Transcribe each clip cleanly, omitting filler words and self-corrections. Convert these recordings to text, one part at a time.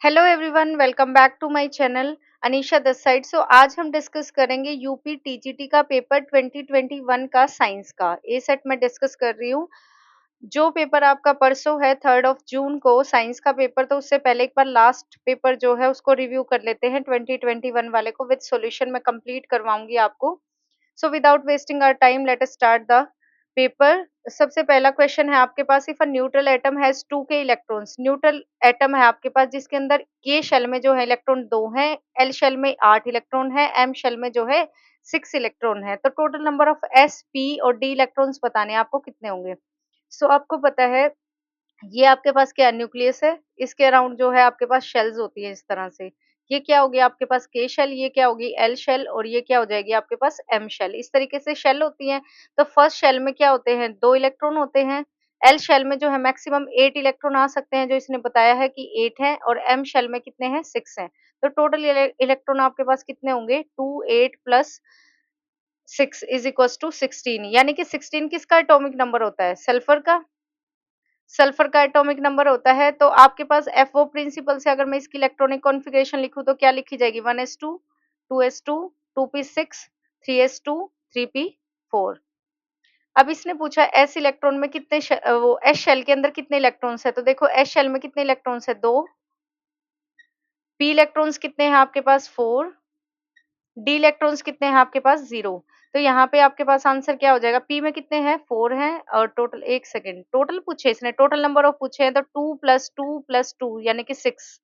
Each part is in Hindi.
Hello everyone, welcome back to my channel. Anisha this side. So आज हम डिस्कस करेंगे यूपी टीजीटी का पेपर 2021 का साइंस का ए सेट में डिस्कस कर रही हूँ। जो पेपर आपका परसों है 3 को साइंस का पेपर, तो उससे पहले एक बार लास्ट पेपर जो है उसको रिव्यू कर लेते हैं। 2021 वाले को विद सॉल्यूशन में कंप्लीट करवाऊंगी आपको। So without wasting our time let us start the paper. सबसे पहला क्वेश्चन है आपके पास, if a neutral atom has 2 के इलेक्ट्रॉन्स। न्यूट्रल एटम है आपके पास जिसके अंदर के शेल में जो है इलेक्ट्रॉन 2 हैं, एल शेल में 8 इलेक्ट्रॉन है, एम शेल में जो है 6 इलेक्ट्रॉन है। तो total number of S P और डी इलेक्ट्रॉन्स बताने हैं आपको कितने होंगे। सो आपको पता है ये आपके पास क्या न्यूक्लियस है, इसके अराउंड जो है आपके पास शेल्स होती है इस तरह से। ये क्या होगी आपके पास के शेल, ये क्या होगी एल शेल, और ये क्या हो जाएगी आपके पास एम शेल। इस तरीके से शेल होती हैं। तो फर्स्ट शेल में क्या होते हैं, 2 इलेक्ट्रॉन होते हैं। एल शेल में जो है मैक्सिमम 8 इलेक्ट्रॉन आ सकते हैं, जो इसने बताया है कि 8 है, और एम शेल में कितने हैं 6 हैं। तो टोटल इलेक्ट्रॉन आपके पास कितने होंगे, 2 8 प्लस 6 इज इक्वल टू 16। यानी कि 16 किसका एटॉमिक नंबर होता है, सल्फर का। सल्फर का एटॉमिक नंबर होता है। तो आपके पास एफओ प्रिंसिपल से अगर मैं इसकी इलेक्ट्रॉनिक कॉन्फ़िगरेशन लिखूं तो क्या लिखी जाएगी, 1s2 2s2 2p6 3s2 3p4। अब इसने पूछा एस इलेक्ट्रॉन में कितने वो एस शेल के अंदर कितने इलेक्ट्रॉन्स है। तो देखो एस शेल में कितने इलेक्ट्रॉन्स है, 2। पी इलेक्ट्रॉन्स कितने हैं आपके पास, 4। डी इलेक्ट्रॉन्स कितने हैं आपके पास, 0। तो यहाँ पे आपके पास आंसर क्या हो जाएगा, पी में कितने हैं 4 हैं, और टोटल, एक सेकेंड, टोटल पूछे इसने, टोटल नंबर ऑफ पूछे हैं तो 2 + 2 + 2 यानी कि 6।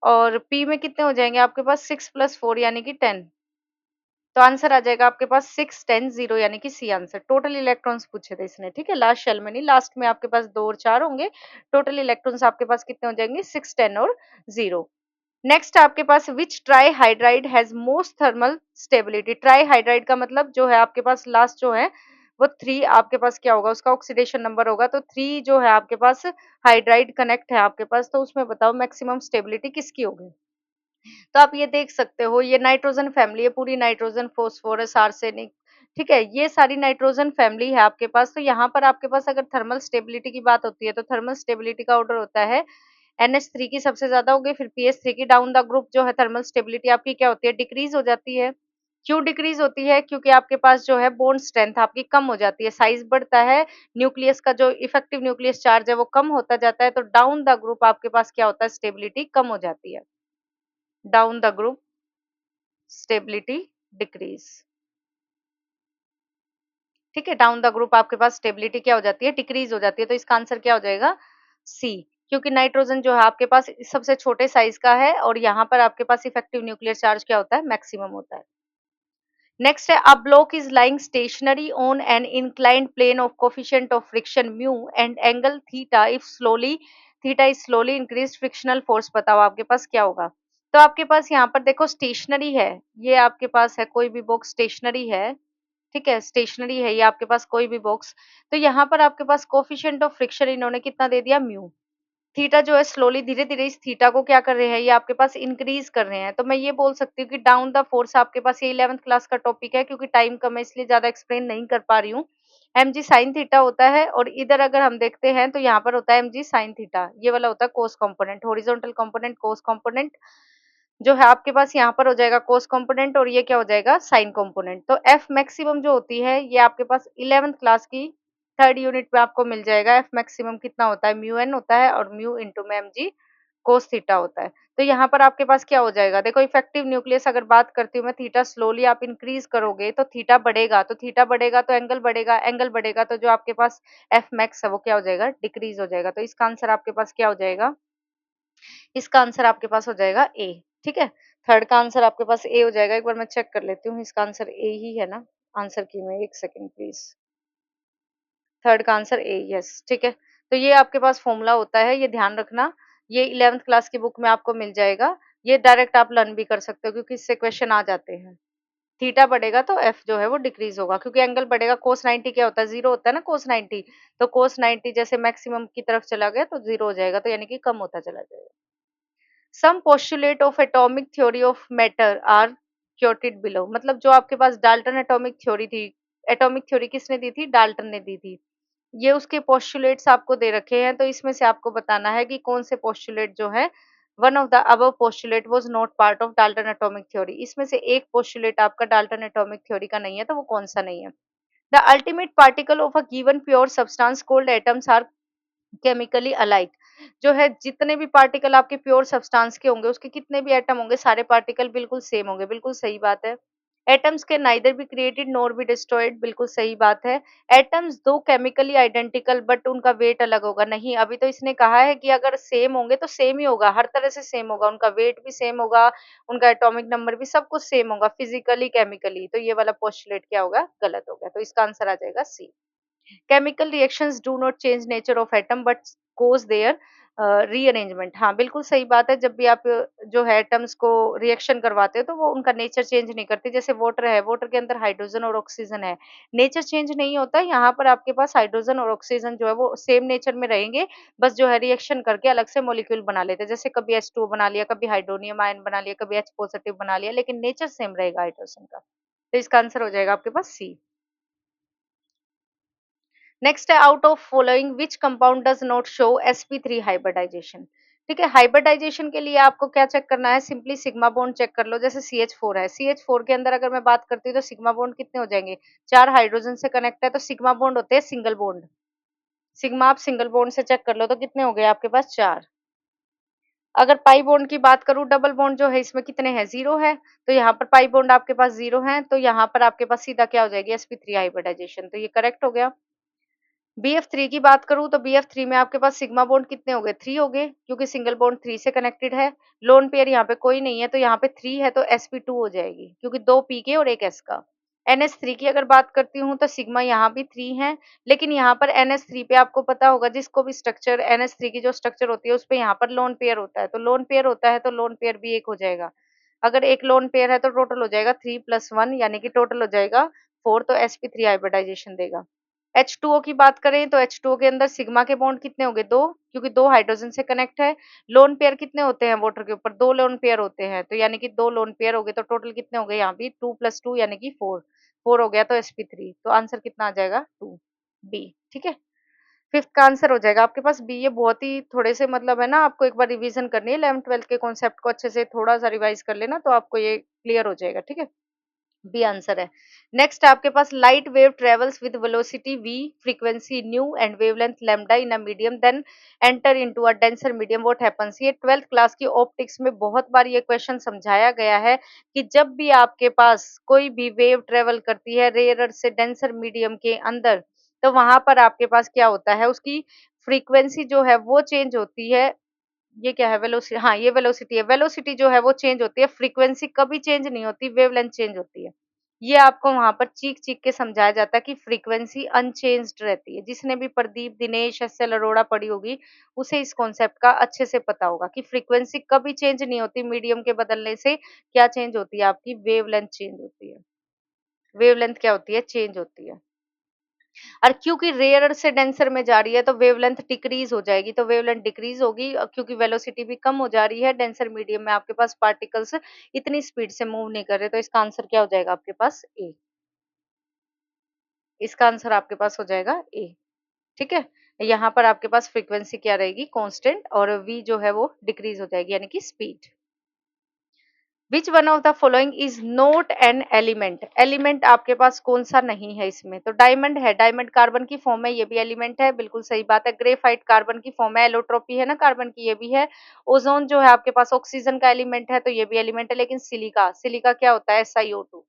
और पी में कितने हो जाएंगे आपके पास, 6 + 4 यानी कि 10। तो आंसर आ जाएगा आपके पास 6 10 0 यानी कि सी आंसर। टोटल इलेक्ट्रॉन्स पूछे थे इसने, ठीक है, लास्ट शेल में नहीं, लास्ट में आपके पास 2 और 4 होंगे। टोटल इलेक्ट्रॉन्स आपके पास कितने हो जाएंगे, 6 10 और 0। नेक्स्ट आपके पास which tri hydride has most thermal stability. Tri hydride का मतलब जो है आपके पास लास्ट जो है वो 3 आपके पास क्या होगा, उसका ऑक्सीडेशन नंबर होगा। तो 3 जो है आपके पास हाइड्राइड कनेक्ट है आपके पास, तो उसमें बताओ मैक्सिमम स्टेबिलिटी किसकी होगी। तो आप ये देख सकते हो, ये नाइट्रोजन फैमिली है पूरी, नाइट्रोजन फास्फोरस आर्सेनिक, ठीक है, ये सारी नाइट्रोजन फैमिली है आपके पास। तो यहाँ पर आपके पास अगर थर्मल स्टेबिलिटी की बात होती है तो थर्मल स्टेबिलिटी का ऑर्डर होता है NH3 की सबसे ज्यादा होगी, फिर PS3 की। डाउन द ग्रुप जो है थर्मल स्टेबिलिटी आपकी क्या होती है, डिक्रीज हो जाती है। क्यों डिक्रीज होती है, क्योंकि आपके पास जो है बॉन्ड स्ट्रेंथ आपकी कम हो जाती है, साइज बढ़ता है, न्यूक्लियस का जो इफेक्टिव न्यूक्लियस चार्ज है वो कम होता जाता है। तो डाउन द ग्रुप आपके पास क्या होता है, स्टेबिलिटी कम हो जाती है। Down the group stability decrease, ठीक है, डाउन द ग्रुप आपके पास स्टेबिलिटी क्या हो जाती है, डिक्रीज हो जाती है। तो इसका आंसर क्या हो जाएगा, सी। क्योंकि नाइट्रोजन जो है आपके पास सबसे छोटे साइज का है, और यहाँ पर आपके पास इफेक्टिव न्यूक्लियर चार्ज क्या होता है, मैक्सिमम होता है। नेक्स्ट है, a block is lying stationary on an inclined plane of coefficient of friction mu and angle theta if slowly, theta is slowly increase frictional force. बताओ आपके पास क्या होगा। तो आपके पास यहाँ पर देखो स्टेशनरी है, ये आपके पास है कोई भी बॉक्स स्टेशनरी है, ठीक है, स्टेशनरी है ये आपके पास कोई भी बॉक्स। तो यहाँ पर आपके पास कोफिशिएंट ऑफ फ्रिक्शन इन्होंने कितना दे दिया, म्यू। थीटा जो है स्लोली धीरे धीरे इस थीटा को क्या कर रहे हैं, ये आपके पास इंक्रीज कर रहे हैं। तो मैं ये बोल सकती हूँ कि डाउन द फोर्स आपके पास, ये 11th क्लास का टॉपिक है, क्योंकि टाइम कम है इसलिए ज्यादा एक्सप्लेन नहीं कर पा रही हूँ। mg साइन थीटा होता है, और इधर अगर हम देखते हैं तो यहाँ पर होता है mg साइन थीटा, ये वाला होता है कोस कंपोनेंट, हॉरिजॉन्टल कंपोनेंट कोस कंपोनेंट जो है आपके पास यहाँ पर हो जाएगा कोस कंपोनेंट, और ये क्या हो जाएगा, साइन कंपोनेंट। तो एफ मैक्सिमम जो होती है ये आपके पास 11th क्लास की 3rd यूनिट में आपको मिल जाएगा। एफ मैक्सिमम कितना होता है, म्यू एन होता है, और म्यू इंटू में एम जी कोस थीटा होता है। तो यहाँ पर आपके पास क्या हो जाएगा, देखो इफेक्टिव न्यूक्लियस अगर बात करती हूँ मैं, थीटा स्लोली आप इंक्रीज करोगे तो थीटा बढ़ेगा, तो थीटा बढ़ेगा तो एंगल बढ़ेगा, एंगल बढ़ेगा तो जो आपके पास एफ मैक्स है वो क्या हो जाएगा, डिक्रीज हो जाएगा। तो इसका आंसर आपके पास क्या हो जाएगा, इसका आंसर आपके पास हो जाएगा ए, ठीक है। थर्ड का आंसर आपके पास ए हो जाएगा। एक बार मैं चेक कर लेती हूँ, इसका आंसर ए ही है ना, आंसर की में, एक सेकंड प्लीज। थर्ड का आंसर ए, यस, ठीक है। तो ये आपके पास फॉर्मूला होता है, ये ध्यान रखना, ये 11th क्लास की बुक में आपको मिल जाएगा। ये डायरेक्ट आप लर्न भी कर सकते हो, क्योंकि इससे क्वेश्चन आ जाते हैं। थीटा बढ़ेगा तो एफ जो है वो डिक्रीज होगा, क्योंकि एंगल बढ़ेगा, कोस 90 क्या होता है, जीरो होता है ना कोस 90। तो कोस 90 जैसे मैक्सिमम की तरफ चला गया तो जीरो हो जाएगा, तो यानी कि कम होता चला जाएगा। Some postulate of atomic theory of matter are quoted below. मतलब जो आपके पास डाल्टन एटॉमिक थ्योरी थी, एटॉमिक थ्योरी किसने दी थी, डाल्टन ने दी थी। ये उसके पोस्टुलेट्स आपको दे रखे हैं, तो इसमें से आपको बताना है कि कौन से पोस्टुलेट जो है one of the above postulate was not part of Dalton atomic theory. इसमें से एक पोस्टुलेट आपका डाल्टन एटॉमिक थ्योरी का नहीं है, तो वो कौन सा नहीं है? The ultimate particle of a given pure substance called atoms are chemically alike. जो है जितने भी पार्टिकल आपके प्योर सब्सटेंस के होंगे, उसके कितने भी एटम होंगे, सारे पार्टिकल बिल्कुल सेम होंगे। बिल्कुल सही बात है। एटम्स के neither be created nor be destroyed. बिल्कुल सही बात है। एटम्स दो केमिकली आइडेंटिकल बट उनका वेट अलग होगा। नहीं, अभी तो इसने कहा है कि अगर सेम होंगे तो सेम ही होगा, हर तरह से सेम होगा, उनका वेट भी सेम होगा, उनका एटॉमिक नंबर भी सब कुछ सेम होगा, फिजिकली केमिकली। तो ये वाला पोस्टुलेट क्या होगा? गलत हो गया। तो इसका आंसर आ जाएगा C. Chemical reactions do not change nature of atom but cause their rearrangement. हाँ, बिल्कुल सही बात है। जब भी आप जो है एटम्स को रिएक्शन करवाते हो तो वो उनका नेचर चेंज नहीं करते। जैसे वाटर है, वाटर के अंदर हाइड्रोजन और ऑक्सीजन है, नेचर चेंज नहीं होता। यहाँ पर आपके पास हाइड्रोजन और ऑक्सीजन जो है वो सेम नेचर में रहेंगे, बस जो है रिएक्शन करके अलग से मॉलिक्यूल बना लेते हैं। जैसे कभी H2O बना लिया, कभी हाइड्रोनियम आयन बना लिया, कभी H पॉजिटिव बना लिया, लेकिन नेचर सेम रहेगा हाइड्रोजन का। तो इसका आंसर हो जाएगा आपके पास सी। नेक्स्ट है, out of following which compound does not show sp3 hybridization. ठीक है, हाइब्रिडाइजेशन के लिए आपको क्या चेक करना है? सिंपली सिग्मा बॉन्ड चेक कर लो। जैसे CH4 है, CH4 के अंदर अगर मैं बात करती हूँ तो सिग्मा बॉन्ड कितने हो जाएंगे? 4 हाइड्रोजन से कनेक्ट है तो सिग्मा बॉन्ड होते हैं सिंगल बॉन्ड। सिग्मा आप सिंगल बॉन्ड से चेक कर लो तो कितने हो गए आपके पास? 4। अगर पाई बॉन्ड की बात करूं, डबल बॉन्ड जो है इसमें कितने हैं? 0 है। तो यहाँ पर पाई बॉन्ड आपके पास 0 है, तो यहाँ पर आपके पास सीधा क्या हो जाएगी? sp3 hybridisation. तो ये करेक्ट हो गया। BF3 की बात करूँ तो BF3 में आपके पास सिग्मा बॉन्ड कितने हो गए? 3 हो गए, क्योंकि सिंगल बॉन्ड 3 से कनेक्टेड है। लोन पेयर यहाँ पे कोई नहीं है, तो यहाँ पे 3 है तो sp2 हो जाएगी, क्योंकि 2 p के और एक s का। NH3 की अगर बात करती हूँ तो सिग्मा यहाँ भी 3 है, लेकिन यहाँ पर NH3 पे आपको पता होगा, जिसको भी स्ट्रक्चर NH3 की जो स्ट्रक्चर होती है उस पे यहाँ पर लोन पेयर होता है, तो लोन पेयर होता है तो लोन पेयर भी एक हो जाएगा। अगर एक लोन पेयर है तो टोटल हो जाएगा 3+1, यानी कि टोटल हो जाएगा 4, तो sp3 हाइब्रिडाइजेशन देगा। H2O की बात करें तो H2O के अंदर सिग्मा के बॉन्ड कितने हो गए? 2, क्योंकि 2 हाइड्रोजन से कनेक्ट है। लोन पेयर कितने होते हैं वाटर के ऊपर? 2 लोन पेयर होते हैं, तो यानी कि 2 लोन पेयर हो गए, तो टोटल कितने हो गए यहाँ भी? 2+2 यानी कि 4। 4 हो गया तो sp3, तो आंसर कितना आ जाएगा? 2, बी। ठीक है, फिफ्थ का आंसर हो जाएगा आपके पास बी। ये बहुत ही थोड़े से मतलब है ना, आपको एक बार रिवीजन करनी है 11th 12th के कॉन्सेप्ट को अच्छे से थोड़ा सा रिवाइज कर लेना, तो आपको ये क्लियर हो जाएगा। ठीक है, बी आंसर है। नेक्स्ट आपके पास, light wave travels with velocity v, frequency nu and wavelength lambda in a medium, then enter into a denser medium, what happens. ये 12th क्लास की ऑप्टिक्स में बहुत बार ये क्वेश्चन समझाया गया है कि जब भी आपके पास कोई भी वेव ट्रेवल करती है रेयर से डेंसर मीडियम के अंदर, तो वहां पर आपके पास क्या होता है? उसकी फ्रीक्वेंसी जो है वो चेंज होती है। ये क्या है? वेलोसिटी। हाँ, ये वेलोसिटी है। वेलोसिटी जो है वो चेंज होती है, फ्रीक्वेंसी कभी चेंज नहीं होती, वेवलेंथ चेंज होती है। ये आपको वहां पर चीख-चीख के समझाया जाता है कि फ्रीक्वेंसी अनचेंज्ड रहती है। जिसने भी प्रदीप, दिनेश, एस.एल. अरोड़ा पढ़ी होगी, उसे इस कॉन्सेप्ट का अच्छे से पता होगा कि फ्रीक्वेंसी कभी चेंज नहीं होती, मीडियम के बदलने से क्या चेंज होती है? आपकी वेवलेंथ चेंज होती है। वेवलेंथ क्या होती है? चेंज होती है। और क्योंकि रेयर से डेंसर में जा रही है तो वेवलेंथ डिक्रीज हो जाएगी, तो वेवलेंथ डिक्रीज होगी, क्योंकि वेलोसिटी भी कम हो जा रही है। डेंसर मीडियम में आपके पास पार्टिकल्स इतनी स्पीड से मूव नहीं कर रहे, तो इसका आंसर क्या हो जाएगा आपके पास? ए। इसका आंसर आपके पास हो जाएगा ए। ठीक है, यहाँ पर आपके पास फ्रीक्वेंसी क्या रहेगी? कांस्टेंट, और वी जो है वो डिक्रीज हो जाएगी, यानी कि speed. Which one of the following is not an element. Element आपके पास कौन सा नहीं है इसमें? तो डायमंड है, डायमंड कार्बन की फॉर्म है, ये भी एलिमेंट है, बिल्कुल सही बात है। ग्रेफाइट कार्बन की फॉर्म है, एलोट्रोपी है ना कार्बन की, ये भी है। ओजोन जो है आपके पास ऑक्सीजन का एलिमेंट है, तो ये भी एलिमेंट है। लेकिन सिलिका, सिलिका क्या होता है? SiO2।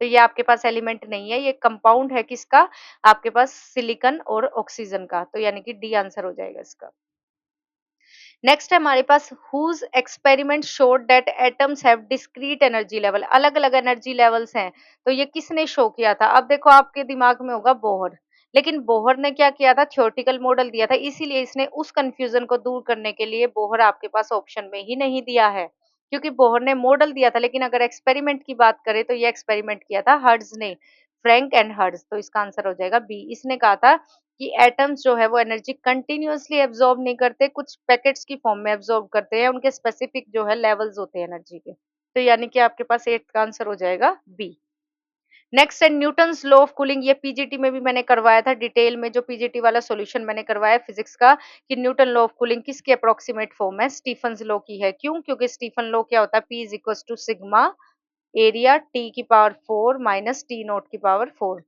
तो ये आपके पास एलिमेंट नहीं है, ये कंपाउंड है किसका? आपके पास सिलिकन और ऑक्सीजन का, तो यानी कि डी आंसर हो जाएगा इसका। नेक्स्ट है हमारे पास, whose experiment showed that atoms have discrete energy level. अलग अलग एनर्जी लेवल्स हैं, तो ये किसने शो किया था? अब देखो आपके दिमाग में होगा बोहर, लेकिन बोहर ने क्या किया था? थ्योरेटिकल मॉडल दिया था, इसीलिए इसने उस कंफ्यूजन को दूर करने के लिए बोहर आपके पास ऑप्शन में ही नहीं दिया है, क्योंकि बोहर ने मॉडल दिया था। लेकिन अगर एक्सपेरिमेंट की बात करें तो ये एक्सपेरिमेंट किया था हर्ट्ज ने, फ्रैंक एंड हर्ट्ज, तो इसका आंसर हो जाएगा बी। इसने कहा था कि एटम्स जो है वो एनर्जी कंटिन्यूअसली एब्जॉर्ब नहीं करते, कुछ पैकेट्स की फॉर्म में एब्जॉर्ब करते हैं, उनके स्पेसिफिक जो है लेवल्स होते हैं एनर्जी के, तो यानी कि आपके पास एट का आंसर हो जाएगा बी। नेक्स्ट है न्यूटन्स लॉ ऑफ कूलिंग। ये पीजीटी में भी मैंने करवाया था डिटेल में, जो पीजीटी वाला सॉल्यूशन मैंने करवाया फिजिक्स का, कि न्यूटन लॉ ऑफ कूलिंग किसकी अप्रोक्सीमेट फॉर्म है, स्टीफन्स लॉ की है। क्यों? क्योंकि स्टीफन लॉ क्या होता है, P is equal to sigma area T की पावर 4 माइनस टी नॉट की पावर 4।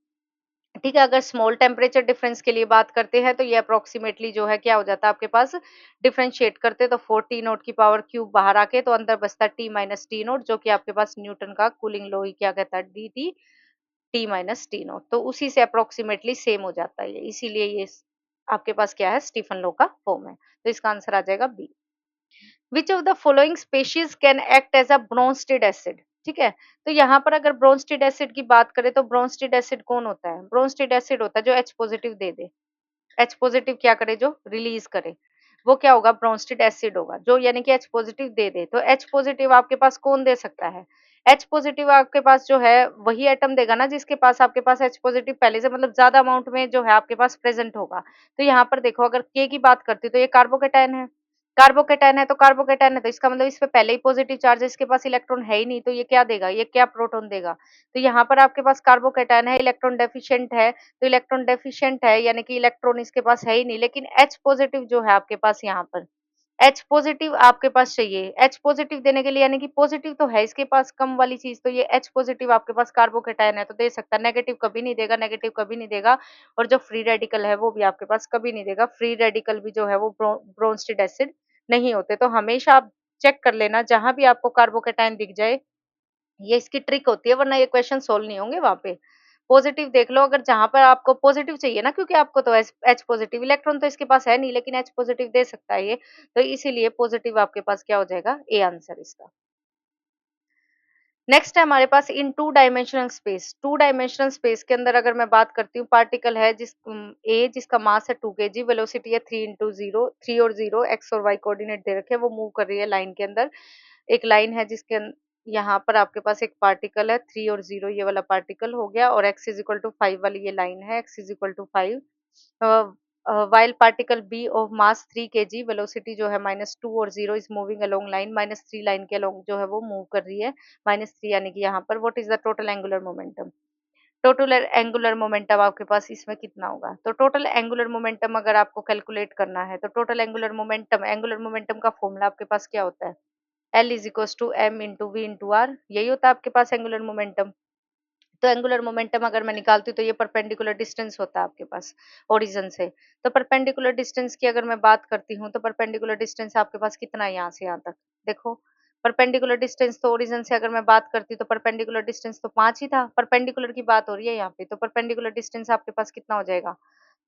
ठीक है, अगर स्मॉल टेम्परेचर डिफरेंस के लिए बात करते हैं तो ये अप्रोक्सीमेटली जो है क्या हो जाता है आपके पास, डिफरेंशिएट करते तो 4 टी नोट की पावर क्यूब बाहर आके तो अंदर बचता टी माइनस टी नोट, जो कि आपके पास न्यूटन का कूलिंग लॉ ही क्या कहता है, D T T minus T note. तो उसी से अप्रोक्सीमेटली सेम हो जाता है ये, इसीलिए ये आपके पास क्या है, स्टीफन लॉ का फॉर्म है। तो इसका आंसर आ जाएगा B. Which of the following species can act as a Bronsted acid. ठीक है, तो यहाँ पर अगर ब्रोंस्टेड एसिड की बात करें तो ब्रोंस्टेड एसिड कौन होता है, ब्रोंस्टेड एसिड होता है जो एच पॉजिटिव दे दे। एच पॉजिटिव क्या करे, जो रिलीज करे, वो क्या होगा, ब्रोंस्टेड एसिड होगा, जो यानी कि एच पॉजिटिव दे दे। तो एच पॉजिटिव आपके पास कौन दे सकता है, एच पॉजिटिव आपके पास जो है वही एटम देगा ना जिसके पास आपके पास एच पॉजिटिव पहले से मतलब ज्यादा अमाउंट में जो है आपके पास प्रेजेंट होगा। तो यहाँ पर देखो, अगर के की बात करती हूँ तो ये कार्बोकेटाइन है, कार्बोकेटाइन है तो कार्बोकेटाइन है, तो इसका मतलब इस पे पहले ही पॉजिटिव चार्ज है, इसके पास इलेक्ट्रॉन है ही नहीं, तो ये क्या देगा, ये क्या प्रोटॉन देगा। तो यहाँ पर आपके पास कार्बोकेटाइन है, इलेक्ट्रॉन डेफिशिएंट है, तो इलेक्ट्रॉन डेफिशिएंट है यानी कि इलेक्ट्रॉन इसके पास है ही नहीं, लेकिन एच पॉजिटिव जो है आपके पास यहाँ पर, एच पॉजिटिव आपके पास चाहिए, एच पॉजिटिव देने के लिए यानी कि पॉजिटिव तो है इसके पास कम वाली चीज, तो ये एच पॉजिटिव आपके पास कार्बोकेटाइन है तो दे सकता है, नेगेटिव कभी नहीं देगा, नेगेटिव कभी नहीं देगा। और जो फ्री रेडिकल है वो भी आपके पास कभी नहीं देगा, फ्री रेडिकल भी जो है वो ब्रोंस्टेड एसिड नहीं होते। तो हमेशा आप चेक कर लेना जहां भी आपको कार्बोकेटाइन दिख जाए, ये इसकी ट्रिक होती है, वरना ये क्वेश्चन सोल्व नहीं होंगे वहां पे। पॉजिटिव देख लो, अगर जहां पर आपको पॉजिटिव चाहिए ना, क्योंकि आपको तो एच पॉजिटिव इलेक्ट्रॉन तो इसके पास है नहीं, लेकिन एच पॉजिटिव दे सकता है ये, तो इसीलिए पॉजिटिव आपके पास क्या हो जाएगा, ए आंसर इसका। नेक्स्ट है हमारे पास in two dimensional space. Two dimensional space के अंदर अगर मैं बात करती हूँ, पार्टिकल है ए जिसका मास है 2 kg, वेलोसिटी है 3 × 0, 3 और 0 एक्स और वाई कोऑर्डिनेट दे रखे हैं, वो मूव कर रही है लाइन के अंदर। एक लाइन है जिसके यहाँ पर आपके पास एक पार्टिकल है 3 और 0, ये वाला पार्टिकल हो गया, और x इज इक्वल टू 5 वाली ये लाइन है, x is equal to 5। while particle b of mass 3 kg, velocity जो है -2 और 0 is moving along line, -3 line के अलोंग जो है वो मूव कर रही है, -3 यानी कि यहाँ पर what is the total angular momentum. Total angular momentum आपके पास इसमें कितना होगा, तो टोटल एंगुलर मोमेंटम अगर आपको कैलकुलेट करना है तो टोटल एंगुलर मोमेंटम का फॉर्मूला आपके पास क्या होता है, L is equal to M into V into R, यही होता है आपके पास एंगुलर मोमेंटम। तो एंगुलर मोमेंटम अगर मैं निकालती हूँ तो ये परपेंडिकुलर डिस्टेंस होता है आपके पास ओरिजिन से। तो परपेंडिकुलर डिस्टेंस की अगर मैं बात करती हूँ तो परपेंडिकुलर डिस्टेंस आपके पास कितना है यहाँ से यहाँ तक, देखो परपेंडिकुलर डिस्टेंस तो ओरिजिन से अगर मैं बात करती हूँ तो परपेंडिकुलर डिस्टेंस तो 5 ही था, परपेंडिकुलर की बात हो रही है यहाँ पे, तो परपेंडिकुलर डिस्टेंस आपके पास कितना हो जाएगा,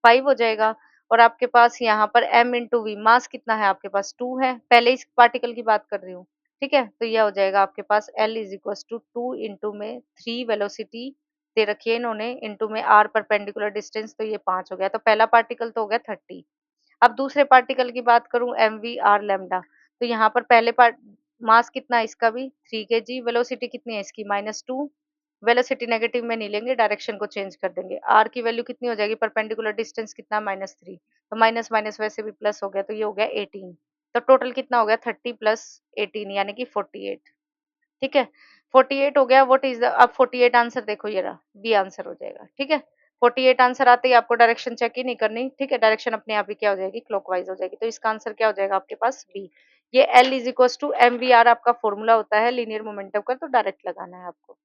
5 हो जाएगा। और आपके पास यहाँ पर m इंटू वी, मास कितना है आपके पास, 2 है, पहले इस पार्टिकल की बात कर रही हूँ। ठीक है, तो यह हो जाएगा आपके पास L is equal to 2 into में 3 वेलोसिटी दे रखी है इन्होंने, इंटू में r परपेंडिकुलर डिस्टेंस, तो ये 5 हो गया, तो पहला पार्टिकल तो हो गया 30। अब दूसरे पार्टिकल की बात करूं, एम वी आर लेमडा, तो यहाँ पर पहले पार्ट मास कितना है इसका भी 3 kg, वेलोसिटी कितनी है इसकी -2, वेलोसिटी नेगेटिव में नहीं लेंगे, डायरेक्शन को चेंज कर देंगे, आर की वैल्यू कितनी हो जाएगी, परपेंडिकुलर डिस्टेंस कितना, -3, तो माइनस माइनस वैसे भी प्लस हो गया, तो ये हो गया 18। तो टोटल कितना हो गया 30 प्लस 18 यानी कि 48। ठीक है, 48 हो गया, व्हाट इज द, अब 48 आंसर देखो ये रहा, बी आंसर हो जाएगा। ठीक है, 48 आंसर आते ही आपको डायरेक्शन चेक ही नहीं करनी, ठीक है, डायरेक्शन अपने आप ही क्या हो जाएगी, क्लॉकवाइज हो जाएगी, तो इसका आंसर क्या हो जाएगा आपके पास बी। ये L is equal to M V R आपका फॉर्मूला होता है लीनियर मोमेंटम का, तो डायरेक्ट लगाना है आपको।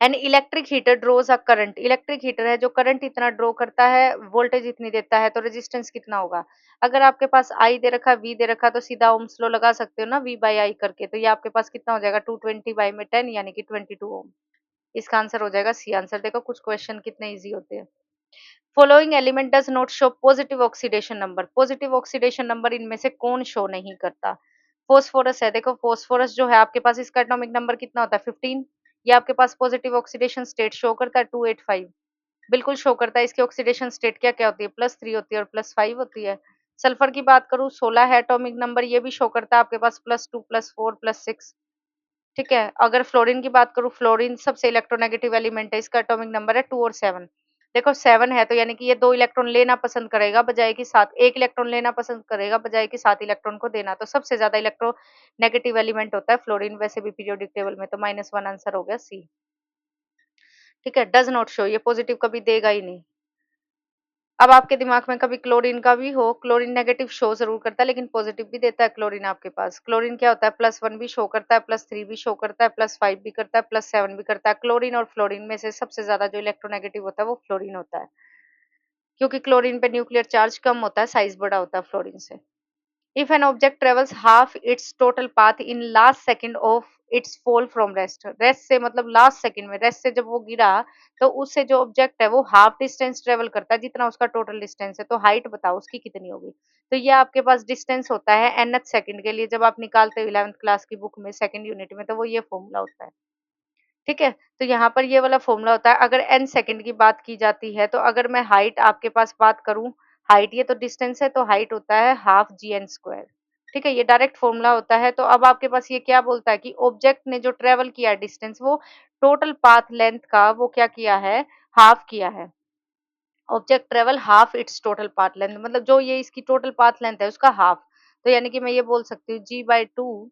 And electric heater draws a current, electric heater है जो करंट इतना ड्रॉ करता है, वोल्टेज इतनी देता है, तो रेजिस्टेंस कितना होगा। अगर आपके पास आई दे रखा, वी दे रखा, तो सीधा ओम्स लॉ लगा सकते हो ना, वी बाई आई करके, तो ये आपके पास कितना हो जाएगा 220 बाई में 10 यानी कि 22 ओम। इसका आंसर हो जाएगा सी आंसर। देखो कुछ क्वेश्चन कितने इजी होते हैं। Following element does not show positive oxidation number, positive oxidation number इनमें से कौन शो नहीं करता। फोस्फोरस है, देखो फोस्फोरस जो है आपके पास इसका एटॉमिक नंबर कितना होता है 15, ये आपके पास पॉजिटिव ऑक्सीडेशन स्टेट शो करता है 285, बिल्कुल शो करता है। इसकी ऑक्सीडेशन स्टेट क्या क्या होती है, +3 होती है और +5 होती है। सल्फर की बात करूं 16 है एटॉमिक नंबर, ये भी शो करता है आपके पास +2 +4 +6। ठीक है, अगर फ्लोरीन की बात करूं, फ्लोरीन सबसे इलेक्ट्रोनेगेटिव एलिमेंट है, इसका एटॉमिक नंबर है 2 और 7। देखो 7 है तो यानी कि ये 2 इलेक्ट्रॉन लेना पसंद करेगा बजाय कि 7, 1 इलेक्ट्रॉन लेना पसंद करेगा बजाय कि 7 इलेक्ट्रॉन को देना, तो सबसे ज्यादा इलेक्ट्रोनेगेटिव एलिमेंट होता है फ्लोरीन, वैसे भी पीरियोडिक टेबल में, तो -1 आंसर हो गया सी। ठीक है, डज नॉट शो, ये पॉजिटिव कभी देगा ही नहीं। अब आपके दिमाग में कभी क्लोरीन का भी हो, क्लोरीन नेगेटिव शो जरूर करता है लेकिन पॉजिटिव भी देता है क्लोरीन आपके पास। क्लोरीन क्या होता है, +1 भी शो करता है, +3 भी शो करता है, +5 भी करता है, +7 भी करता है। क्लोरीन और फ्लोरीन में से सबसे ज्यादा जो इलेक्ट्रोनेगेटिव होता है वो फ्लोरीन होता है, क्योंकि क्लोरीन पे न्यूक्लियर चार्ज कम होता है, साइज बड़ा होता है फ्लोरीन से। If an object travels half its total path in last second of its fall from rest, rest से मतलब लास्ट सेकंड में, रेस्ट से जब वो गिरा तो उससे जो ऑब्जेक्ट है वो हाफ डिस्टेंस ट्रेवल करता है जितना उसका टोटल डिस्टेंस है, तो हाइट बताओ उसकी कितनी होगी। तो ये आपके पास डिस्टेंस होता है nth सेकंड के लिए, जब आप निकालते हो 11th क्लास की बुक में सेकंड यूनिट में, तो वो ये फॉर्मूला होता है। ठीक है, तो यहाँ पर ये वाला फॉर्मूला होता है। अगर n सेकंड की बात की जाती है तो अगर मैं हाइट आपके पास बात करूं, हाइट ये तो डिस्टेंस है, तो हाइट होता है हाफ जी एन स्क्वायर। ठीक है, ये डायरेक्ट फॉर्मूला होता है। तो अब आपके पास ये क्या बोलता है कि ऑब्जेक्ट ने जो ट्रेवल किया डिस्टेंस, वो टोटल पाथ लेंथ का वो क्या किया है, हाफ किया है। Object travel half it's total path length, मतलब जो ये इसकी टोटल पाथ लेंथ है उसका हाफ। तो यानी कि मैं ये बोल सकती हूँ g/2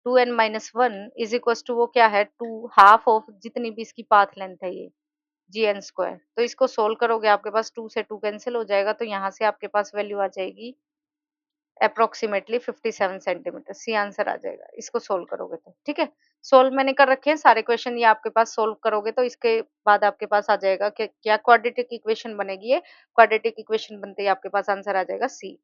2n-1 is equal to वो क्या है, टू हाफ ऑफ जितनी भी इसकी पाथ लेंथ है ये जी एन स्क्वायर। तो इसको सोल्व करोगे आपके पास 2 से 2 कैंसिल हो जाएगा, तो यहाँ से आपके पास वैल्यू आ जाएगी अप्रोक्सीमेटली 57 सेंटीमीटर। सी आंसर आ जाएगा इसको सोल्व करोगे तो। ठीक है, सोल्व मैंने कर रखे हैं सारे क्वेश्चन, ये आपके पास सोल्व करोगे तो इसके बाद आपके पास आ जाएगा कि क्या क्वाड्रेटिक इक्वेशन बनेगी। ये क्वाड्रेटिक इक्वेशन बनते ही आपके पास आंसर आ जाएगा C.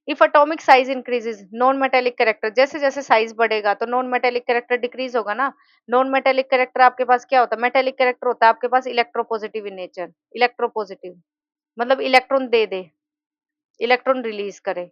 If atomic size increases non metallic character, जैसे जैसे साइज बढ़ेगा तो नॉन मेटेलिक कैरेक्टर डिक्रीज होगा ना। नॉन मेटेलिक कैरेक्टर आपके पास क्या होता है, मेटेलिक कैरेक्टर होता है आपके पास इलेक्ट्रोपॉजिटिव इन नेचर। इलेक्ट्रोपॉजिटिव मतलब इलेक्ट्रॉन दे दे, इलेक्ट्रॉन रिलीज करे।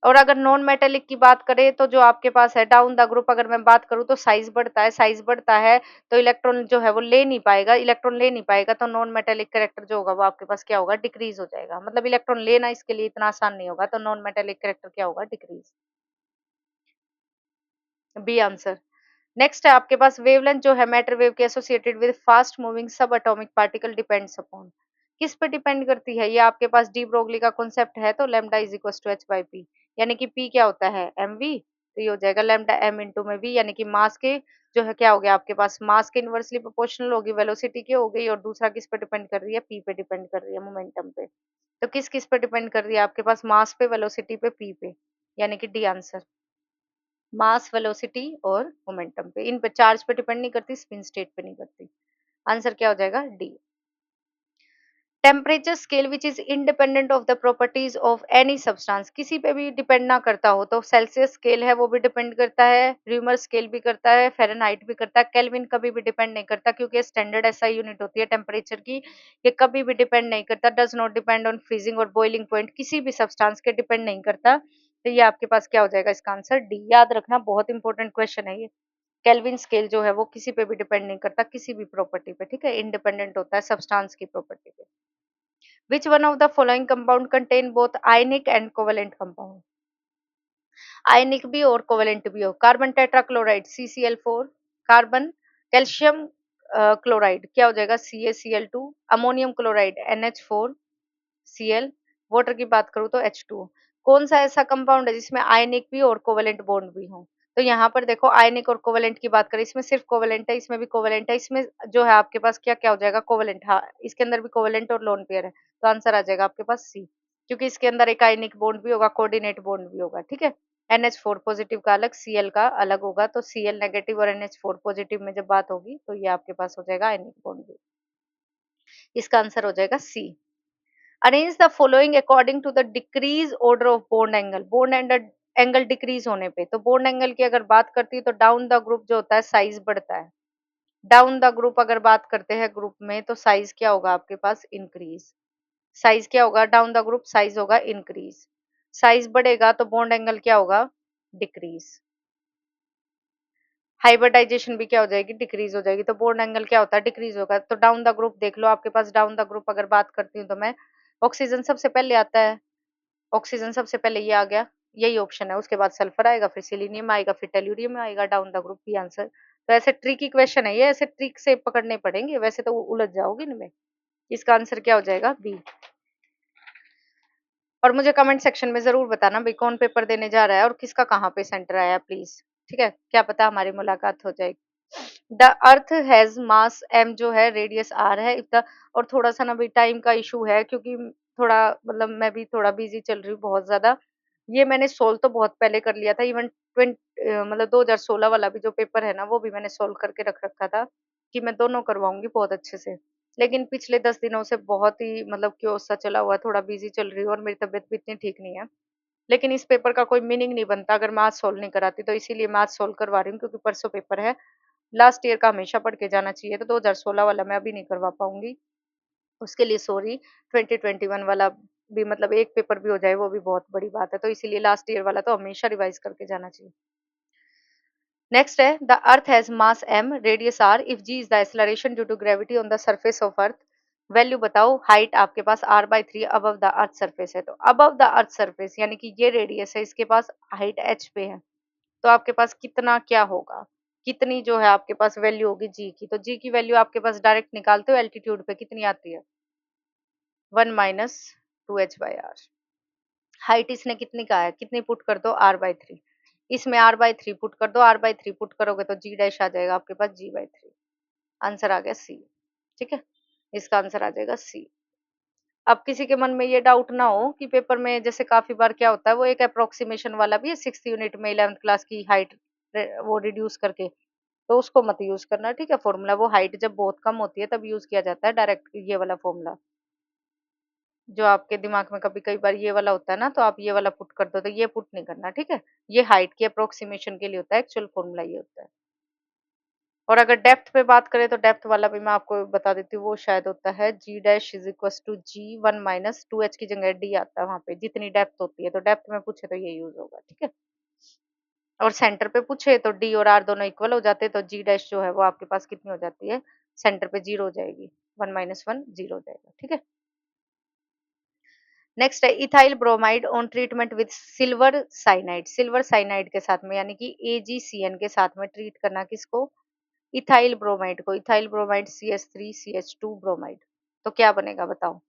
और अगर नॉन मेटेलिक की बात करें तो जो आपके पास है डाउन द ग्रुप, अगर मैं बात करूं तो साइज बढ़ता है, साइज बढ़ता है तो इलेक्ट्रॉन जो है वो ले नहीं पाएगा, इलेक्ट्रॉन ले नहीं पाएगा तो नॉन मेटेलिक कैरेक्टर जो होगा वो आपके पास क्या होगा, डिक्रीज हो जाएगा। मतलब इलेक्ट्रॉन लेना इसके लिए इतना आसान नहीं होगा, तो नॉन मेटेलिक कैरेक्टर क्या होगा, डिक्रीज। B answer. नेक्स्ट है आपके पास वेवलेंथ जो है मैटर वेव के associated with fast moving subatomic particle depends upon, किस पे डिपेंड करती है। ये आपके पास डी ब्रोगली का कॉन्सेप्ट है, तो lambda is equal to H by P, यानी कि पी क्या होता है, एम वी। तो ये हो जाएगा लैम्डा एम इंटू में वी, यानी कि मास के जो है क्या हो गया आपके पास, मास के इनवर्सली प्रोपोर्शनल होगी वेलोसिटी की हो गई, और दूसरा किस पे डिपेंड कर रही है, पी पे डिपेंड कर रही है, मोमेंटम पे। तो किस किस पे डिपेंड कर रही है आपके पास, मास पे, वेलोसिटी पे, पी पे, यानी कि डी आंसर। मास, वेलोसिटी और मोमेंटम पे, इन पे चार्ज पे डिपेंड नहीं करती, स्पिन स्टेट पे नहीं करती। आंसर क्या हो जाएगा, D. Temperature scale which is independent of the properties of any substance, किसी पे भी डिपेंड ना करता हो, तो सेल्सियस स्केल है वो भी डिपेंड करता है, र्यूमर स्केल भी करता है, फ़ारेनहाइट भी करता है, केल्विन कभी भी डिपेंड नहीं करता, क्योंकि स्टैंडर्ड ऐसा यूनिट होती है टेम्परेचर की, ये कभी भी डिपेंड नहीं करता, does not depend on freezing और बॉइलिंग पॉइंट, किसी भी सब्सटेंस के डिपेंड नहीं करता। तो ये आपके पास क्या हो जाएगा, इसका आंसर डी। याद रखना, बहुत इंपॉर्टेंट क्वेश्चन है ये। केल्विन स्केल जो है वो किसी पे भी डिपेंड नहीं करता, किसी भी प्रॉपर्टी पे, ठीक है, इंडिपेंडेंट होता है सब्सटेंस की प्रॉपर्टी पे। Which one of the following compound contain both ionic and covalent compound? आयनिक भी और कोवेलेंट भी हो, carbon tetrachloride CCl4, carbon calcium chloride क्या हो जाएगा CaCl2, ammonium chloride NH4Cl, water की बात करूँ तो H2। कौन सा ऐसा कंपाउंड है जिसमें आयनिक भी और कोवेलेंट बॉन्ड भी हो। तो यहाँ पर देखो आयनिक और कोवेलेंट की बात करें, इसमें सिर्फ कोवेलेंट है, इसमें भी कोवेलेंट है, इसमें जो है आपके पास क्या क्या हो जाएगा, कोवेलेंट। हाँ, इसके अंदर भी कोवेलेंट और लोन पेयर है, तो आंसर आ जाएगा आपके पास सी, क्योंकि इसके अंदर एक आयनिक बॉन्ड भी होगा, कोऑर्डिनेट बॉन्ड भी होगा। ठीक है, NH4 पॉजिटिव का अलग, Cl का अलग होगा, तो Cl नेगेटिव और NH4 पॉजिटिव में जब बात होगी तो ये आपके पास हो जाएगा आयनिक बॉन्ड भी। इसका आंसर हो जाएगा C. Arrange the following according to the decrease order of bond angle, bond angle decrease होने पे, तो बॉन्ड एंगल की अगर बात करती है तो डाउन द ग्रुप जो होता है साइज बढ़ता है, डाउन द ग्रुप अगर बात करते हैं ग्रुप में तो साइज क्या होगा आपके पास, इंक्रीज। साइज क्या होगा, डाउन द ग्रुप साइज होगा इंक्रीज। साइज बढ़ेगा तो बॉन्ड एंगल क्या होगा, डिक्रीज। हाइब्रिडाइजेशन भी क्या हो जाएगी, डिक्रीज हो जाएगी, तो बॉन्ड एंगल क्या होता है, डिक्रीज होगा। तो डाउन द ग्रुप देख लो आपके पास, डाउन द ग्रुप अगर बात करती हूँ तो मैं, ऑक्सीजन सबसे पहले आता है, ऑक्सीजन सबसे पहले ये आ गया, यही ऑप्शन है, उसके बाद सल्फर आएगा, फिर सिलीनियम आएगा, फिर टेल्यूरियम आएगा, डाउन द ग्रुप भी आंसर। तो ऐसे ट्रिकी क्वेश्चन है ये, ऐसे ट्रिक से पकड़ने पड़ेंगे, वैसे तो उलझ जाओगे इनमें। इसका आंसर क्या हो जाएगा, बी। और मुझे कमेंट सेक्शन में जरूर बताना भाई कौन पेपर देने जा रहा है और किसका कहाँ पे सेंटर आया, प्लीज। ठीक है, क्या पता हमारी मुलाकात हो जाए। The earth has mass m जो है, रेडियस r है इतना। और थोड़ा सा ना भाई टाइम का इशू है, क्योंकि थोड़ा मतलब मैं भी थोड़ा बिजी चल रही हूँ बहुत ज्यादा। ये मैंने सोल्व तो बहुत पहले कर लिया था, इवन 2016 वाला भी जो पेपर है ना, वो भी मैंने सोल्व करके रख रखा था कि मैं दोनों करवाऊंगी बहुत अच्छे से। लेकिन पिछले 10 दिनों से बहुत ही मतलब क्यों सा चला हुआ है, थोड़ा बिजी चल रही हूँ और मेरी तबीयत भी इतनी ठीक नहीं है। लेकिन इस पेपर का कोई मीनिंग नहीं बनता अगर मैं आज सोल्व नहीं कराती, तो इसीलिए मैं आज सोल्व करवा रही हूँ, क्योंकि परसों पेपर है। लास्ट ईयर का हमेशा पढ़ के जाना चाहिए, तो 2016 वाला मैं अभी नहीं करवा पाऊंगी, उसके लिए सॉरी। 2021 वाला भी मतलब एक पेपर भी हो जाए वो भी बहुत बड़ी बात है, तो इसीलिए लास्ट ईयर वाला तो हमेशा रिवाइज करके जाना चाहिए। नेक्स्ट है, the earth has mass m, radius r, if g is the acceleration due to gravity on the surface of earth. Value बताओ। हाइट आपके पास r/3 above the earth surface है, तो अबव द अर्थ सरफेस यानी कि ये रेडियस है, इसके पास हाइट h पे है, तो आपके पास कितना क्या होगा, कितनी जो है आपके पास वैल्यू होगी जी की। तो जी की वैल्यू आपके पास डायरेक्ट निकालते हो एल्टीट्यूड पे, कितनी आती है, 1 - 2h/r। हाइट इसने कितनी कहा है, कितनी पुट कर दो, r/3। इसमें r/3 पुट कर दो, r/3 पुट करोगे तो जी डैश आ जाएगा आपके पास, g/3। आंसर आ गया सी। ठीक है, इसका आंसर आ जाएगा सी। अब किसी के मन में ये डाउट ना हो कि पेपर में जैसे काफी बार क्या होता है, वो एक अप्रोक्सीमेशन वाला भी है 6th यूनिट में, 11th क्लास की हाइट वो रिड्यूस करके, तो उसको मत यूज करना। ठीक है, फॉर्मूला वो हाइट जब बहुत कम होती है तब यूज किया जाता है डायरेक्ट ये वाला फॉर्मूला। जो आपके दिमाग में कभी कई बार ये वाला होता है ना, तो आप ये वाला पुट कर दो, तो ये पुट नहीं करना। ठीक है, ये हाइट की अप्रोक्सीमेशन के लिए होता है, एक्चुअल फॉर्मूला ये होता है। और अगर डेप्थ पे बात करें तो डेप्थ वाला भी मैं आपको बता देती हूँ, वो शायद होता है G dash is equal to g1 - 2h की जगह डी आता है वहां पे, जितनी डेप्थ होती है, तो डेप्थ में पूछे तो ये यूज होगा। ठीक है, और सेंटर पे पूछे तो डी और आर दोनों इक्वल हो जाते हैं, तो जी डैश जो है वो आपके पास कितनी हो जाती है, सेंटर पे 0 हो जाएगी, 1 - 1 0 हो जाएगा। ठीक है, नेक्स्ट है, ethyl bromide on treatment with silver cyanide. Silver cyanide के साथ में यानी कि AgCN के साथ में ट्रीट करना किसको, इथाइल ब्रोमाइड को। इथाइल ब्रोमाइड CH3CH2 ब्रोमाइड, तो क्या बनेगा बताओ।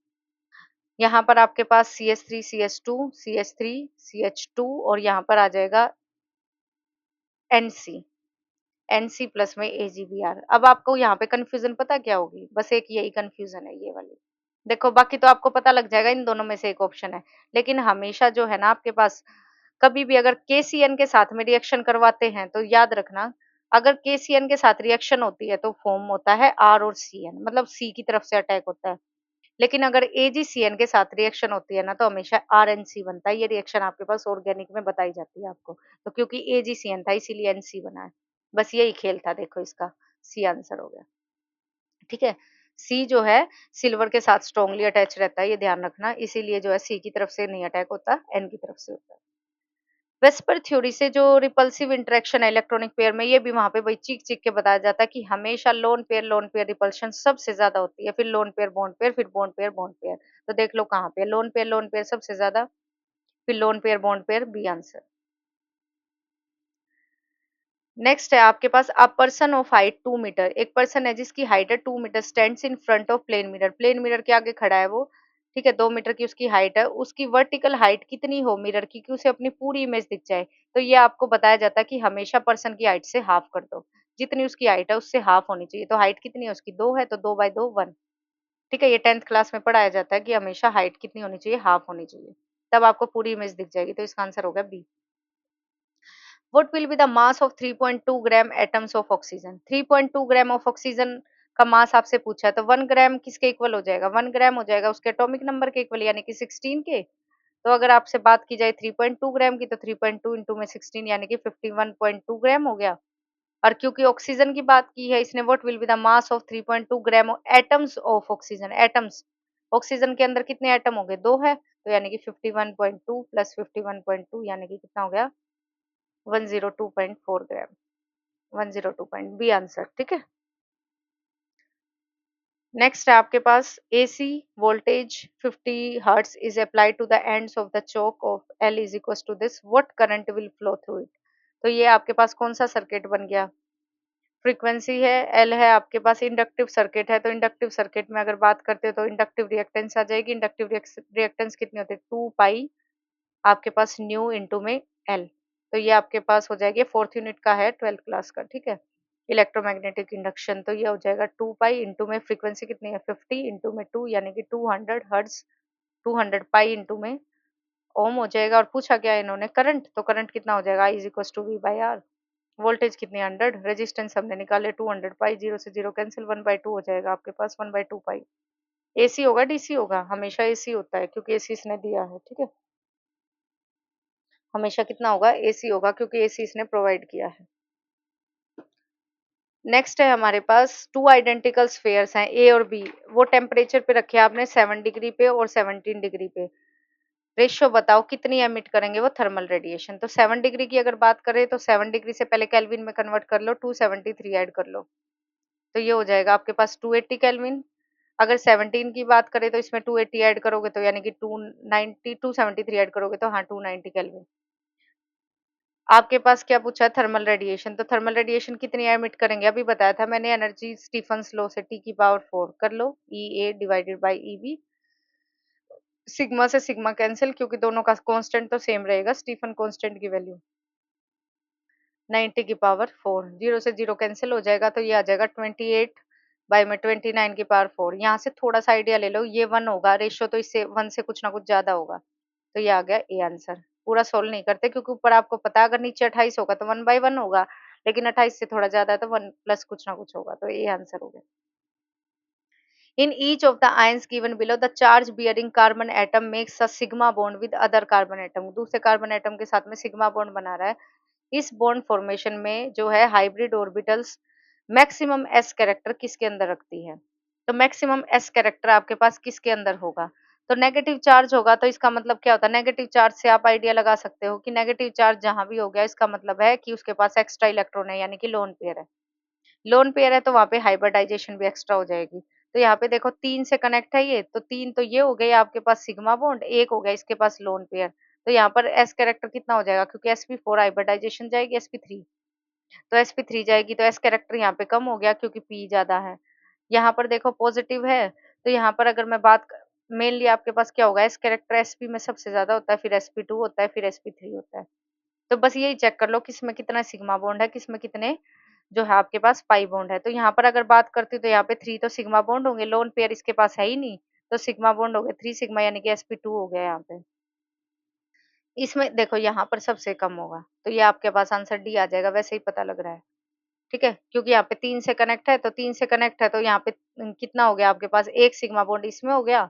यहाँ पर आपके पास CH3CH2 CH3CH2 और यहाँ पर आ जाएगा NC, NC प्लस में AgBr। अब आपको यहाँ पे कंफ्यूजन पता क्या होगी, बस एक यही कंफ्यूजन है ये वाली। देखो बाकी तो आपको पता लग जाएगा, इन दोनों में से एक ऑप्शन है। लेकिन हमेशा जो है ना आपके पास, कभी भी अगर KCN के साथ में रिएक्शन करवाते हैं तो याद रखना, अगर KCN के साथ रिएक्शन होती है तो फॉर्म होता है R और CN, मतलब C की तरफ से अटैक होता है। लेकिन अगर AgCN के साथ रिएक्शन होती है ना, तो हमेशा RNC बनता है। ये रिएक्शन आपके पास ऑर्गेनिक में बताई जाती है आपको, तो क्योंकि AgCN था इसीलिए NC बना है। बस यही खेल था, देखो इसका सी आंसर हो गया। ठीक है, सी जो है सिल्वर के साथ स्ट्रांगली अटैच रहता है, ये ध्यान रखना, इसीलिए जो है सी की तरफ से नहीं अटैक होता, एन की तरफ से होता है। वेस्पर थ्योरी से जो रिपल्सिव इंटरेक्शन है इलेक्ट्रॉनिक पेयर में, ये भी वहां पे वही चीख चीख के बताया जाता है कि हमेशा लोन पेयर रिपल्शन सबसे ज्यादा होती है, फिर लोन पेयर बॉन्ड पेयर, फिर बॉन्ड पेयर बॉन्ड पेयर। तो देख लो कहाँ पे लोन पेयर सबसे ज्यादा, फिर lone pair bond pair, B answer. Next है आपके पास, a person of height 2 metre, एक पर्सन है जिसकी हाइट है 2 metre, stands in front of plane mirror, plane mirror के आगे खड़ा है वो। ठीक है, 2 मीटर की उसकी हाइट है, उसकी वर्टिकल हाइट कितनी हो मिरर की कि उसे अपनी पूरी इमेज दिख जाए। तो ये आपको बताया जाता है कि हमेशा पर्सन की हाइट से हाफ कर दो, जितनी उसकी हाइट है उससे हाफ होनी चाहिए। तो हाइट कितनी है उसकी, 2 है, तो 2/2 1। ठीक है, ये 10th क्लास में पढ़ाया जाता है कि हमेशा हाइट कितनी होनी चाहिए, हाफ होनी चाहिए, तब आपको पूरी इमेज दिख जाएगी। तो इसका आंसर होगा B. What will be the mass of 3.2 gram atoms of oxygen. 3.2 gram of oxygen का मास आपसे पूछा है, तो 1 ग्राम किसके इक्वल हो जाएगा, 1 ग्राम हो जाएगा उसके एटॉमिक नंबर के इक्वल, यानी कि 16 के। तो अगर आपसे बात की जाए 3.2 ग्राम की, तो 3.2 इंटू में 16 यानी कि 51.2 ग्राम हो गया। और क्योंकि ऑक्सीजन की बात की है इसने, what will be the mass of 3.2 gram atoms of oxygen. Atoms, oxygen के अंदर कितने एटम हो गए, 2 है, तो यानी कि 51.2 प्लस 51.2 यानी कि कितना हो गया, 102.4 ग्राम, 102 पॉइंट, बी आंसर। ठीक है, नेक्स्ट है आपके पास, AC voltage 50 hertz is applied to the ends of the choke of L is equal to this, what current will flow through it. तो ये आपके पास कौन सा सर्किट बन गया, फ्रीक्वेंसी है, एल है आपके पास, इंडक्टिव सर्किट है, तो इंडक्टिव सर्किट में अगर बात करते हो तो इंडक्टिव रिएक्टेंस आ जाएगी। इंडक्टिव रिएक्टेंस कितनी होती है, 2 पाई आपके पास न्यू इंटू में एल। तो ये आपके पास हो जाएगी, 4th यूनिट का है 12th क्लास का। ठीक है, इलेक्ट्रोमैग्नेटिक इंडक्शन, तो ये हो जाएगा 2 पाई, इंटू में फ्रीक्वेंसी कितनी है 50, इंटू में 2 यानी कि 200 हर्ट्ज, 200 पाई इंटू में ओम हो जाएगा। और पूछा क्या है इन्होंने, करंट, तो करंट कितना हो जाएगा, I is equal to V by R. Voltage कितनी 100, रेजिस्टेंस हमने निकाले 200 पाई, जीरो से जीरो कैंसिल, 1/2 हो जाएगा आपके पास, 1/2 पाई। एसी होगा डीसी होगा, हमेशा एसी होता है क्योंकि एसी इसने दिया है, ठीक है। हमेशा कितना होगा, एसी होगा क्योंकि एसी इसने प्रोवाइड किया है। नेक्स्ट है हमारे पास टू आइडेंटिकल स्फेयर्स हैं ए और बी, वो टेम्परेचर पे रखे आपने 7 डिग्री पे और 17 डिग्री पे। रेशियो बताओ कितनी एमिट करेंगे वो थर्मल रेडिएशन। तो 7 डिग्री की अगर बात करें तो 7 डिग्री से पहले केल्विन में कन्वर्ट कर लो, 273 ऐड कर लो, तो ये हो जाएगा आपके पास 280 केल्विन। अगर 17 की बात करें तो इसमें 280 ऐड करोगे तो यानी कि 290, 273 ऐड करोगे तो हाँ 290 केल्विन। आपके पास क्या पूछा है, थर्मल रेडिएशन, तो थर्मल रेडिएशन कितनी एमिट करेंगे, अभी बताया था मैंने, एनर्जी स्टीफन्स लॉ से T⁴ कर लो, E A divided by EB। Sigma से सिग्मा कैंसिल क्योंकि दोनों का कांस्टेंट तो सेम रहेगा, स्टीफन कांस्टेंट की वैल्यू 90⁴, जीरो से जीरो कैंसिल हो जाएगा, तो ये आ जाएगा 28 बाई में 29⁴। यहाँ से थोड़ा सा आइडिया ले लो, ये 1 होगा, रेशियो तो इससे 1 से कुछ ना कुछ ज्यादा होगा, तो ये आ गया ए आंसर। पूरा सोल्व नहीं करते क्योंकि ऊपर आपको पता है अगर नीचे 28 होगा तो 1/1 होगा, लेकिन 28 से थोड़ा ज्यादा है तो 1 प्लस कुछ ना कुछ होगा, तो ये आंसर हो गया। In each of the ions given below, the charge bearing carbon atom makes a sigma bond with other carbon atom। दूसरे कार्बन एटम के साथ में सिग्मा बॉन्ड बना रहा है। इस बॉन्ड फॉर्मेशन में जो है hybrid orbitals maximum S character किसके अंदर रखती है, तो मैक्सिमम एस कैरेक्टर आपके पास किसके अंदर होगा, तो नेगेटिव चार्ज होगा, तो इसका मतलब क्या होता है, नेगेटिव चार्ज से आप आइडिया लगा सकते हो कि नेगेटिव चार्ज जहां भी हो गया इसका मतलब है कि उसके पास एक्स्ट्रा इलेक्ट्रॉन है, यानी कि लोन पेयर है। लोन पेयर है तो वहां पे हाइब्रिडाइजेशन भी एक्स्ट्रा हो जाएगी। तो यहाँ पे देखो 3 से कनेक्ट है ये, तो 3 तो ये हो गई आपके पास सिग्मा बॉन्ड, एक हो गया इसके पास लोन पेयर, तो यहाँ पर एस कैरेक्टर कितना हो जाएगा, क्योंकि sp4 हाइब्रिडाइजेशन जाएगी sp3, तो sp3 जाएगी तो एस कैरेक्टर यहाँ पे कम हो गया क्योंकि पी ज्यादा है। यहाँ पर देखो पॉजिटिव है, तो यहाँ पर अगर मैं बात मेनली आपके पास क्या होगा, एस कैरेक्टर sp में सबसे ज्यादा होता है, फिर sp2 होता है, फिर sp3 होता है। तो बस यही चेक कर लो किसमें कितना सिग्मा बॉन्ड है, किसमें कितने जो है आपके पास पाई बॉन्ड है। तो यहाँ पर अगर बात करती हूँ तो यहाँ पे 3 तो सिग्मा बॉन्ड होंगे, लोन पेयर इसके पास है ही नहीं, तो सिग्मा बॉन्ड हो गए 3 सिग्मा, यानी कि sp2 हो गया यहाँ पे। इसमें देखो यहाँ पर सबसे कम होगा, तो ये आपके पास आंसर डी आ जाएगा, वैसे ही पता लग रहा है, ठीक है, क्योंकि यहाँ पे 3 से कनेक्ट है, तो 3 से कनेक्ट है तो यहाँ पे कितना हो गया आपके पास, एक सिग्मा बॉन्ड इसमें हो गया,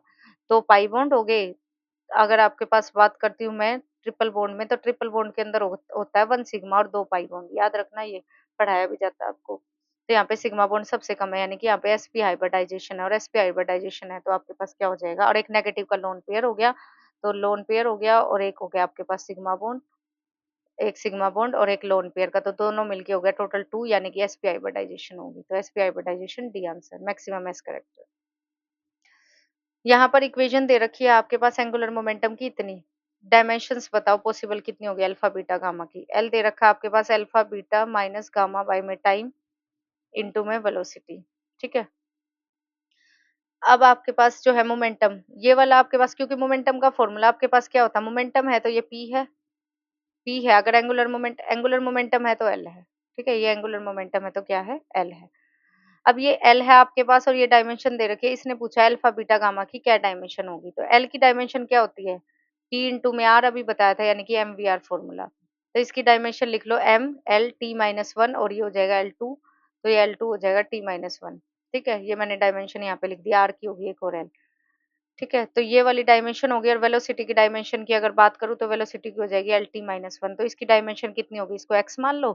दो पाई बॉन्ड हो गए। अगर आपके पास बात करती हूँ मैं ट्रिपल बॉन्ड में, तो ट्रिपल बॉन्ड के अंदर होता है 1 सिग्मा और 2 पाई बॉन्ड, याद रखना, ये पढ़ाया भी जाता है आपको। तो यहाँ पे सिग्मा बॉन्ड सबसे कम है, यानी कि यहाँ पे sp हाइब्रिडाइजेशन है, और sp हाइब्रिडाइजेशन है तो आपके पास क्या हो जाएगा, और एक नेगेटिव का लोन पेयर हो गया, तो लोन पेयर हो गया, और एक हो गया आपके पास सिग्मा बॉन्ड, एक सिग्मा बॉन्ड और एक लोन पेयर का, तो दोनों मिलके हो गया टोटल 2, यानी कि sp हाइब्रिडाइजेशन होगी, तो sp hybridization D answer, maximum S correct. यहाँ पर इक्वेशन दे रखी है आपके पास एंगुलर मोमेंटम की इतनी, डायमेंशंस बताओ पॉसिबल कितनी होगी अल्फा बीटा गामा की। एल दे रखा है आपके पास alpha beta minus gamma by में टाइम इनटू में वेलोसिटी, ठीक है। अब आपके पास जो है मोमेंटम, ये वाला आपके पास, क्योंकि मोमेंटम का फॉर्मूला आपके पास क्या होता है, मोमेंटम है तो ये पी है, पी है, अगर एंगुलर मोमेंटम है तो एल है, ठीक है, ये एंगुलर मोमेंटम है तो क्या है, एल है। अब ये एल है आपके पास और ये डायमेंशन दे रखी है, इसने पूछा है अल्फा बीटा गामा की क्या डायमेंशन होगी, तो एल की डायमेंशन क्या होती है, टी इंटू में आर, अभी बताया था, यानी कि एम वी आर फॉर्मूला। तो इसकी डायमेंशन लिख लो M L T minus one, और ये हो जाएगा L2, तो ये L2 हो जाएगा T-1, ठीक है, ये मैंने डायमेंशन यहाँ पे लिख दिया, आर की होगी एक और एल, ठीक है। तो ये वाली डायमेंशन होगी, और वेलोसिटी की डायमेंशन की अगर बात करूँ तो वेलोसिटी की हो जाएगी LT-1, तो इसकी डायमेंशन कितनी होगी, इसको एक्स मान लो,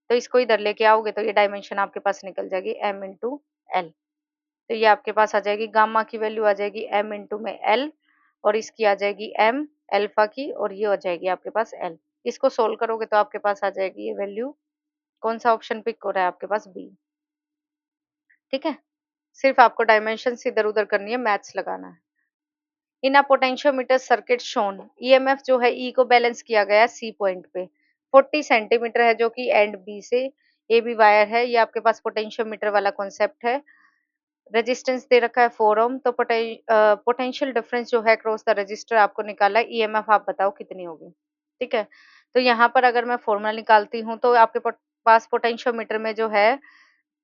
तो इसको इधर लेके आओगे तो ये डायमेंशन आपके पास निकल जाएगी एम इंटू एल, तो ये आपके पास आ जाएगी, गामा की वैल्यू आ जाएगी एम इंटू में एल, और इसकी आ जाएगी एम अल्फा की, और ये हो जाएगी आपके पास एल। इसको सोल्व करोगे तो आपके पास आ जाएगी ये वैल्यू, कौन सा ऑप्शन पिक हो रहा है आपके पास, बी, ठीक है। सिर्फ आपको डायमेंशन इधर उधर करनी है, मैथ्स लगाना है। In a potentiometer circuit shown, EMF जो है ई को बैलेंस किया गया है सी पॉइंट पे, 40 सेंटीमीटर है जो कि एंड बी से ए बी वायर है, ये आपके पास पोटेंशियोमीटर वाला कॉन्सेप्ट है। रेजिस्टेंस दे रखा है 4 ओम, तो पोटेंशियल डिफरेंस जो है क्रॉस द रजिस्टर आपको निकाला है, ईएमएफ आप बताओ कितनी होगी, ठीक है। तो यहाँ पर अगर मैं फॉर्मूला निकालती हूँ तो आपके पास पोटेंशियोमीटर में जो है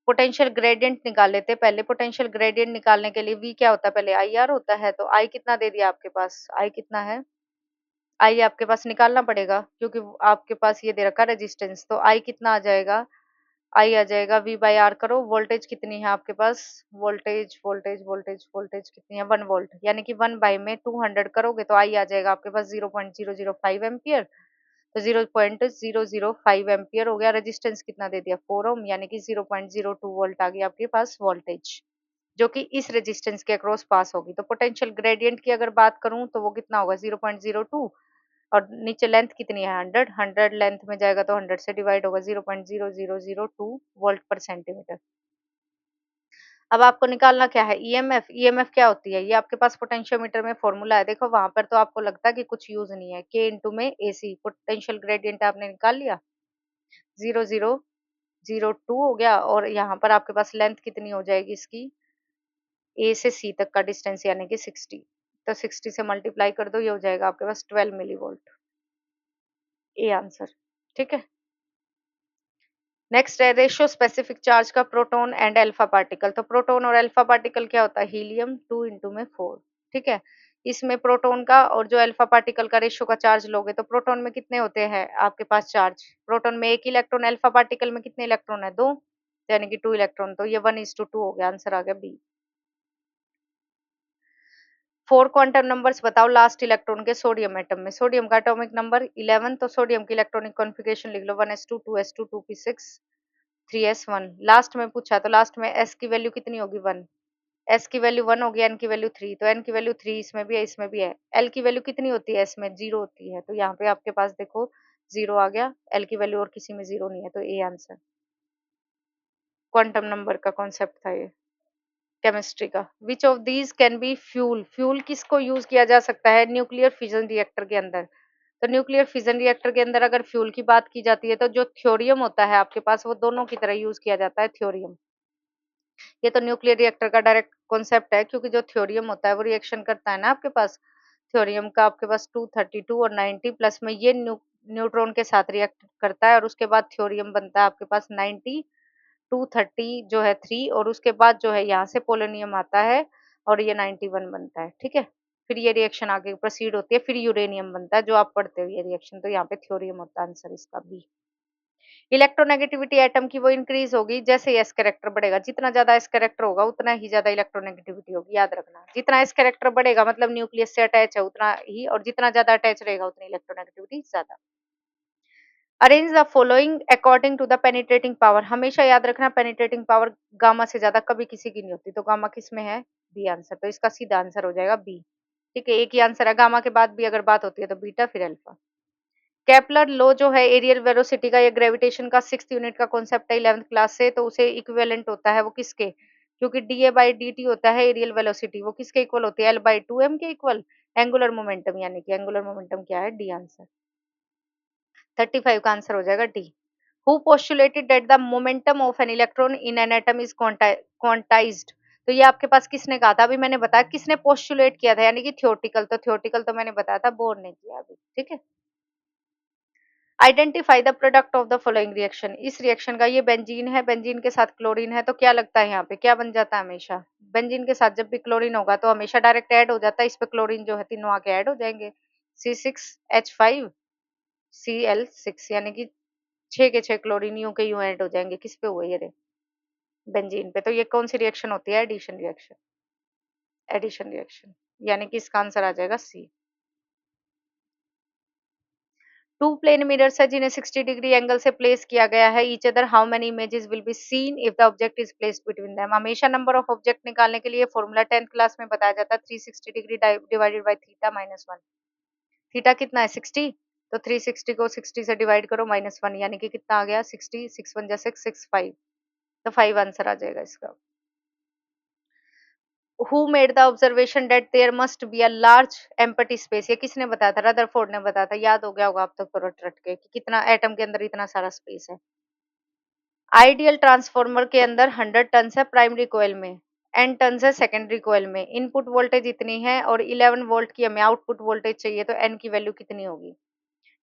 पोटेंशियल ग्रेडियंट निकाल लेते हैं पहले। पोटेंशियल ग्रेडियंट निकालने के लिए V क्या होता है, पहले IR होता है। तो I कितना दे दिया आपके पास, I कितना है, I आपके पास निकालना पड़ेगा क्योंकि आपके पास ये दे रखा रेजिस्टेंस। तो I कितना आ जाएगा, I आ जाएगा V बाई आर। करो वोल्टेज कितनी है आपके पास, वोल्टेज वोल्टेज वोल्टेज वोल्टेज कितनी है, 1 वोल्ट, यानी कि 1 बाई में 200 करोगे तो I आ जाएगा आपके पास 0.005 एम्पियर। तो 0.005 एम्पियर हो गया। रेजिस्टेंस कितना दे दिया, 4 ओम, यानी कि 0.02 वोल्ट आ गया आपके पास वोल्टेज, जो कि इस रेजिस्टेंस के अक्रॉस पास होगी। तो पोटेंशियल ग्रेडियंट की अगर बात करूं तो वो कितना होगा, 0.02, और नीचे लेंथ कितनी है, 100, 100 लेंथ में जाएगा तो 100 से डिवाइड होगा, 0.0002 वोल्ट पर सेंटीमीटर। अब आपको निकालना क्या है, ईएमएफ। ईएमएफ क्या होती है, ये आपके पास पोटेंशियोमीटर में फॉर्मूला है। देखो वहां पर तो आपको लगता है कि कुछ यूज नहीं है, के इंटू में एसी, पोटेंशियल ग्रेडियंट आपने निकाल लिया, 0.002 हो गया। और यहाँ पर आपके पास लेंथ कितनी हो जाएगी इसकी, ए से सी तक का डिस्टेंस, यानी कि 60। तो 60 से मल्टीप्लाई कर दो, ये हो जाएगा आपके पास 12 मिली वोल्ट। ए आंसर, ठीक है। नेक्स्ट है रेशियो स्पेसिफिक चार्ज का प्रोटॉन एंड अल्फा पार्टिकल। तो प्रोटॉन और अल्फा पार्टिकल क्या होता है, हीलियम 2 इंटू में 4, ठीक है। इसमें प्रोटॉन का और जो अल्फा पार्टिकल का रेशियो का चार्ज लोगे तो प्रोटॉन में कितने होते हैं आपके पास चार्ज, प्रोटॉन में 1 इलेक्ट्रॉन, अल्फा पार्टिकल में कितने इलेक्ट्रॉन है, 2, यानी कि 2 इलेक्ट्रॉन। तो ये 1:2 हो गया, आंसर आ गया बी। 4 क्वांटम नंबर्स बताओ लास्ट इलेक्ट्रॉन के सोडियम एटम में। सोडियम का एटॉमिक नंबर 11, तो सोडियम की इलेक्ट्रॉनिक कॉन्फ़िगरेशन लिख लो, 1s2 2s2 2p6 3s1। Last में पूछा तो लास्ट में s की वैल्यू कितनी होगी, 1। s की वैल्यू 1 होगी, n की वैल्यू 3, तो n की वैल्यू 3 इसमें भी है इसमें भी है। l की वैल्यू कितनी होती है, इसमें 0 होती है, तो यहाँ पे आपके पास देखो 0 आ गया। l की वैल्यू और किसी में 0 नहीं है, तो ए आंसर। क्वांटम नंबर का कॉन्सेप्ट था ये केमिस्ट्री का। Which of these can be fuel, fuel किसको यूज किया जा सकता है न्यूक्लियर फिजन रिएक्टर के अंदर। तो न्यूक्लियर फिजन रिएक्टर के अंदर अगर फ्यूल की बात की जाती है तो जो थ्योरियम होता है आपके पास वो दोनों की तरह यूज किया जाता है, थ्योरियम। ये तो न्यूक्लियर रिएक्टर का डायरेक्ट कॉन्सेप्ट है, क्योंकि जो थ्योरियम होता है वो रिएक्शन करता है ना आपके पास, थ्योरियम का आपके पास 232 और 90 प्लस में ये न्यूट्रॉन के साथ रिएक्ट करता है, और उसके बाद थ्योरियम बनता है आपके पास 90, 230 जो है 3, और उसके बाद जो है यहाँ से पोलोनियम आता है और ये 91 बनता है, ठीक है। फिर ये रिएक्शन आगे प्रोसीड होती है, फिर यूरेनियम बनता है जो आप पढ़ते हो ये रिएक्शन। तो यहाँ पे थ्योरियम होता है, आंसर इसका बी। इलेक्ट्रोनेगेटिविटी एटम की वो इंक्रीज होगी जैसे एस कैरेक्टर बढ़ेगा, जितना ज्यादा एस कैरेक्टर होगा उतना ही ज्यादा इलेक्ट्रोनेगेटिविटी होगी, याद रखना। जितना एस कैरेक्टर बढ़ेगा मतलब न्यूक्लियस से अटैच है उतना ही, और जितना ज्यादा अटैच रहेगा उतनी इलेक्ट्रोनेगेटिविटी ज्यादा। Arrange the following according to the penetrating power. हमेशा याद रखना पेनिट्रेटिंग पावर गामा से ज्यादा कभी किसी की नहीं होती, तो गामा किस में है, बी आंसर। तो इसका सीधा आंसर हो जाएगा बी, ठीक है। एक ही आंसर है, गामा के बाद भी अगर बात होती है तो बीटा फिर अल्फा। केपलर लॉ जो है एरियल वेलोसिटी का, ये ग्रेविटेशन का 6th यूनिट का कॉन्सेप्ट है 11th क्लास से, तो उसे इक्विवेलेंट होता है वो किसके, क्योंकि डीए बाई डी टी होता है एरियल वेलोसिटी, वो किसके इक्वल होती है, L/2m के इक्वल, एंगुलर मोमेंटम, यानी कि एंगुलर मोमेंटम क्या है, डी आंसर। 35 का आंसर हो जाएगा D. Who postulated that the momentum of an electron in an atom is quantized. तो ये आपके पास किसने कहा था, अभी मैंने बताया किसने पोस्टुलेट किया था, यानी कि थ्योरेटिकल। तो थ्योरेटिकल तो मैंने बताया था, बोर ने किया अभी, ठीक है। Identify the product of the following reaction. इस रिएक्शन का, ये बेंजीन है, बेंजीन के साथ क्लोरीन है, तो क्या लगता है यहाँ पे क्या बन जाता है, हमेशा बेंजीन के साथ जब भी क्लोरीन होगा तो हमेशा डायरेक्ट ऐड हो जाता है, इस पे क्लोरीन जो है तीनों आके ऐड हो जाएंगे, C6H5Cl6, यानी कि 6 के 6 क्लोरीन यूं के यूं ऐड हो जाएंगे, किस पे हुए, ये रे बेंजीन पे। तो ये कौन सी रिएक्शन होती है, एडिशन रिएक्शन, एडिशन रिएक्शन, यानी कि इसका आंसर आ जाएगा सी। टू प्लेन मिरर्स है जिन्हें 60 डिग्री एंगल से प्लेस किया गया है each other, how many images will be seen if the object is placed between them. हमेशा नंबर ऑफ ऑब्जेक्ट निकालने के लिए फॉर्मूला 10th क्लास में बताया जाता है, 360 degree divided by theta minus 1। Theta कितना है, 60, तो 360 को 60 से डिवाइड करो माइनस 1, यानी कि कितना आ गया, 60, 6 1 जा 6 6 5, तो 5 आंसर आ जाएगा इसका। Who made the observation that there must be a large empty space, ये किसने बताया था, रदरफोर्ड ने बताया था, याद हो गया होगा आप तक तो रट रट के कि कितना एटम के अंदर इतना सारा स्पेस है। आइडियल ट्रांसफार्मर के अंदर 100 टन्स है प्राइमरी कोयल में, एन टन्स है सेकेंडरी कोयल में, इनपुट वोल्टेज इतनी है और 11 वोल्ट की हमें आउटपुट वोल्टेज चाहिए, तो एन की वैल्यू कितनी होगी,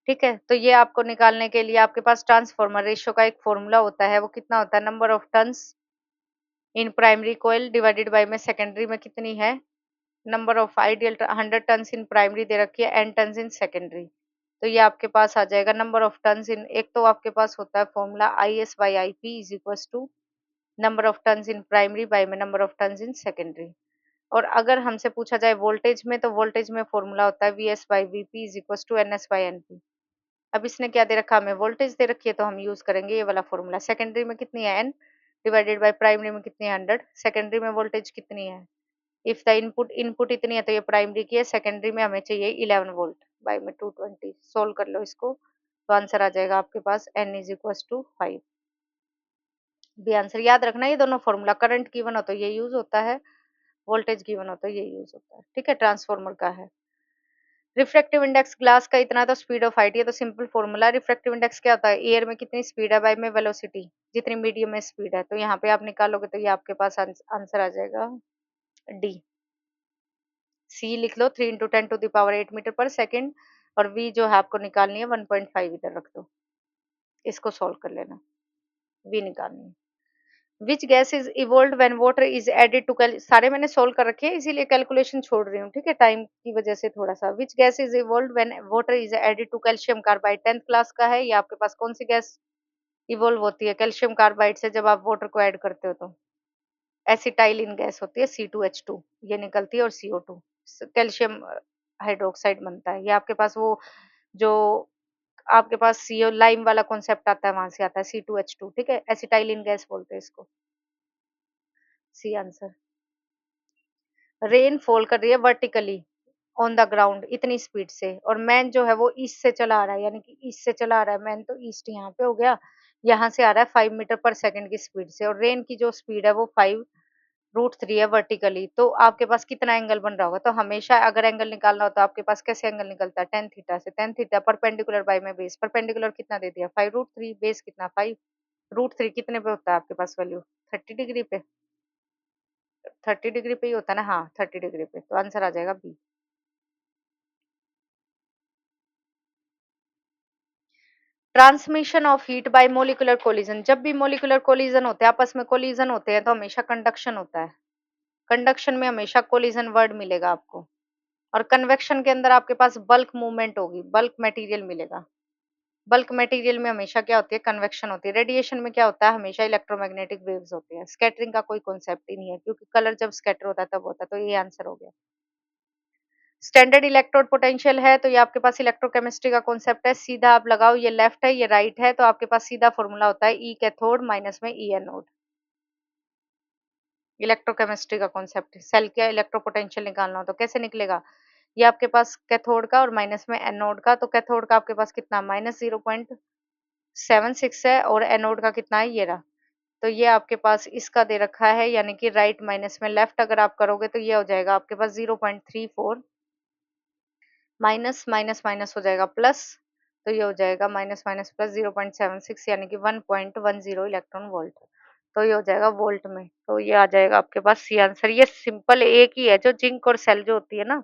ठीक है। तो ये आपको निकालने के लिए आपके पास ट्रांसफार्मर रेशियो का एक फॉर्मूला होता है, वो कितना होता है, number of turns in primary coil divided by में सेकेंडरी में कितनी है, number of ideal 100 turns in primary दे रखी है, एन टन्स इन सेकेंडरी। तो ये आपके पास आ जाएगा नंबर ऑफ टन्स इन, एक तो आपके पास होता है formula IS/IP is equal to number of turns in primary by में number of turns in secondary. और अगर हमसे पूछा जाए वोल्टेज में, तो वोल्टेज में फॉर्मूला होता है VS/VP is equal to NS/NP। अब इसने क्या दे रखा, हमें वोल्टेज दे रखी है, तो हम यूज करेंगे ये वाला फॉर्मूला। सेकेंडरी में कितनी है, N डिवाइडेड बाय प्राइमरी में कितनी है, 100। सेकेंडरी में वोल्टेज कितनी है, इफ द इनपुट इनपुट इतनी है तो ये प्राइमरी की है, सेकेंडरी में हमें चाहिए 11 वोल्ट बाय में 220। सोल्व कर लो इसको, तो आंसर आ जाएगा आपके पास N is equal to 5। B answer. याद रखना ये दोनों फॉर्मूला, करंट गिवन हो तो ये यूज होता है, वोल्टेज गिवन हो तो ये यूज होता है, ठीक है, ट्रांसफॉर्मर का है। रिफ्रैक्टिव इंडेक्स ग्लास का इतना, तो स्पीड ऑफ लाइट, ये तो सिंपल फॉर्मूला। रिफ्रैक्टिव इंडेक्स क्या होता है, एयर में कितनी स्पीड है बाय में वेलोसिटी, जितनी मीडियम में स्पीड है। तो यहाँ पे आप निकालोगे तो ये आपके पास आंसर आ जाएगा डी। सी लिख लो, 3 × 10⁻⁸ मीटर पर सेकेंड। और वी जो है आपको निकालनी है 1.5, इधर रख दो, इसको सोल्व कर लेना, वी निकालनी है। Which gas is evolve when water is added to सारे मैंने सोल्व कर रखे हैं, इसीलिए कैलकुलेशन छोड़ रही हूँ, ठीक है, टाइम की वजह से थोड़ा सा। Which gas is evolve when water is added to calcium carbide, 10th class का है। ये आपके पास कौन सी गैस इवोल्व होती है कैल्शियम कार्बाइड से जब आप वाटर को ऐड करते हो, तो एसिटाइलिन गैस होती है, C2H2 ये निकलती है, और CO2 कैल्शियम हाइड्रोक्साइड बनता है। ये आपके पास वो जो आपके पास सीओ लाइम वाला कॉन्सेप्ट आता है, वहां से आता है C2H2, ठीक है, एसिटाइलिन गैस बोलते हैं इसको। C answer. रेन फॉल कर रही है वर्टिकली ऑन द ग्राउंड इतनी स्पीड से, और मैन जो है वो ईस्ट से चला आ रहा है, यानी कि ईस्ट से चला आ रहा है मैन, तो ईस्ट यहाँ पे हो गया, यहाँ से आ रहा है 5 मीटर पर सेकेंड की स्पीड से, और रेन की जो स्पीड है वो 5√3 है वर्टिकली। तो आपके पास कितना एंगल बन रहा होगा, तो हमेशा अगर एंगल निकालना हो तो आपके पास कैसे एंगल निकलता है, टेन थीटा से। टेन थीटा परपेंडिकुलर बाय में बेस, परपेंडिकुलर कितना दे दिया 5√3, बेस कितना 5√3 कितने पे होता है आपके पास वैल्यू, 30 डिग्री पे, 30 डिग्री पे ही होता है ना, हाँ 30 डिग्री पे, तो आंसर आ जाएगा B. Transmission of heat by molecular collision, जब भी मोलिकुलर कोलिजन होते हैं, आपस में कोलिजन होते हैं, तो हमेशा कंडक्शन होता है। कंडक्शन में हमेशा कोलिजन वर्ड मिलेगा आपको, और कन्वेक्शन के अंदर आपके पास बल्क मूवमेंट होगी, बल्क मटेरियल मिलेगा। बल्क मटेरियल में हमेशा क्या होती है, कन्वेक्शन होती है। रेडिएशन में क्या होता है, हमेशा इलेक्ट्रोमैग्नेटिक वेव्स होते हैं। स्कैटरिंग का कोई कॉन्सेप्ट ही नहीं है, क्योंकि कलर जब स्कैटर होता है तब होता है, तो ये आंसर हो गया। स्टैंडर्ड इलेक्ट्रोड पोटेंशियल है, तो ये आपके पास इलेक्ट्रोकेमिस्ट्री का कॉन्सेप्ट है, सीधा आप लगाओ, ये लेफ्ट है ये राइट है, तो आपके पास सीधा फॉर्मूला होता है ई कैथोड माइनस में ई एनोड। इलेक्ट्रोकेमिस्ट्री का कॉन्सेप्ट है, सेल का इलेक्ट्रो पोटेंशियल निकालना हो तो कैसे निकलेगा, ये आपके पास कैथोड का और माइनस में एनोड का, तो कैथोड का आपके पास कितना -0.76 है, और एनोड का कितना है, ये रहा। तो ये आपके पास इसका दे रखा है, यानी कि राइट माइनस में लेफ्ट अगर आप करोगे तो ये हो जाएगा आपके पास 0.34, माइनस माइनस माइनस हो जाएगा प्लस, तो ये हो जाएगा माइनस माइनस प्लस 0.76, यानी कि 1.10 इलेक्ट्रॉन वोल्ट। तो ये हो जाएगा वोल्ट में, तो ये आ जाएगा आपके पास सी आंसर। ये सिंपल एक ही है, जो जिंक और सेल जो होती है ना,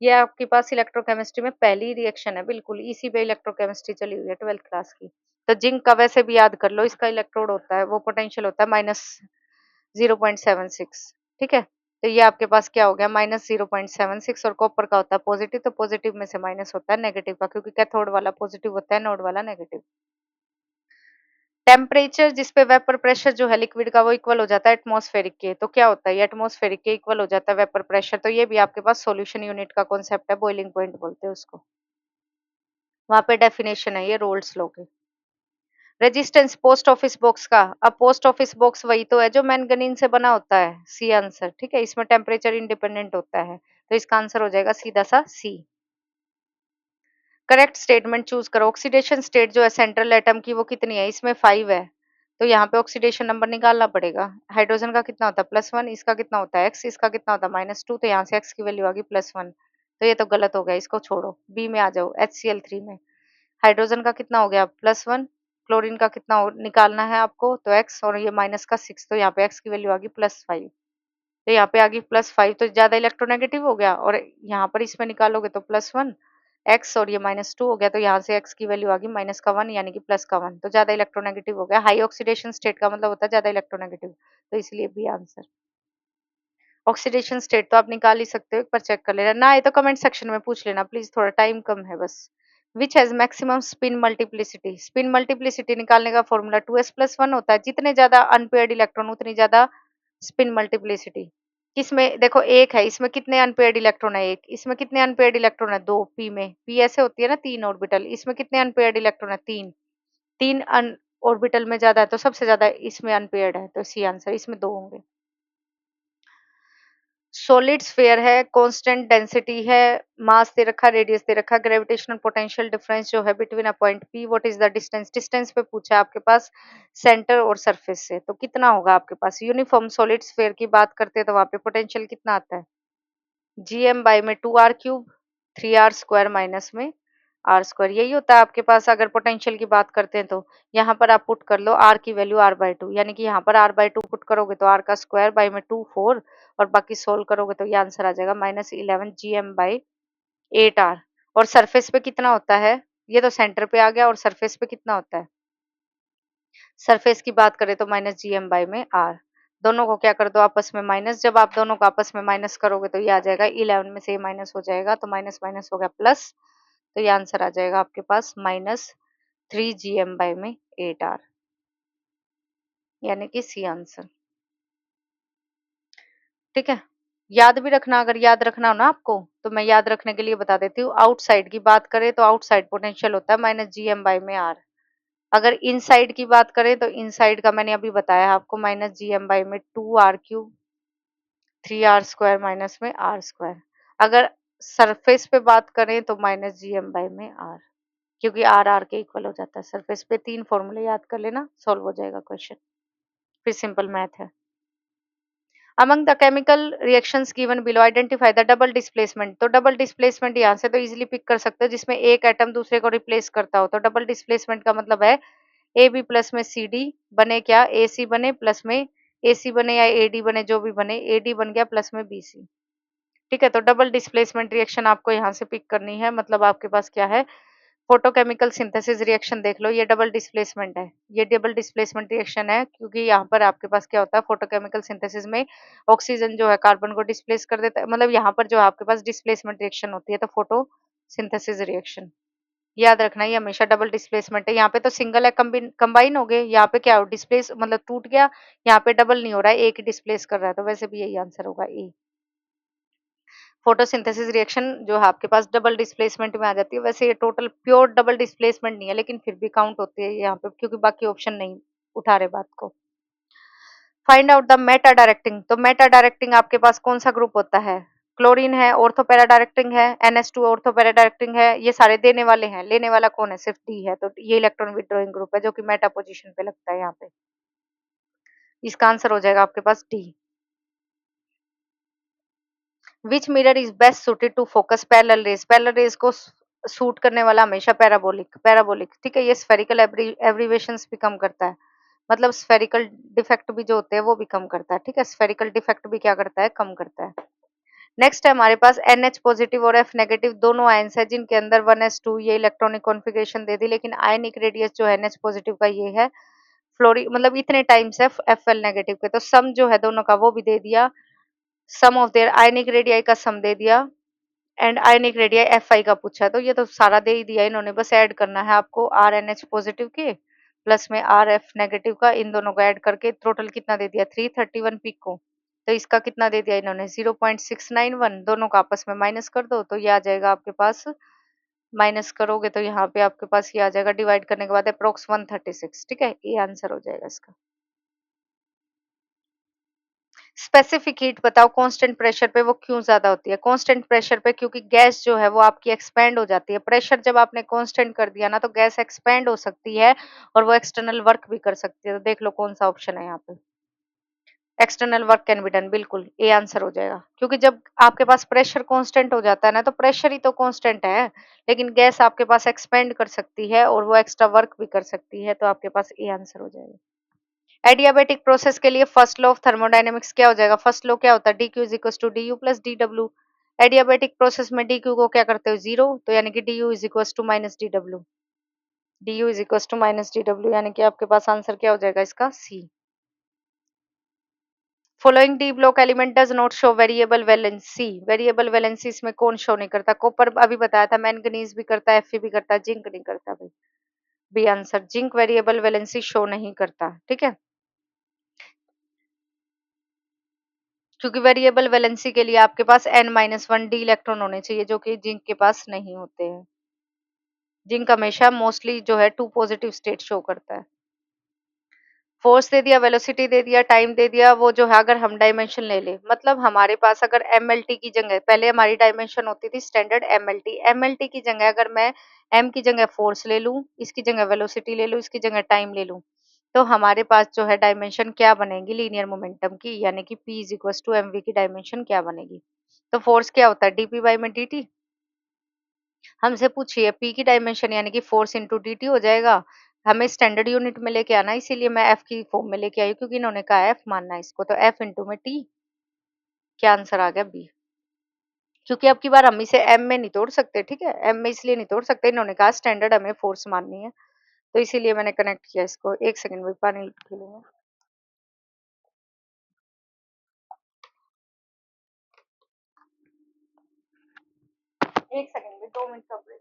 ये आपके पास इलेक्ट्रोकेमिस्ट्री में पहली रिएक्शन है, बिल्कुल इसी पे इलेक्ट्रोकेमिस्ट्री चली हुई है 12th क्लास की। तो जिंक का वैसे भी याद कर लो, इसका इलेक्ट्रोड होता है, वो पोटेंशियल होता है -0.76, ठीक है। तो ये आपके पास क्या हो गया, -0.76, और कॉपर का होता है पॉजिटिव, तो पॉजिटिव में से माइनस होता है नेगेटिव का, क्योंकि कैथोड वाला पॉजिटिव होता है, नोड वाला नेगेटिव। टेम्परेचर जिस पे वेपर प्रेशर जो है लिक्विड का वो इक्वल हो जाता है एटमॉस्फेरिक के, तो क्या होता है, ये एटमॉस्फेरिक के इक्वल हो जाता है वेपर प्रेशर। तो ये भी आपके पास सॉल्यूशन यूनिट का कॉन्सेप्ट है, बॉइलिंग पॉइंट बोलते हैं उसको, वहां पे डेफिनेशन है ये रोल्स लॉ की। रेजिस्टेंस पोस्ट ऑफिस बॉक्स का, अब पोस्ट ऑफिस बॉक्स वही तो है जो मैंगनीज से बना होता है, सी आंसर, ठीक है, इसमें टेम्परेचर इंडिपेंडेंट होता है, तो इसका आंसर हो जाएगा सीधा सा सी। करेक्ट स्टेटमेंट चूज करो। ऑक्सीडेशन स्टेट जो है सेंट्रल एटम की वो कितनी है, इसमें 5 है, तो यहाँ पे ऑक्सीडेशन नंबर निकालना पड़ेगा। हाइड्रोजन का कितना होता है +1, इसका कितना होता है x, इसका कितना होता है -2, तो यहाँ से x की वैल्यू आ गई +1, तो ये तो गलत हो गया, इसको छोड़ो, बी में आ जाओ, HCl3 में। हाइड्रोजन का कितना हो गया +1, क्लोरीन का कितना निकालना है आपको, तो x, और ये -6, तो यहाँ पे x की वैल्यू आ गई +5, तो यहाँ पे आ गई +5, तो ज्यादा इलेक्ट्रोनेगेटिव हो गया, और यहाँ पर इसमें निकालोगे तो +1, एक्स और ये -2 हो गया, तो यहाँ से एक्स की वैल्यू आ गई -1 यानी कि +1, तो ज्यादा इलेक्ट्रोनेगेटिव हो गया। हाई ऑक्सीडेशन स्टेट का मतलब होता है ज्यादा इलेक्ट्रोनेगेटिव, तो इसलिए बी आंसर। ऑक्सीडेशन स्टेट तो आप निकाल ही सकते हो, एक बार चेक कर लेना, ना आए तो कमेंट सेक्शन में पूछ लेना प्लीज, थोड़ा टाइम कम है बस। Which has maximum spin multiplicity, spin multiplicity निकालने का फॉर्मूला 2s+1 होता है, जितने ज्यादा अनपेयर्ड इलेक्ट्रॉन उतनी ज्यादा स्पिन मल्टीप्लिसिटी। किसमें देखो एक है, इसमें कितने अनपेयर्ड इलेक्ट्रॉन है, एक, इसमें कितने अनपेयर्ड इलेक्ट्रॉन है, दो, पी में, पी ऐसे होती है ना 3 ऑर्बिटल, इसमें कितने अनपेयर्ड इलेक्ट्रॉन है, तीन, तीन अन ऑर्बिटल में ज्यादा है तो सबसे ज्यादा इसमें अनपेयर्ड है, तो सी आंसर, इसमें दो होंगे। सॉलिड स्फीयर है, कांस्टेंट डेंसिटी है, मास दे रखा, रेडियस दे रखा, ग्रेविटेशनल पोटेंशियल डिफरेंस जो है between a point P, what is the distance, distance पे पूछा है आपके पास सेंटर और सरफेस से, तो कितना होगा आपके पास। यूनिफॉर्म सॉलिड स्फीयर की बात करते हैं तो वहां पे पोटेंशियल कितना आता है, जीएम बाई में 2r³ 3r² माइनस में r², यही होता है आपके पास। अगर पोटेंशियल की बात करते हैं तो यहाँ पर आप पुट कर लो r की वैल्यू r/2, यानी कि यहाँ पर r/2 पुट करोगे तो r का स्क्वायर बाई में 2 4, और बाकी सोल्व करोगे तो ये आंसर आ जाएगा -11 GM/8r। और सरफेस पे कितना होता है, ये तो सेंटर पे आ गया, और सरफेस पे कितना होता है, सरफेस की बात करें तो -GM/r। दोनों को क्या कर दो आपस में माइनस, जब आप दोनों को आपस में माइनस करोगे तो ये आ जाएगा 11 में से ये माइनस हो जाएगा, तो माइनस माइनस हो गया प्लस, तो ये आंसर आ जाएगा आपके पास -3 GM/8r, यानी कि सी आंसर। ठीक है, याद भी रखना, अगर याद रखना हो ना आपको तो मैं याद रखने के लिए बता देती हूँ। आउटसाइड की बात करें तो आउटसाइड पोटेंशियल होता है -GM/r। अगर इनसाइड की बात करें तो इनसाइड का मैंने अभी बताया आपको -GM/2r³ 3r² माइनस में r²। अगर सरफेस पे बात करें तो -GM/r, क्योंकि आर आर के इक्वल हो जाता है सरफेस पे। तीन फॉर्मूले याद कर लेना, सॉल्व हो जाएगा क्वेश्चन, फिर सिंपल मैथ है। Among the chemical reactions given below identify the double displacement, तो डबल डिस्प्लेसमेंट यहाँ से तो इजीली पिक कर सकते हो, जिसमें एक एटम दूसरे को रिप्लेस करता हो, तो डबल डिस्प्लेसमेंट का मतलब है ए बी प्लस में सी डी बने, क्या ए सी बने प्लस में ए सी बने, या ए डी बने, जो भी बने, ए डी बन गया प्लस में बी सी। ठीक है, तो डबल डिस्प्लेसमेंट रिएक्शन आपको यहाँ से पिक करनी है, मतलब आपके पास क्या है, फोटोकेमिकल सिंथेसिस रिएक्शन देख लो, ये डबल डिस्प्लेसमेंट है, ये डबल डिस्प्लेसमेंट रिएक्शन है, क्योंकि यहाँ पर आपके पास क्या होता है, फोटोकेमिकल सिंथेसिस में ऑक्सीजन जो है कार्बन को डिस्प्लेस कर देता है, मतलब यहाँ पर जो आपके पास डिस्प्लेसमेंट रिएक्शन होती है, तो फोटो सिंथेसिस रिएक्शन याद रखना, ये हमेशा डबल डिस्प्लेसमेंट है। यहाँ पे तो सिंगल है, कंबाइन हो गए, यहाँ पे क्या हो, डिस्प्लेस मतलब टूट गया, यहाँ पे डबल नहीं हो रहा है, एक ही डिस्प्लेस कर रहा है, तो वैसे भी यही आंसर होगा ए। फोटोसिंथेसिस रिएक्शन जो है आपके पास डबल डिस्प्लेसमेंट में आ जाती है, वैसे ये टोटल प्योर डबल डिस्प्लेसमेंट नहीं है, लेकिन फिर भी काउंट होती है यहाँ पे, क्योंकि बाकी ऑप्शन नहीं उठा रहे बात को। Find out the Meta directing, तो मेटा डायरेक्टिंग आपके पास कौन सा ग्रुप होता है, क्लोरीन है, ऑर्थो पैरा डायरेक्टिंग है, NH2 ऑर्थो पैरा डायरेक्टिंग है, ये सारे देने वाले हैं, लेने वाला कौन है, सिर्फ डी है, तो ये इलेक्ट्रॉन विथड्रॉइंग ग्रुप है जो कि मेटा पोजीशन पे लगता है यहाँ पे। इसका आंसर हो जाएगा आपके पास D. Which mirror is best suited to focus parallel rays, parallel rays को सूट करने वाला हमेशा पैराबोलिक, पैराबोलिक। ठीक है, ये स्फेरिकल एब्रीवेशंस भी कम करता है, मतलब स्फेरिकल डिफेक्ट भी जो होते हैं वो भी कम करता है। ठीक है, स्फेरिकल डिफेक्ट भी क्या करता है, कम करता है। नेक्स्ट है हमारे पास NH पॉजिटिव और F नेगेटिव दोनों आयंस है, जिनके अंदर 1s2 ये इलेक्ट्रॉनिक कॉन्फ़िगरेशन दे दी, लेकिन आयनिक रेडियस जो है NH पॉजिटिव का ये है फ्लोरी, मतलब इतने टाइम्स है FL नेगेटिव के, तो सम जो है दोनों का वो भी दे दिया, सम ऑफ देयर आयनिक रेडियाई का सम दे दिया, एंड आयनिक रेडियाई FI का पूछा, तो ये तो सारा दे ही दिया इन्होंने, बस ऐड करना है आपको RNH पॉजिटिव के प्लस में RF नेगेटिव का, इन दोनों को ऐड करके टोटल कितना दे दिया 331 पिको, तो इसका कितना दे दिया इन्होंने 0.691, दोनों का आपस में माइनस कर दो तो ये आ जाएगा आपके पास, माइनस करोगे तो यहाँ पे आपके पास ये आ जाएगा, डिवाइड करने के बाद अप्रोक्स 136। ठीक है, ये आंसर हो जाएगा इसका। स्पेसिफिक हीट बताओ कांस्टेंट प्रेशर पे वो क्यों ज्यादा होती है, कांस्टेंट प्रेशर पे क्योंकि गैस जो है वो आपकी एक्सपेंड हो जाती है, प्रेशर जब आपने कांस्टेंट कर दिया ना तो गैस एक्सपेंड हो सकती है और वो एक्सटर्नल वर्क भी कर सकती है, तो देख लो कौन सा ऑप्शन है यहाँ पे, external work can be done, बिल्कुल ए आंसर हो जाएगा, क्योंकि जब आपके पास प्रेशर कांस्टेंट हो जाता है ना तो प्रेशर ही तो कांस्टेंट है, लेकिन गैस आपके पास एक्सपेंड कर सकती है और वो एक्स्ट्रा वर्क भी कर सकती है, तो आपके पास ए आंसर हो जाएगा। एडियाबेटिक प्रोसेस के लिए फर्स्ट लॉ ऑफ थर्मोडायनेमिक्स क्या हो जाएगा, फर्स्ट लॉ क्या होता है, D Q is equal to D U plus D W, adiabatic process में डी क्यू को क्या करते हो, जीरो, तो यानी कि D U is equal to minus D W. D U is equal to minus D W, यानी कि आपके पास आंसर क्या हो जाएगा इसका, C. Following D block element does not show variable valency. Variable valency इसमें कौन शो नहीं करता, कॉपर अभी बताया था, मैंगनीज भी करता है, एफ भी करता है, जिंक नहीं करता भाई। B answer, zinc variable valency show नहीं करता, ठीक है, क्योंकि वेरिएबल वैलेंसी के लिए आपके पास n-1 डी इलेक्ट्रॉन होने चाहिए, जो कि जिंक के पास नहीं होते हैं। जिंक हमेशा मोस्टली जो है टू पॉजिटिव स्टेट शो करता है। फोर्स दे दिया, वेलोसिटी दे दिया, टाइम दे दिया, वो जो है अगर हम डायमेंशन ले ले, मतलब हमारे पास अगर एमएलटी की जगह, पहले हमारी डायमेंशन होती थी स्टैंडर्ड एमएलटी, एमएलटी की जगह अगर मैं एम की जगह फोर्स ले लूं, इसकी जगह वेलोसिटी ले लूं, इसकी जगह टाइम ले लूं, तो हमारे पास जो है डायमेंशन क्या बनेगी लीनियर मोमेंटम की, यानी कि P is equal to M V की डायमेंशन क्या बनेगी। तो फोर्स क्या होता है, डीपी बाई में dt। हमसे पूछिए पी की डायमेंशन यानी कि फोर्स इंटू डी टी हो जाएगा। हमें स्टैंडर्ड यूनिट में लेके आना है, इसीलिए मैं एफ की फॉर्म में लेके आई हूँ, क्योंकि इन्होंने कहा एफ मानना है इसको, तो एफ इंटू में टी। क्या आंसर आ गया, बी। क्योंकि अब की बार हम इसे एम में नहीं तोड़ सकते, ठीक है, एम में इसलिए नहीं तोड़ सकते, इन्होंने कहा स्टैंडर्ड हमें फोर्स माननी है, तो इसीलिए मैंने कनेक्ट किया इसको। एक सेकंड में पानी पी लूंगा। एक सेकंड में, 2 मिनट का ब्रेक।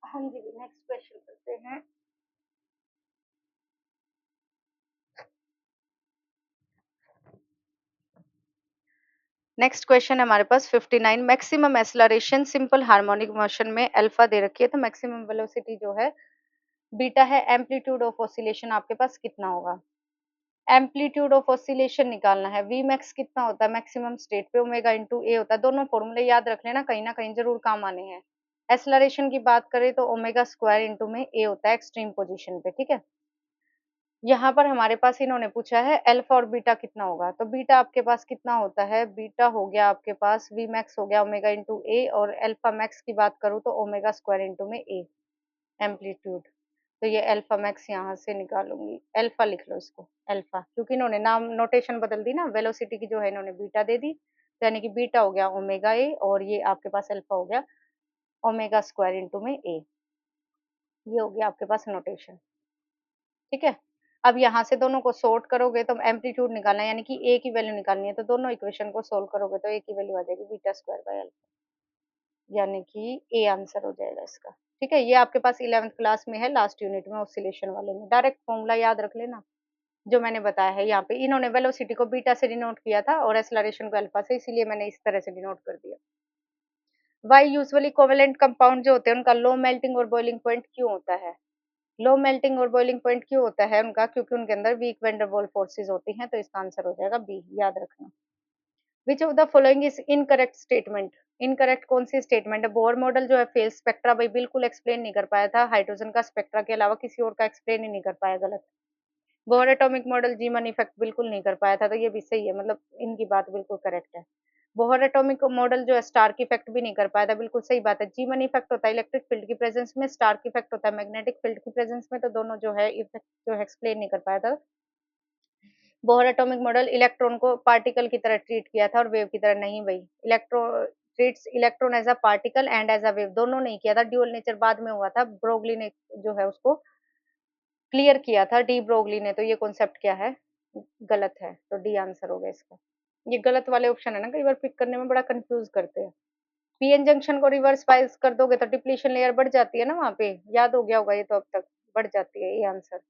हाँ जी, नेक्स्ट क्वेश्चन करते हैं। नेक्स्ट क्वेश्चन है हमारे पास 59, maximum acceleration simple harmonic motion में अल्फा दे रखी है, तो मैक्सिमम वेलोसिटी जो है बीटा है, एम्पलीट्यूड ऑफ ऑसिलेशन आपके पास कितना होगा। एम्पलीट्यूड ऑफ ऑसिलेशन निकालना है, वी मैक्स कितना होता है मैक्सिमम स्टेट पे, ओमेगा इंटू ए होता है, दोनों फॉर्मूले याद रख लेना, कहीं ना कहीं जरूर काम आने हैं। एक्सेलरेशन की बात करें तो ओमेगा स्क्वायर इंटू में ए होता है एक्सट्रीम पोजीशन पे, ठीक है। यहाँ पर हमारे पास इन्होंने पूछा है अल्फा और बीटा कितना होगा, तो बीटा आपके पास कितना होता है, बीटा हो गया आपके पास वी मैक्स हो गया ओमेगा इंटू ए, और अल्फा मैक्स की बात करूँ तो ओमेगा स्क्वायर इंटू में ए एम्पलीट्यूड। तो ये अल्फा मैक्स यहाँ से निकालूंगी, अल्फा लिख लो इसको, अल्फा, क्योंकि इन्होंने नाम नोटेशन बदल दी ना, वेलोसिटी की जो है इन्होंने बीटा दे दी, तो यानी कि बीटा हो गया ओमेगा ए, और ये आपके पास अल्फा हो गया ओमेगा स्क्वायर इंटू में ए। ये हो गया आपके पास नोटेशन, ठीक है। अब यहाँ से दोनों को सॉर्ट करोगे तो एम्पलीट्यूड निकालना है, यानी कि ए की वैल्यू निकालनी है, तो दोनों इक्वेशन को सोल्व करोगे तो ए की वैल्यू आ जाएगी बीटा स्क्वायर बाय अल्फा, यानी कि ए आंसर हो जाएगा इसका। ठीक है, ये आपके पास 11th क्लास में है, लास्ट यूनिट में ऑसिलेशन वाले में। डायरेक्ट फॉर्मूला याद रख लेना जो मैंने बताया है यहाँ पे। इन्होंने वेलोसिटी को बीटा से डिनोट किया था और एक्सेलरेशन को अल्फा से, इसीलिए मैंने इस तरह से डिनोट कर दिया। वाई यूजुअली कोवेलेंट कंपाउंड जो होते हैं उनका लो मेल्टिंग और बॉइलिंग पॉइंट क्यों होता है? लो मेल्टिंग और बॉइलिंग पॉइंट क्यों होता है उनका? क्योंकि उनके अंदर weak van der Waals forces होती हैं, तो इसका आंसर हो जाएगा बी, याद रखना। विच of the following is incorrect statement? Incorrect कौन सी स्टेटमेंट है? बोर मॉडल जो है फेज स्पेक्ट्रा भाई बिल्कुल एक्सप्लेन नहीं कर पाया था, हाइड्रोजन का स्पेक्ट्रा के अलावा किसी और का एक्सप्लेन ही नहीं कर पाया, गलत। बोहर एटॉमिक मॉडल जीमन इफेक्ट बिल्कुल नहीं कर पाया था, तो ये भी सही है, मतलब इनकी बात बिल्कुल करेक्ट है। बोहर एटॉमिक मॉडल जो है स्टार्क इफेक्ट भी नहीं कर पाया था, बिल्कुल सही बात है। जीमन इफेक्ट होता है इलेक्ट्रिक फील्ड की प्रेजेंस में, स्टार्क इफेक्ट होता है मैग्नेटिक फील्ड की प्रेजेंस में, तो दोनों जो है इफेक्ट जो है एक्सप्लेन नहीं कर पाया था। बोहर एटॉमिक मॉडल इलेक्ट्रॉन को पार्टिकल की तरह ट्रीट किया था और वेव की तरह नहीं भाई। Treats electron as a particle and as a wave, दोनों नहीं किया था, ड्यूअल नेचर बाद में हुआ था, ब्रोगली ने जो है उसको क्लियर किया था, डी ब्रोगली ने। तो ये कॉन्सेप्ट क्या है? गलत है, तो डी आंसर होगा इसका। ये गलत वाले ऑप्शन है ना, कई बार पिक करने में बड़ा कंफ्यूज करते हैं। पीएन जंक्शन को रिवर्स बायस कर दोगे तो डिप्लीशन लेयर बढ़ जाती है ना, वहां पे याद हो गया होगा ये तो अब तक, बढ़ जाती है, ये answer.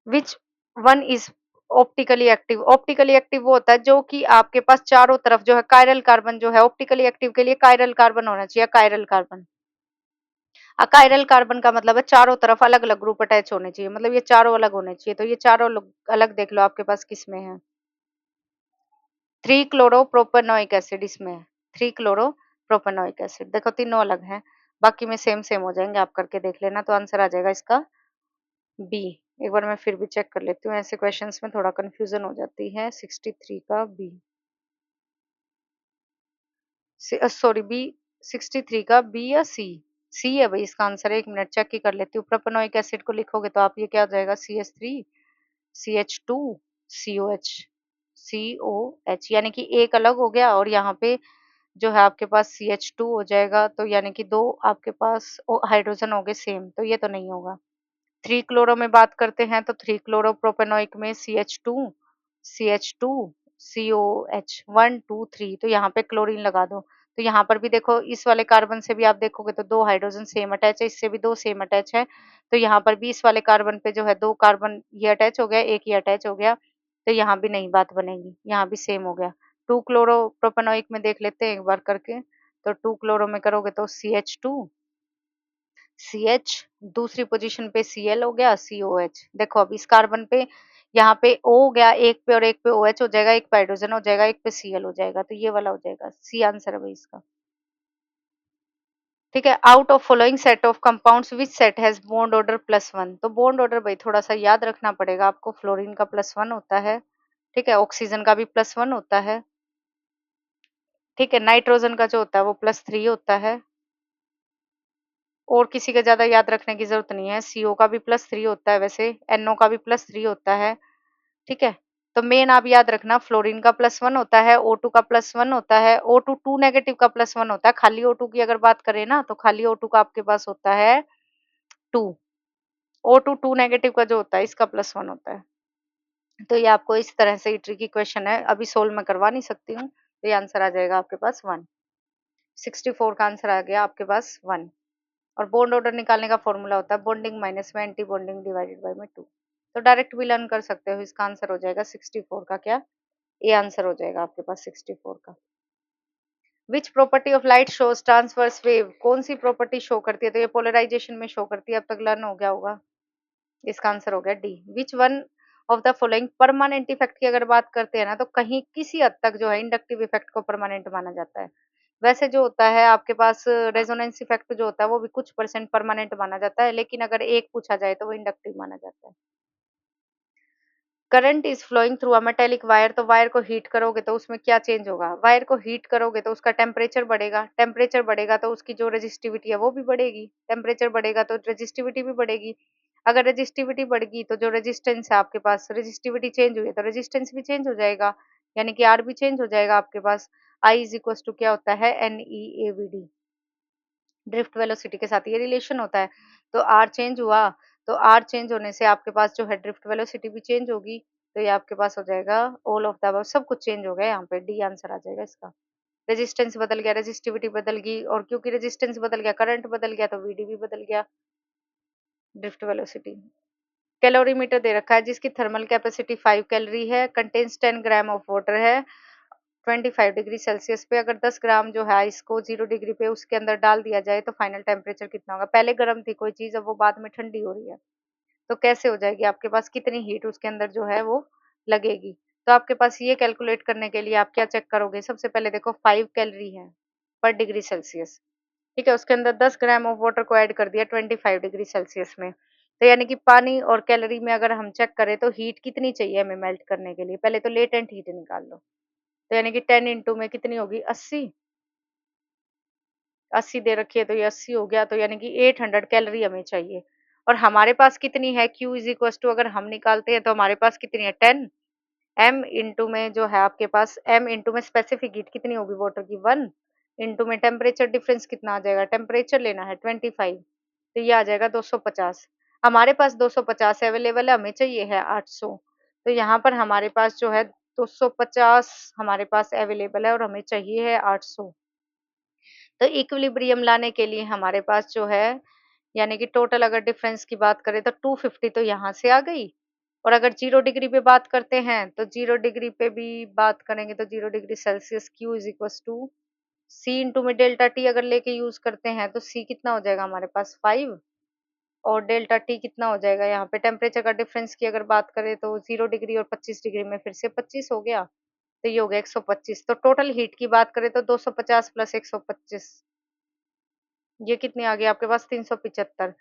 Which one is optically active? Optically active वो होता है जो कि आपके पास चारों तरफ जो है कायरल कार्बन जो है, ऑप्टिकली एक्टिव के लिए कायरल कार्बन होना चाहिए, कायरल कार्बन। अकायरल कार्बन का मतलब है चारों तरफ अलग अलग ग्रुप अटैच होने चाहिए, मतलब ये चारों अलग होने चाहिए, तो ये चारों अलग देख लो आपके पास किस में है। 3 क्लोरो प्रोपेनोइक एसिड इसमें है, 3 क्लोरो प्रोपेनोइक एसिड, देखो तीनों अलग हैं, बाकी में सेम सेम हो जाएंगे, आप करके देख लेना, तो आंसर आ जाएगा इसका बी। एक बार मैं फिर भी चेक कर लेती हूँ, ऐसे क्वेश्चंस में थोड़ा कंफ्यूजन हो जाती है। 63 का बी, सॉरी बी, 63 का बी या सी? सी है भाई इसका आंसर, 1 मिनट चेक ही कर लेती हूँ। प्रोपेनोइक एसिड को लिखोगे तो आप ये क्या हो जाएगा, CH3 CH2 COH, COH, यानी कि एक अलग हो गया और यहाँ पे जो है आपके पास CH2 हो जाएगा, तो यानी कि दो आपके पास हाइड्रोजन हो गए सेम, तो ये तो नहीं होगा। 3 क्लोरो में बात करते हैं तो 3 क्लोरो प्रोपेनोइक में CH2 COH 1 2 3, तो यहाँ पे क्लोरीन लगा दो। तो यहाँ पर भी देखो इस वाले कार्बन से भी आप देखोगे तो दो हाइड्रोजन सेम अटैच है, इससे भी दो सेम अटैच है, तो यहाँ पर भी इस वाले कार्बन पे जो है दो कार्बन ये अटैच हो गया, एक ये अटैच हो गया, तो यहाँ भी नहीं बात बनेगी, यहाँ भी सेम हो गया। 2 क्लोरो प्रोपेनोइक में देख लेते हैं एक बार करके, तो 2 क्लोरो में करोगे तो CH2 CH, दूसरी पोजीशन पे Cl हो गया, COH। देखो अब इस कार्बन पे यहाँ पे O हो गया एक पे और एक पे OH हो जाएगा, एक पे हाइड्रोजन हो जाएगा, एक पे Cl हो जाएगा, तो ये वाला हो जाएगा सी, आंसर है भाई इसका। ठीक है, out of following set of compounds which set has bond order +1? तो बॉन्ड ऑर्डर भाई थोड़ा सा याद रखना पड़ेगा आपको, फ्लोरीन का +1 होता है, ठीक है, ऑक्सीजन का भी +1 होता है, ठीक है, नाइट्रोजन का जो होता है वो +3 होता है, और किसी का ज्यादा याद रखने की जरूरत नहीं है। CO का भी +3 होता है, वैसे NO का भी +3 होता है, ठीक है। तो मेन आप याद रखना, फ्लोरीन का +1 होता है, O2 का +1 होता है, O2 टू नेगेटिव का +1 होता है। खाली O2 की अगर बात करें ना तो खाली O2 का आपके पास होता है 2, O2 टू नेगेटिव का जो होता है इसका +1 होता है। तो ये आपको इस तरह से ट्रिकी क्वेश्चन है, अभी सोल्व मैं करवा नहीं सकती हूँ, तो ये आंसर आ जाएगा आपके पास 1। 64 का आंसर आ गया आपके पास 1। और बॉन्ड ऑर्डर निकालने का फॉर्मूला होता है बॉन्डिंग माइनस में एंटी बॉन्डिंग डिवाइडेड बाय में 2। तो डायरेक्ट भी लर्न कर सकते हो, इसका आंसर हो जाएगा 64 का क्या, ये आंसर हो जाएगा आपके पास 64 का। Which property of light shows transverse wave? कौन सी प्रॉपर्टी शो करती है? तो ये पोलराइजेशन में शो करती है, अब तक लर्न हो गया होगा, इसका आंसर हो गया D. Which one of the following permanent effect की अगर बात करते हैं ना, तो कहीं किसी हद तक जो है इंडक्टिव इफेक्ट को परमानेंट माना जाता है। वैसे जो होता है आपके पास रेजोनेंस इफेक्ट जो होता है वो भी कुछ परसेंट परमानेंट माना जाता है, लेकिन अगर एक पूछा जाए तो वो इंडक्टिव माना जाता है। Current is flowing through a metallic wire, तो वायर को हीट करोगे तो उसमें क्या चेंज होगा? वायर को हीट करोगे तो उसका टेम्परेचर बढ़ेगा, टेम्परेचर बढ़ेगा तो उसकी जो रेजिस्टिविटी है वो भी बढ़ेगी, टेम्परेचर बढ़ेगा तो रेजिस्टिविटी भी बढ़ेगी। अगर रेजिस्टिविटी बढ़ गई तो जो रेजिस्टेंस है आपके पास, रेजिस्टिविटी चेंज हुई है तो रेजिस्टेंस भी चेंज हो जाएगा, यानी कि आर भी चेंज हो जाएगा आपके पास। आई इज इक्वल टू क्या होता है, NeAVD, ड्रिफ्ट वेलोसिटी के साथ ये रिलेशन होता है। तो आर चेंज हुआ, तो आर चेंज होने से आपके पास जो है ड्रिफ्ट वेलोसिटी भी चेंज होगी, तो ये आपके पास हो जाएगा ऑल ऑफ द अबव, सब कुछ चेंज हो गया, यहाँ पे डी आंसर आ जाएगा इसका। रेजिस्टेंस बदल गया, रेजिस्टिविटी बदल गई, और क्योंकि रेजिस्टेंस बदल गया, करंट बदल गया, तो वीडी भी बदल गया, ड्रिफ्ट वेलोसिटी। कैलोरीमीटर दे रखा है जिसकी थर्मल कैपेसिटी 5 कैलोरी है, कंटेन्स 10 ग्राम ऑफ वाटर है, 25 डिग्री सेल्सियस पे। अगर 10 ग्राम जो है आइस को 0 डिग्री पे उसके अंदर डाल दिया जाए तो फाइनल टेम्परेचर कितना होगा? पहले गर्म थी कोई चीज, अब वो बाद में ठंडी हो रही है, तो कैसे हो जाएगी? आपके पास कितनी हीट उसके अंदर जो है वो लगेगी? तो आपके पास ये कैलकुलेट करने के लिए आप क्या चेक करोगे? सबसे पहले देखो 5 कैलोरी है पर डिग्री सेल्सियस, ठीक है, उसके अंदर 10 ग्राम ऑफ वाटर को ऐड कर दिया 25 डिग्री सेल्सियस में, तो यानी कि पानी और कैलोरी में अगर हम चेक करें तो हीट कितनी चाहिए हमें मेल्ट करने के लिए? पहले तो लेटेंट हीट निकाल लो, तो यानी कि 10 इंटू में कितनी होगी? 80। 80 दे रखी है तो ये 80 हो गया, तो यानी कि 800 कैलोरी हमें चाहिए। और हमारे पास कितनी है? Q इज इक्वल टू, अगर हम निकालते हैं तो हमारे पास कितनी है? 10। m इंटू में जो है आपके पास, m इंटू में स्पेसिफिक हीट कितनी होगी वाटर की? 1 इंटू में टेम्परेचर डिफरेंस कितना आ जाएगा? टेम्परेचर लेना है 25, तो ये आ जाएगा 250। हमारे पास 250 अवेलेबल है, हमें चाहिए है 800, तो यहाँ पर हमारे पास जो है 250 हमारे पास अवेलेबल है और हमें चाहिए है 800। तो इक्विलिब्रियम लाने के लिए हमारे पास जो है, यानी कि टोटल अगर डिफरेंस की बात करें तो 250 तो यहाँ से आ गई। और अगर 0 डिग्री पे बात करते हैं तो 0 डिग्री पे भी बात करेंगे तो 0 degree Celsius Q is equal to C into में डेल्टा टी अगर लेके यूज करते हैं तो C कितना हो जाएगा हमारे पास? 5। और डेल्टा टी कितना हो जाएगा? यहाँ पे टेम्परेचर का डिफरेंस की अगर बात करें तो 0 डिग्री और 25 डिग्री में फिर से 25 हो गया, तो ये हो गया 125। तो टोटल हीट की बात करें तो 250 प्लस 125, ये कितनी आ गई आपके पास? 375।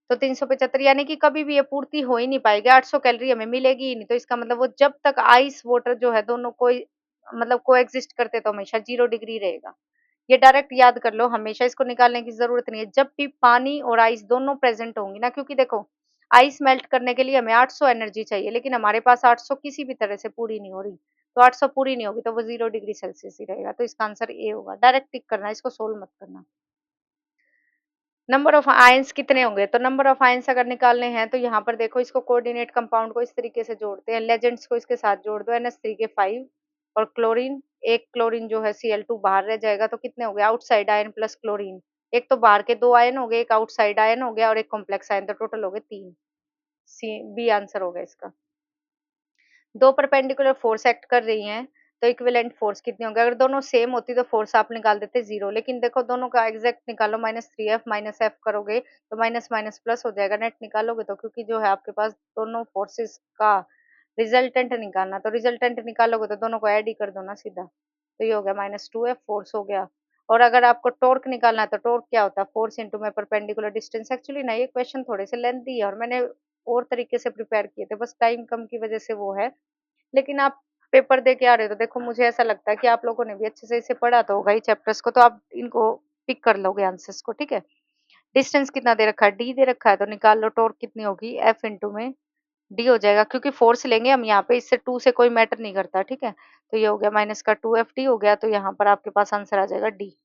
तो 375 यानी कि कभी भी ये पूर्ति हो ही नहीं पाएगी, 800 कैलोरी हमें मिलेगी ही नहीं। तो इसका मतलब वो जब तक आइस वाटर जो है दोनों कोई मतलब को एग्जिस्ट करते तो हमेशा 0 डिग्री रहेगा। ये डायरेक्ट याद कर लो, हमेशा इसको निकालने की जरूरत नहीं है। जब भी पानी और आइस दोनों प्रेजेंट होंगी ना, क्योंकि देखो आइस मेल्ट करने के लिए हमें 800 एनर्जी चाहिए, लेकिन हमारे पास 800 किसी भी तरह से पूरी नहीं हो रही, तो 800 पूरी नहीं होगी तो वो 0 डिग्री सेल्सियस ही रहेगा। तो इसका आंसर ए होगा। डायरेक्ट टिक करना, इसको सोल्व मत करना। नंबर ऑफ आयंस कितने होंगे? तो नंबर ऑफ आयंस अगर निकालने हैं तो यहाँ पर देखो, इसको कोऑर्डिनेट कंपाउंड को इस तरीके से जोड़ते हैं, लेजेंड्स को इसके साथ जोड़ दो, NH3 के 5 और क्लोरीन, एक क्लोरीन जो है Cl2 बाहर रह जाएगा, तो कितने हो गए? आउटसाइड आयन प्लस क्लोरीन, एक तो बाहर के 2 आयन हो गए, एक आउटसाइड आयन हो गया और एक कॉम्प्लेक्स आयन, तो टोटल हो गए 3। सी बी आंसर होगा इसका। दो परपेंडिकुलर फोर्स एक्ट कर रही हैं तो इक्विवेलेंट फोर्स कितनी होगी? अगर दोनों सेम होती तो फोर्स आप निकाल देते 0, लेकिन देखो दोनों का एग्जैक्ट निकालो, -3F माइनस एफ करोगे तो माइनस माइनस प्लस हो जाएगा, नेट निकालोगे तो, क्योंकि जो है आपके पास दोनों फोर्सेस का रिजल्टेंट निकालना, तो रिजल्टेंट निकालोगे तो दोनों को ऐड ही कर दो ना सीधा, तो ये हो गया -2F फोर्स हो गया। और अगर आपको टॉर्क निकालना है तो टॉर्क क्या होता है? फोर्स इंटू में परपेंडिकुलर डिस्टेंस। एक्चुअली ना ये क्वेश्चन थोड़े से लेंथी है और मैंने और तरीके से प्रिपेयर किए थे, बस टाइम कम की वजह से वो है। लेकिन आप पेपर दे के आ रहे हो तो देखो, मुझे ऐसा लगता है कि आप लोगों ने भी अच्छे से इसे पढ़ा तो होगा ही चैप्टर्स को, तो आप इनको पिक कर लोगे आंसर्स को, ठीक है। डिस्टेंस कितना दे रखा है? डी दे रखा है, तो निकाल लो टॉर्क कितनी होगी? एफ इंटू में डी हो जाएगा, क्योंकि फोर्स लेंगे हम यहाँ पे, इससे 2 से कोई मैटर नहीं करता, ठीक है। तो ये हो गया माइनस का 2FD हो गया, तो यहाँ पर आपके पास आंसर आ जाएगा डी,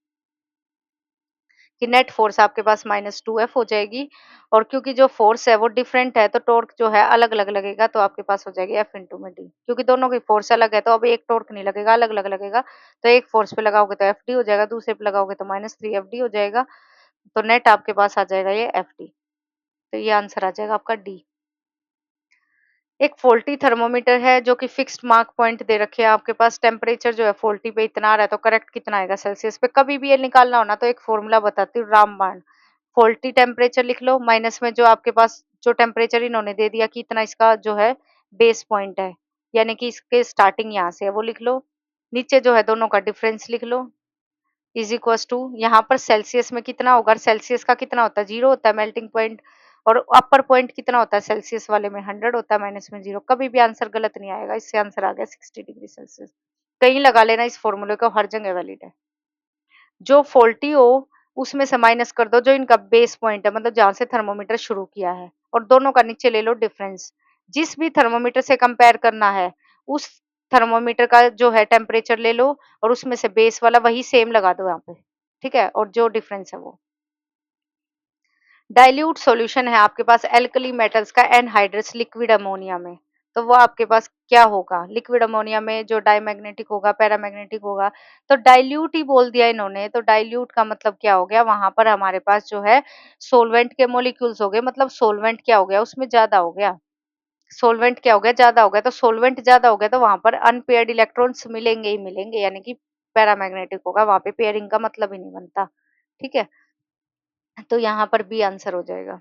कि नेट फोर्स आपके पास -2F हो जाएगी। और क्योंकि जो फोर्स है वो डिफरेंट है तो टॉर्क जो है अलग अलग लगेगा, तो आपके पास हो जाएगी F इंटू में डी, क्योंकि दोनों की फोर्स अलग है तो अब एक टॉर्क नहीं लगेगा, अलग अलग लगेगा। तो एक फोर्स पे लगाओगे तो FD हो जाएगा, दूसरे पे लगाओगे तो -3FD हो जाएगा, तो नेट आपके पास आ जाएगा ये FD। तो ये आंसर आ जाएगा आपका डी। एक फॉल्टी थर्मोमीटर है जो कि फिक्स्ड मार्क पॉइंट दे रखे हैं आपके पास, टेम्परेचर जो है फॉल्टी पे इतना आ रहा है तो करेक्ट कितना आएगा सेल्सियस पे? कभी भी ये निकालना हो ना तो एक फॉर्मूला बताती हूँ, रामबाण। फॉल्टी टेम्परेचर लिख लो, माइनस में जो आपके पास जो टेम्परेचर इन्होंने दे दिया कि इतना इसका जो है बेस पॉइंट है, यानी कि इसके स्टार्टिंग यहाँ से है, वो लिख लो। नीचे जो है दोनों का डिफरेंस लिख लो, इज इक्वल टू यहाँ पर सेल्सियस में कितना होगा? सेल्सियस का कितना होता है? 0 होता है मेल्टिंग पॉइंट, और अपर पॉइंट कितना होता है सेल्सियस वाले में? 100 होता है, माइनस में 0। कभी भी आंसर गलत नहीं आएगा, इससे आंसर आ गया 60 डिग्री सेल्सियस। कहीं लगा लेना इस फॉर्मूले को, हर जगह वैलिड है। जो फॉल्टी हो उसमें से माइनस कर दो जो इनका बेस पॉइंट है, मतलब जहां से थर्मोमीटर शुरू किया है, और दोनों का नीचे ले लो डिफरेंस। जिस भी थर्मोमीटर से कंपेयर करना है उस थर्मोमीटर का जो है टेम्परेचर ले लो और उसमें से बेस वाला वही सेम लगा दो यहाँ पे, ठीक है, और जो डिफरेंस है वो। डाइल्यूट सॉल्यूशन है आपके पास एल्कली मेटल्स का एनहाइड्रस लिक्विड अमोनिया में, तो वो आपके पास क्या होगा? लिक्विड अमोनिया में जो डायमैग्नेटिक होगा, पैरामैग्नेटिक होगा, तो डाइल्यूट ही बोल दिया इन्होंने, तो डाइल्यूट का मतलब क्या हो गया? वहाँ पर हमारे पास जो है सॉल्वेंट के मॉलिक्यूल्स हो गए, मतलब सॉल्वेंट क्या हो गया? उसमें ज़्यादा हो गया। सॉल्वेंट क्या हो गया? ज़्यादा हो गया, तो सॉल्वेंट ज़्यादा हो गया तो वहाँ पर अनपेयर्ड इलेक्ट्रॉन्स मिलेंगे ही मिलेंगे, यानी कि पैरामैग्नेटिक होगा, वहाँ पे पेयरिंग का मतलब ही नहीं बनता। ठीक है? तो यहाँ पर बी आंसर हो जाएगा।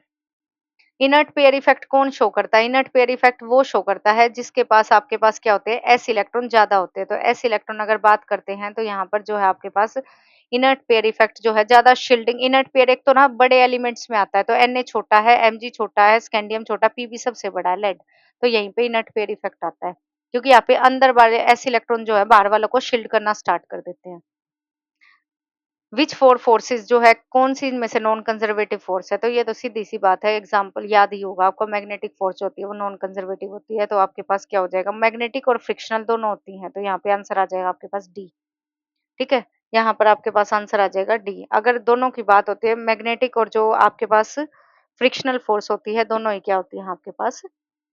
इनर्ट पेयर इफेक्ट कौन शो करता है? इनर्ट पेयर इफेक्ट वो शो करता है जिसके पास आपके पास क्या होते हैं? एस इलेक्ट्रॉन ज्यादा होते हैं। तो एस इलेक्ट्रॉन अगर बात करते हैं तो यहाँ पर जो है आपके पास इनर्ट पेयर इफेक्ट जो है ज्यादा शील्डिंग। इनर्ट पेयर एक तो ना बड़े एलिमेंट्स में आता है, तो Na छोटा है, Mg छोटा है, स्कैंडियम छोटा, Pb सबसे बड़ा है, लेड। तो यहीं पे इनर्ट पेयर इफेक्ट आता है, क्योंकि यहाँ पे अंदर वाले एस इलेक्ट्रॉन जो है बाहर वालों को शील्ड करना स्टार्ट कर देते हैं। विच फोर फोर्सेस जो है कौन सी इनमें से नॉन कंजर्वेटिव फोर्स है? तो ये तो सीधी सी बात है, एग्जांपल याद ही होगा आपको। मैग्नेटिक फोर्स होती है वो नॉन कंजर्वेटिव होती है, तो आपके पास क्या हो जाएगा? मैग्नेटिक और फ्रिक्शनल दोनों होती हैं, तो यहाँ पे आंसर आ जाएगा आपके पास डी। ठीक है, यहाँ पर आपके पास आंसर आ जाएगा डी। अगर दोनों की बात होती है, मैग्नेटिक और जो आपके पास फ्रिक्शनल फोर्स होती है, दोनों ही क्या होती है आपके पास?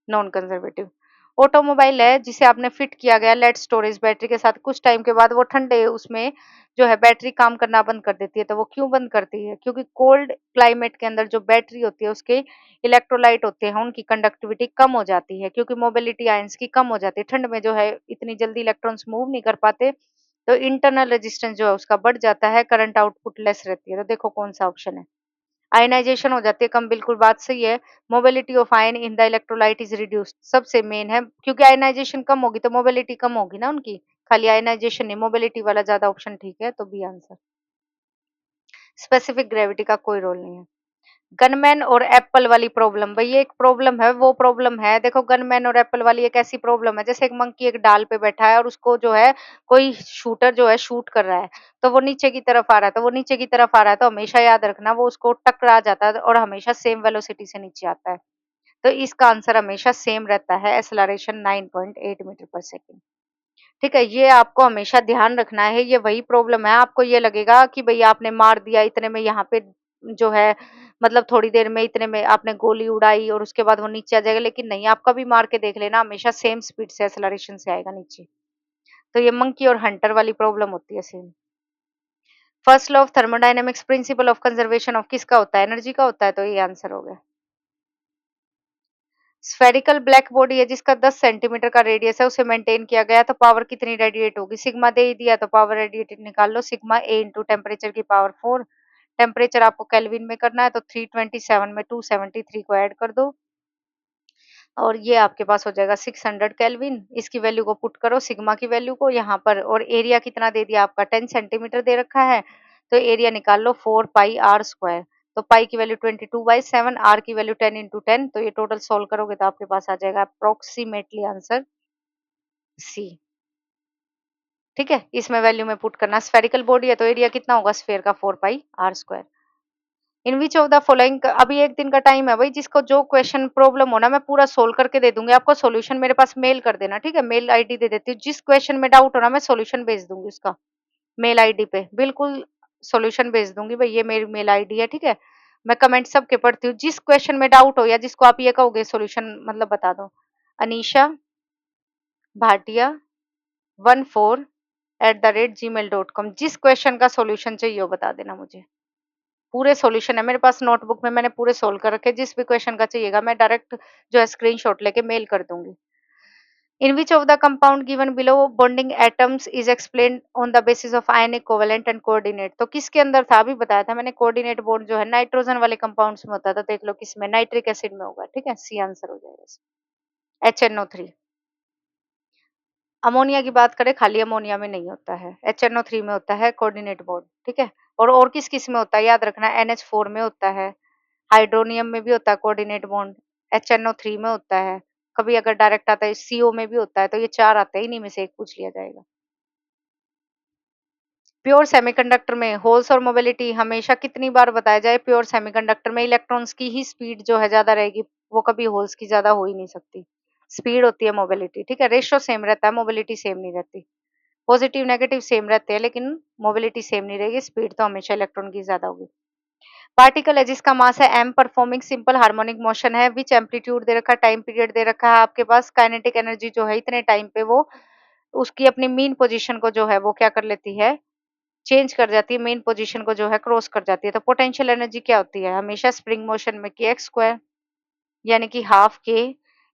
Non conservative. ऑटोमोबाइल है जिसे आपने फिट किया गया लेड स्टोरेज बैटरी के साथ, कुछ टाइम के बाद वो ठंडे उसमें जो है बैटरी काम करना बंद कर देती है। तो वो क्यों बंद करती है? क्योंकि कोल्ड क्लाइमेट के अंदर जो बैटरी होती है उसके इलेक्ट्रोलाइट होते हैं, उनकी कंडक्टिविटी कम हो जाती है, क्योंकि मोबिलिटी आयंस की कम हो जाती है। ठंड में जो है इतनी जल्दी इलेक्ट्रॉन्स मूव नहीं कर पाते, तो इंटरनल रेजिस्टेंस जो है उसका बढ़ जाता है, करंट आउटपुट लेस रहती है। तो देखो कौन सा ऑप्शन है? आयनाइजेशन हो जाती है कम, बिल्कुल बात सही है। Mobility of ion in the electrolyte is reduced, सबसे मेन है, क्योंकि आयनाइजेशन कम होगी तो मोबिलिटी कम होगी ना उनकी। खाली आयनाइजेशन नहीं, मोबिलिटी वाला ज्यादा ऑप्शन ठीक है, तो बी आंसर। स्पेसिफिक ग्रेविटी का कोई रोल नहीं है। गनमैन और एप्पल वाली प्रॉब्लम, भाई ये एक प्रॉब्लम है, वो प्रॉब्लम है। देखो गनमैन और एप्पल वाली एक ऐसी प्रॉब्लम है, जैसे एक मंकी एक डाल पे बैठा है और उसको जो है कोई शूटर जो है शूट कर रहा है, तो वो नीचे की तरफ आ रहा है, तो वो नीचे की तरफ आ रहा है, तो हमेशा याद रखना वो उसको टकरा जाता है और हमेशा सेम वेलोसिटी से नीचे आता है। तो इसका आंसर हमेशा सेम रहता है, एक्सेलरेशन 9.8 मीटर पर सेकेंड। ठीक है, ये आपको हमेशा ध्यान रखना है। ये वही प्रॉब्लम है, आपको ये लगेगा कि भई आपने मार दिया इतने में, यहाँ पे जो है मतलब थोड़ी देर में इतने में आपने गोली उड़ाई और उसके बाद वो नीचे आ जाएगा, लेकिन नहीं, आप कभी मार के देख लेना, हमेशा सेम स्पीड से एक्सेलरेशन से आएगा नीचे। तो ये मंकी और हंटर वाली प्रॉब्लम होती है same. First law of thermodynamics, principle of conservation of किसका होता है? एनर्जी का होता है, तो ये आंसर हो गया। स्फेरिकल ब्लैक बॉडी है जिसका 10 सेंटीमीटर का रेडियस है, उसे मेंटेन किया गया, तो पावर कितनी रेडिएट होगी? सिग्मा दे ही दिया, तो पावर रेडिएटेड निकाल लो, सिग्मा ए इंटू टेम्परेचर की पावर 4। टेम्परेचर आपको केल्विन में करना है, तो 327 में 273 को ऐड कर दो और ये आपके पास हो जाएगा 600 केल्विन। इसकी वैल्यू को पुट करो, सिग्मा की वैल्यू को यहाँ पर, और एरिया कितना दे दिया आपका? 10 सेंटीमीटर दे रखा है, तो एरिया निकाल लो 4 पाई आर स्क्वायर। तो पाई की वैल्यू 22/7, आर की वैल्यू 10 × 10, तो ये टोटल सोल्व करोगे तो आपके पास आ जाएगा अप्रोक्सीमेटली आंसर सी। ठीक है, इसमें वैल्यू में पुट करना, स्फेरिकल बॉडी है तो एरिया कितना होगा स्फेयर का? 4 pi r square. In which of the following, अभी एक दिन का टाइम है भाई, जिसको जो क्वेश्चन प्रॉब्लम हो ना मैं पूरा सोल्व करके दे दूंगी आपको, सॉल्यूशन मेरे पास मेल कर देना। ठीक है, मेल आईडी दे देती हूँ, जिस क्वेश्चन में डाउट हो ना मैं सॉल्यूशन भेज दूंगी उसका, मेल आईडी पे बिल्कुल सॉल्यूशन भेज दूंगी भाई, ये मेरी मेल आईडी है। ठीक है, मैं कमेंट सबके पढ़ती हूँ, जिस क्वेश्चन में डाउट हो या जिसको आप ये कहोगे सॉल्यूशन मतलब बता दो, अनीशा भाटिया 14@gmail.com, जिस क्वेश्चन का सॉल्यूशन चाहिए वो बता देना मुझे। पूरे सॉल्यूशन है मेरे पास, नोटबुक में मैंने पूरे सोल्व कर रखे, जिस भी क्वेश्चन का चाहिएगा मैं डायरेक्ट जो है स्क्रीनशॉट लेके मेल कर दूंगी। In which of the compound given below bonding atoms is explained on the basis of ionic covalent and coordinate, तो किसके अंदर था? अभी बताया था मैंने, कोऑर्डिनेट बॉन्ड जो है नाइट्रोजन वाले कंपाउंड्स में होता था, देख लो किसमें? नाइट्रिक एसिड में होगा। ठीक है, सी आंसर हो जाएगा। HNO3। अमोनिया की बात करें, खाली अमोनिया में नहीं होता है, HNO3 में होता है कोऑर्डिनेट बॉन्ड। ठीक है, और किस किस में होता है याद रखना, NH4 में होता है, हाइड्रोनियम में भी होता है कोऑर्डिनेट बॉन्ड, HNO3 में होता है, कभी अगर डायरेक्ट आता है CO में भी होता है, तो ये चार आते हैं, इन्हीं में से एक पूछ लिया जाएगा। प्योर सेमीकंडक्टर में होल्स और मोबिलिटी, हमेशा कितनी बार बताया जाए, प्योर सेमीकंडक्टर में इलेक्ट्रॉन्स की ही स्पीड जो है ज्यादा रहेगी, वो कभी होल्स की ज्यादा हो ही नहीं सकती। स्पीड होती है मोबिलिटी। ठीक है, रेशियो सेम रहता है, मोबिलिटी सेम नहीं रहती। पॉजिटिव नेगेटिव सेम रहते हैं लेकिन मोबिलिटी सेम नहीं रहेगी, स्पीड तो हमेशा इलेक्ट्रॉन की ज्यादा होगी। पार्टिकल है जिसका मास है m, performing simple harmonic motion है, विच एम्पलीट्यूड दे रखा है, टाइम पीरियड दे रखा है आपके पास, काइनेटिक एनर्जी जो है इतने टाइम पे वो उसकी अपनी मीन पोजीशन को जो है वो क्या कर लेती है, चेंज कर जाती है, मेन पोजीशन को जो है क्रॉस कर जाती है। तो पोटेंशियल एनर्जी क्या होती है हमेशा स्प्रिंग मोशन में कि एक्स स्क्वायर, यानी कि हाफ के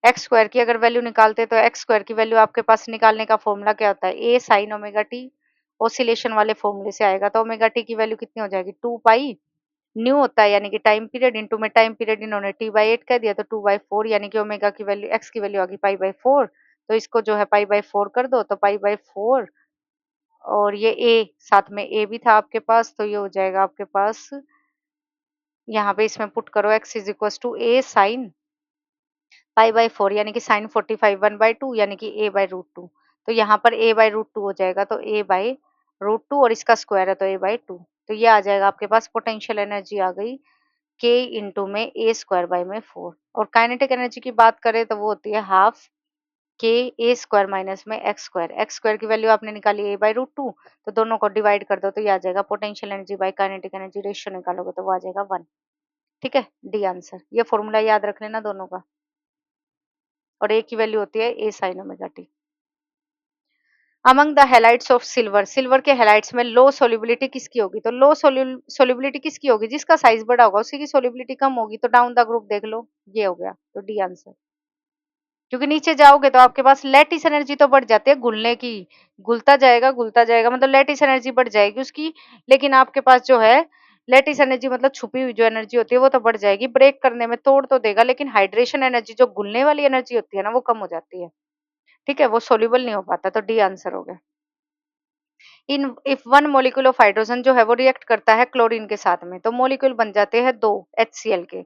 एक्स स्क्वायर की अगर वैल्यू निकालते तो एक्स स्क्वायर की वैल्यू आपके पास निकालने का फॉर्मूला क्या होता है, A sine omega T, oscillation वाले फॉर्मूले से आएगा। तो ओमेगा टी की वैल्यू कितनी हो जाएगी, 2 पाई न्यू होता है, यानी कि टाइम पीरियड इंटू में टाइम पीरियड इन्होंने टी/8 कह दिया, तो 2/4, यानी कि ओमेगा की वैल्यू एक्स की वैल्यू आ गई पाई/4। तो इसको जो है पाई/4 कर दो, तो पाई/4 और ये ए साथ में ए भी था आपके पास, तो ये हो जाएगा आपके पास, यहाँ पे इसमें पुट करो X is equal to A sine पाई/4, यानी कि साइन 45 1/2, यानी कि a/√2। तो यहाँ पर a/√2 हो जाएगा, तो a/√2 और इसका स्क्वायर है तो a/2। तो ये आ जाएगा आपके पास, पोटेंशियल एनर्जी आ गई k इंटू में ए स्क्वायर बाई में 4। और काइनेटिक एनर्जी की बात करें तो वो होती है हाफ के ए स्क्वायर माइनस में एक्स स्क्वायर। एक्स स्क्वायर की वैल्यू आपने निकाली a/√2, तो दोनों को डिवाइड कर दो तो ये आ जाएगा potential energy by kinetic energy, ratio निकालोगे तो वो आ जाएगा 1। ठीक है, डी आंसर। ये फॉर्मूला याद रख लेना दोनों का। और ए की वैल्यू होती है A sine omega T. Among the halides of silver, silver के हैलाइड्स में लो सोल्युबिलिटी किसकी होगी, तो लो सोल्युबिलिटी किसकी होगी, जिसका साइज बड़ा होगा उसी की सोल्युबिलिटी कम होगी। तो डाउन द ग्रुप देख लो, ये हो गया, तो डी आंसर। क्योंकि नीचे जाओगे तो आपके पास लैटिस एनर्जी तो बढ़ जाती है घुलने की, घुलता जाएगा मतलब लैटिस एनर्जी बढ़ जाएगी उसकी, लेकिन आपके पास जो है लैटिस एनर्जी मतलब छुपी हुई जो एनर्जी होती है वो तो बढ़ जाएगी, ब्रेक करने में तोड़ तो देगा, लेकिन हाइड्रेशन एनर्जी जो घुलने वाली एनर्जी होती है ना वो कम हो जाती है। ठीक है, वो सोल्यूबल नहीं हो पाता, तो डी आंसर हो गया। In if one molecule of hydrogen जो है वो रिएक्ट करता है क्लोरीन के साथ में, तो मॉलिक्यूल बन जाते हैं दो HCl के।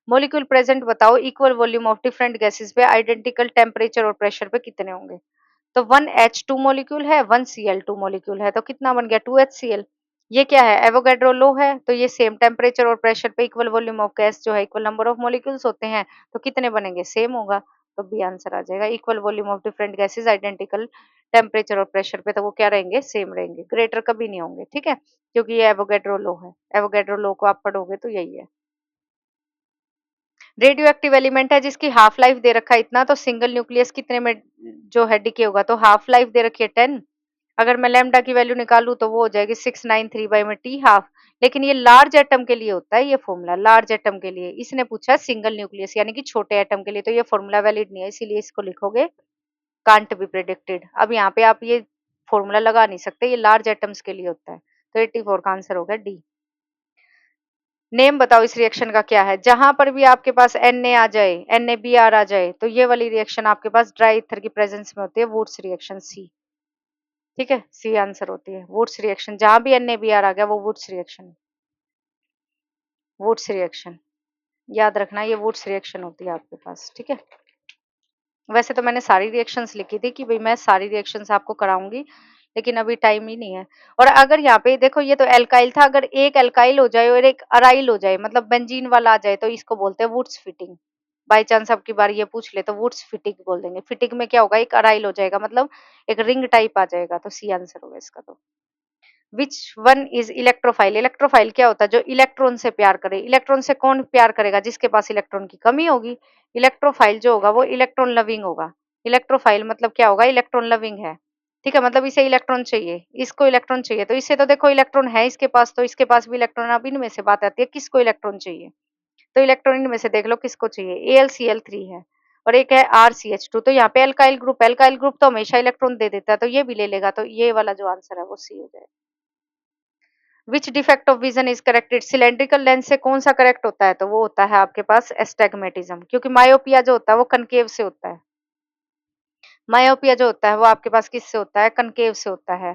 मॉलिक्यूल प्रेजेंट बताओ equal volume of different gases पे आइडेंटिकल टेम्परेचर और प्रेशर पे कितने होंगे। तो 1H2 मॉलिक्यूल है, 1Cl2 मॉलिक्यूल है, तो कितना बन गया 2HCl। ये क्या है, एवोगैड्रो लो है, तो ये सेम टेम्परेचर और प्रेशर पे इक्वल वॉल्यूम ऑफ गैस जो है इक्वल नंबर ऑफ मॉलिक्यूल्स होते हैं, तो कितने बनेंगे, सेम होगा। तो बी आंसर आ जाएगा, equal volume of different gases identical temperature और प्रेशर पे, तो वो क्या रहेंगे, सेम रहेंगे, ग्रेटर कभी नहीं होंगे। ठीक है, क्योंकि ये एवोगैड्रो लो है, एवोगैड्रो लो को आप पढ़ोगे तो यही है। रेडियो एक्टिव एलिमेंट है जिसकी हाफ लाइफ दे रखा है इतना, तो सिंगल न्यूक्लियस कितने में जो है डिके होगा, तो हाफ लाइफ दे रखी है 10। अगर मैं लैम्डा की वैल्यू निकालूं तो वो हो जाएगी 693 बाई में टी हाफ। लेकिन ये लार्ज एटम के लिए होता है, ये फॉर्मूला लार्ज एटम के लिए, इसने पूछा है सिंगल न्यूक्लियस यानी कि छोटे एटम के लिए, तो ये फॉर्मूला वैलिड नहीं है, इसीलिए इसको लिखोगे कांट बी प्रेडिक्टेड। अब यहाँ पे आप ये फॉर्मूला लगा नहीं सकते, ये लार्ज एटम्स के लिए होता है। तो 84 का आंसर हो गया डी। नेम बताओ इस रिएक्शन का क्या है, जहां पर भी आपके पास Na आ जाए, NaBr आ जाए, तो ये वाली रिएक्शन आपके पास ड्राई ईथर की प्रेजेंस में होती है, वुड्स रिएक्शन सी। ठीक है, सी आंसर होती है वुड्स रिएक्शन, जहां भी NaBr आ गया वो वुड्स रिएक्शन, वुड्स रिएक्शन याद रखना, ये वुड्स रिएक्शन होती है आपके पास। ठीक है, वैसे तो मैंने सारी रिएक्शंस लिखी थी कि भाई मैं सारी रिएक्शंस आपको कराऊंगी, लेकिन अभी टाइम ही नहीं है। और अगर यहाँ पे देखो ये तो एल्काइल था, अगर एक एल्काइल हो जाए और एक अराइल हो जाए मतलब बेंजीन वाला आ जाए, तो इसको बोलते हैं वुड्स फिटिंग। बाई चांस आपकी बार ये पूछ ले तो वुड्स फिटिंग बोल देंगे। फिटिंग में क्या होगा, एक अराइल हो जाएगा मतलब एक रिंग टाइप आ जाएगा, तो सी आंसर होगा इसका। तो which one is electrophile, electrophile क्या होता है, जो इलेक्ट्रॉन से प्यार करे। इलेक्ट्रॉन से कौन प्यार करेगा, जिसके पास इलेक्ट्रॉन की कमी होगी। इलेक्ट्रोफाइल जो होगा वो इलेक्ट्रॉन लविंग होगा। इलेक्ट्रोफाइल मतलब क्या होगा, इलेक्ट्रॉन लविंग है। ठीक है, मतलब इसे इलेक्ट्रॉन चाहिए, इसको इलेक्ट्रॉन चाहिए, तो इसे तो देखो इलेक्ट्रॉन है इसके पास, तो इसके पास भी इलेक्ट्रॉन। अब इनमें से बात आती है किसको इलेक्ट्रॉन चाहिए, तो इलेक्ट्रॉन इनमें से देख लो किसको चाहिए, AlCl3 है और एक है RCH2। तो यहाँ पे एल्काइल ग्रुप तो हमेशा इलेक्ट्रॉन दे देता है, तो ये भी ले लेगा, तो ये वाला जो आंसर है वो सी हो जाएगा। Which defect of vision is corrected, cylindrical lens से कौन सा करेक्ट होता है, तो वो होता है आपके पास एस्टेग्मेटिज्म, क्योंकि मायोपिया जो होता है वो कनकेव से होता है। मायोपिया जो होता है वो आपके पास किससे होता है, कनकेव से होता है।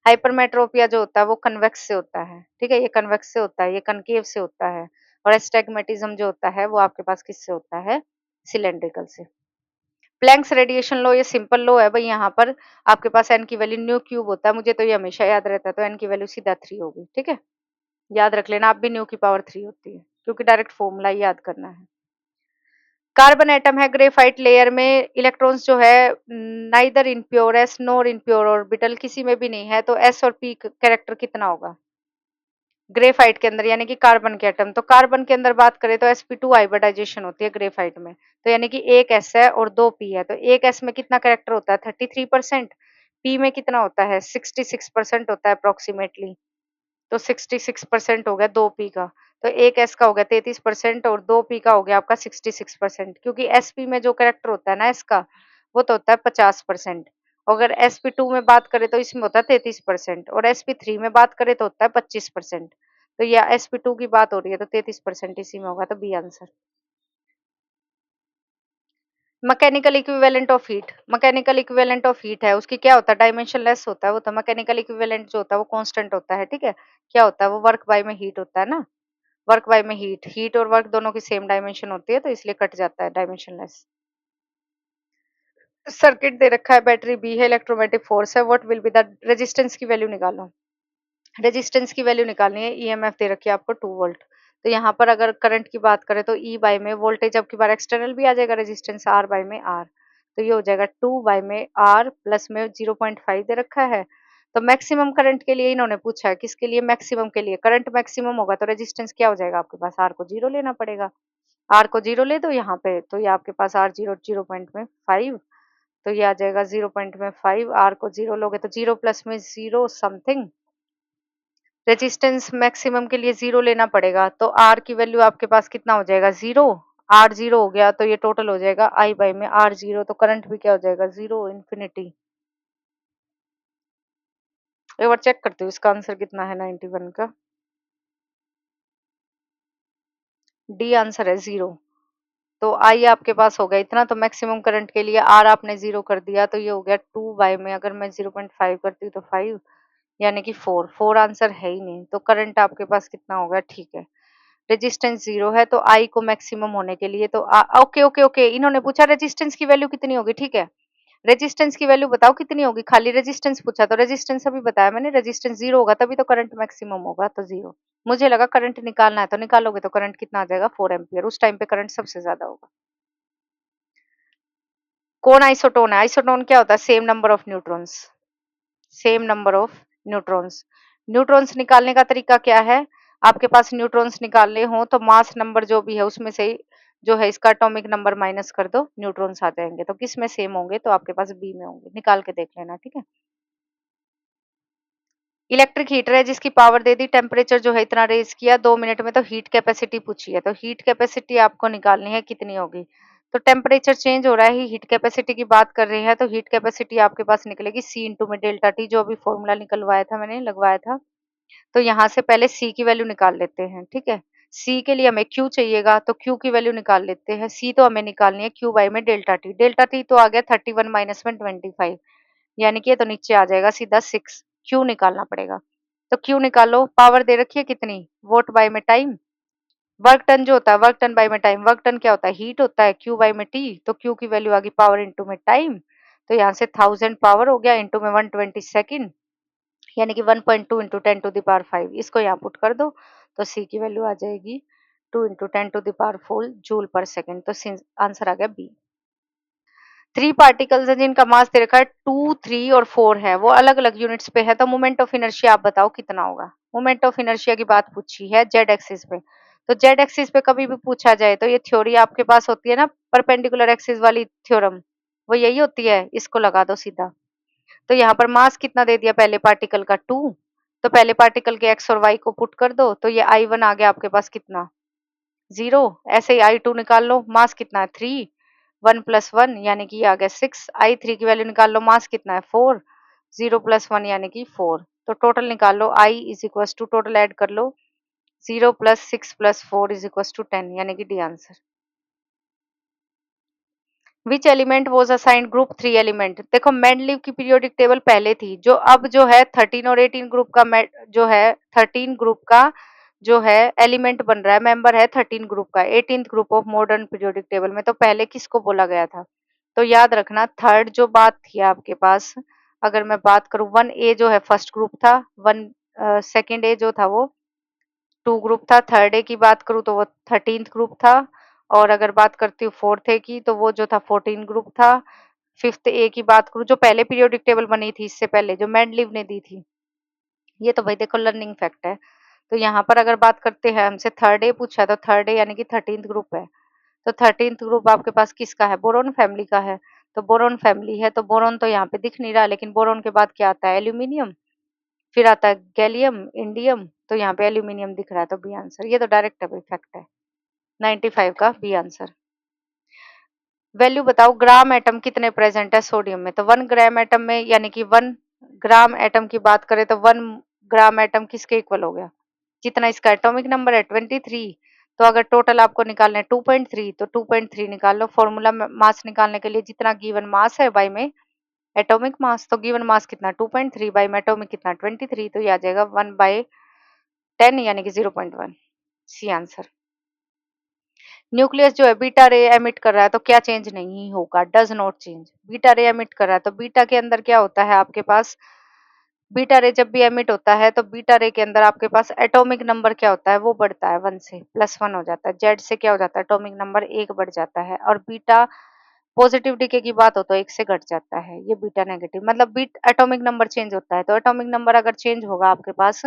हाइपरमेट्रोपिया जो होता है वो कन्वेक्स से होता है। ठीक है, ये कन्वेक्स से होता है, ये कनकेव से होता है। और एस्टेग्मेटिज्म जो होता है वो आपके पास किससे होता है, सिलेंड्रिकल से। प्लैंक्स रेडिएशन लो, ये सिंपल लो है भाई, यहाँ पर आपके पास एन की वैल्यू न्यू क्यूब होता है, मुझे तो ये हमेशा याद रहता है, तो एन की वैल्यू सीधा 3 होगी। ठीक है, याद रख लेना, आप भी न्यू की पावर 3 होती है, क्योंकि डायरेक्ट फॉर्मूला ही याद करना है। कार्बन एटम है, ग्रेफाइट लेयर में इलेक्ट्रॉन्स जो है neither impure S nor impure orbital, किसी में भी नहीं है, तो एस और पी कैरेक्टर कितना होगा, ग्रेफाइट के अंदर यानी कि कार्बन के एटम। तो कार्बन के अंदर बात करें तो sp2 हाइब्रिडाइजेशन होती है ग्रेफाइट में। तो यानी कि एक s है और दो p है, तो एक s में कितना करेक्टर होता है 33%, p में कितना होता है 66% होता है अप्रोक्सीमेटली। तो 66% हो गया दो पी का। तो एक एस का हो गया 33% और दो पी का हो गया आपका 66%, क्योंकि एसपी में जो करेक्टर होता है ना इसका, वो तो होता है 50%। अगर sp2 में बात करें तो इसमें होता है 33% और sp3 में बात करें तो होता है 25%। तो यह sp2 की बात हो रही है तो 33% इसी में होगा, तो B answer. Mechanical equivalent of heat, mechanical equivalent of heat है उसकी क्या होता है डायमेंशन लेस होता है वो। तो मैकेनिकल इक्विवेलेंट जो होता है वो कांस्टेंट होता है, ठीक है। क्या होता है वो वर्क बाय में हीट होता है ना, वर्क बाय में हीट, हीट और वर्क दोनों की सेम डायमेंशन होती है तो इसलिए कट जाता है डायमेंशन लेस। सर्किट दे रखा है, बैटरी बी है, इलेक्ट्रोमैग्नेटिक फोर्स है, what will be the resistance की वैल्यू निकालो। रेजिस्टेंस की वैल्यू निकालनी है, ईएमएफ दे रखी है आपको 2 वोल्ट। तो यहाँ पर अगर करंट की बात करें तो ई बाय में वोल्टेज अब की बार एक्सटर्नल भी आ जाएगा, रेजिस्टेंस आर बाय में आर। तो ये हो जाएगा 2 बाय में आर प्लस में 0.5 दे रखा है। तो मैक्सिमम करंट के लिए इन्होंने पूछा है, किसके लिए मैक्सिमम के लिए, करंट मैक्सिमम होगा तो रेजिस्टेंस क्या हो जाएगा आपके पास, आर को जीरो लेना पड़ेगा। आर को जीरो ले दो यहाँ पे, तो ये आपके पास आर जीरो 0.5, तो ये आ जाएगा 0.5। आर को जीरो लोगे तो जीरो प्लस में जीरो समथिंग, रेजिस्टेंस मैक्सिमम के लिए जीरो लेना पड़ेगा। तो आर की वैल्यू आपके पास कितना हो जाएगा जीरो, आर जीरो हो गया तो ये टोटल हो जाएगा आई बाई में आर जीरो, तो करंट भी क्या हो जाएगा जीरो इन्फिनिटी। एक बार चेक करते हो इसका आंसर कितना है 91 का। डी आंसर है जीरो। तो आई आपके पास हो गया इतना, तो मैक्सिमम करंट के लिए आर आपने जीरो कर दिया तो ये हो गया 2 बाई में, अगर मैं 0.5 करती हूँ तो 5, यानी कि 4, 4 आंसर है ही नहीं। तो करंट आपके पास कितना होगा, ठीक है। रेजिस्टेंस जीरो है तो आई को मैक्सिमम होने के लिए तो ओके ओके ओके, इन्होंने पूछा रेजिस्टेंस की वैल्यू कितनी होगी, ठीक है। रेजिस्टेंस की वैल्यू बताओ कितनी होगी, खाली रेजिस्टेंस पूछा तो रेजिस्टेंस अभी बताया मैंने, रेजिस्टेंस जीरो होगा तभी तो करंट मैक्सिमम होगा, तो जीरो। मुझे लगा करंट निकालना है, तो निकालोगे तो करंट कितना आ जाएगा 4 एम्पियर, उस टाइम पे करंट सबसे ज्यादा होगा। कौन आइसोटोन है, आइसोटोन क्या होता है, same number of neutrons, same number of neutrons. Neutrons निकालने का तरीका क्या है, आपके पास न्यूट्रॉन्स निकालने हो तो मास नंबर जो भी है उसमें से जो है इसका एटॉमिक नंबर माइनस कर दो, न्यूट्रॉन्स आ जाएंगे। तो किस में सेम होंगे, तो आपके पास बी में होंगे, निकाल के देख लेना, ठीक है। इलेक्ट्रिक हीटर है जिसकी पावर दे दी, टेम्परेचर जो है इतना रेज किया 2 मिनट में, तो हीट कैपेसिटी पूछी है, तो हीट कैपेसिटी आपको निकालनी है कितनी होगी। तो टेम्परेचर चेंज हो रहा है, हीट कैपेसिटी की बात कर रहे हैं, तो हीट कैपेसिटी आपके पास निकलेगी सी इंटू में डेल्टा टी, जो अभी फॉर्मूला निकलवाया था मैंने, लगवाया था। तो यहाँ से पहले सी की वैल्यू निकाल लेते हैं, ठीक है। सी के लिए हमें क्यू चाहिएगा तो क्यू की वैल्यू निकाल लेते हैं। सी तो हमें निकालनी है क्यू बाई में डेल्टा टी, डेल्टा टी तो आ गया 31 माइनस में 25, यानी कि ये तो नीचे आ जाएगा सीधा 6। क्यू निकालना पड़ेगा, तो क्यू निकालो, पावर दे रखी है कितनी, वोट बाय में टाइम, वर्क टन जो होता है वर्क टन बाय में टाइम, वर्क टन क्या होता है हीट होता है, क्यू बाय में टी, तो क्यू की वैल्यू आ गई पावर इंटू में टाइम। तो यहाँ से 1000 पावर हो गया इंटू में 120 सेकेंड, यानी कि 1.2 इंटू 10⁵ इसको यहाँ पुट कर दो, तो सी की वैल्यू आ जाएगी 2 इंटू 10⁴ जूल पर सेकेंड। तो आंसर आ गया बी। 3 पार्टिकल्स हैं जिनका मास दे रखा है 2, 3 और 4 है, वो अलग अलग यूनिट्स पे है, तो मोमेंट ऑफ इनर्शिया आप बताओ कितना होगा। मोमेंट ऑफ इनर्शिया की बात पूछी है जेड एक्सिस पे, तो जेड एक्सिस पे कभी भी पूछा जाए तो ये थ्योरी आपके पास होती है ना, परपेंडिकुलर एक्सिस वाली थ्योरम, वो यही होती है, इसको लगा दो सीधा। तो यहाँ पर मास कितना दे दिया पहले पार्टिकल का 2, तो पहले पार्टिकल के एक्स और वाई को पुट कर दो, तो ये I1 आ गया आपके पास कितना 0। ऐसे ही I2 निकाल लो, मास कितना है 3, 1 + 1 यानी कि ये आ गया 6। I3 की वैल्यू निकाल लो, मास कितना है 4, 0 + 1 यानी कि 4। तो टोटल निकाल लो, I is equal to, total add कर लो, 0 + 6 + 4 इज इक्वल टू 10, यानी कि D answer. Which element was assigned group 3 element, देखो मेंडलीव की पीरियोडिक टेबल पहले थी, जो अब जो है 13 और 18 ग्रुप का जो है 13 ग्रुप का जो है एलिमेंट बन रहा है, मेंबर है 13 ग्रुप का, 18th group of modern periodic table में। तो पहले किसको बोला गया था, तो याद रखना थर्ड जो बात थी आपके पास, अगर मैं बात करूं 1A जो है फर्स्ट ग्रुप था, वन सेकेंड ए जो था वो 2 ग्रुप था, थर्ड ए की बात करूँ तो वो 13th ग्रुप था, और अगर बात करती हूँ फोर्थ ए की तो वो जो था 14 ग्रुप था। फिफ्थ ए की बात करूँ जो पहले पीरियोडिक टेबल बनी थी इससे पहले जो मेंडलीव ने दी थी, ये तो भाई देखो लर्निंग फैक्ट है। तो यहाँ पर अगर बात करते हैं, हमसे थर्ड ए पूछा है, तो थर्ड ए यानी कि 13th ग्रुप है। तो 13th ग्रुप आपके पास किसका है? बोरोन फैमिली का है। तो बोरोन फैमिली है, तो बोरोन तो यहाँ पे दिख नहीं रहा, लेकिन बोरोन के बाद क्या आता है? एल्यूमिनियम, फिर आता है गैलियम, इंडियम, तो यहाँ पे एल्यूमिनियम दिख रहा है, तो बी आंसर। ये तो डायरेक्ट इफेक्ट है। 95 का बी आंसर। वैल्यू बताओ, ग्राम एटम कितने प्रेजेंट है सोडियम में? तो 1 ग्राम एटम में, यानी कि 1 ग्राम एटम की बात करें तो 1 ग्राम एटम किसके इक्वल हो गया? जितना इसका एटॉमिक नंबर है 23। तो अगर टोटल आपको निकालना है 2.3, तो 2.3 निकाल लो। फॉर्मूला में मास निकालने के लिए जितना गिवन मास है बाई में एटॉमिक मास, तो गिवन मास कितना? 2.3 बाई में एटॉमिक कितना? 23। तो ये आ जाएगा 1/10 यानी कि 0.1। C answer. न्यूक्लियस जो है बीटा रे एमिट कर रहा है, तो क्या चेंज नहीं होगा? Does not change. बीटा रे एमिट कर रहा है, तो बीटा के अंदर क्या होता है आपके पास? बीटा रे जब भी एमिट होता है, तो बीटा रे के अंदर आपके पास एटॉमिक नंबर क्या होता है? वो बढ़ता है 1 से, +1 हो जाता है। जेड से क्या हो जाता है? एटॉमिक नंबर 1 बढ़ जाता है। और बीटा पॉजिटिव डीके की बात हो तो 1 से घट जाता है। ये बीटा नेगेटिव मतलब बीट एटॉमिक नंबर चेंज होता है। तो एटॉमिक नंबर अगर चेंज होगा आपके पास,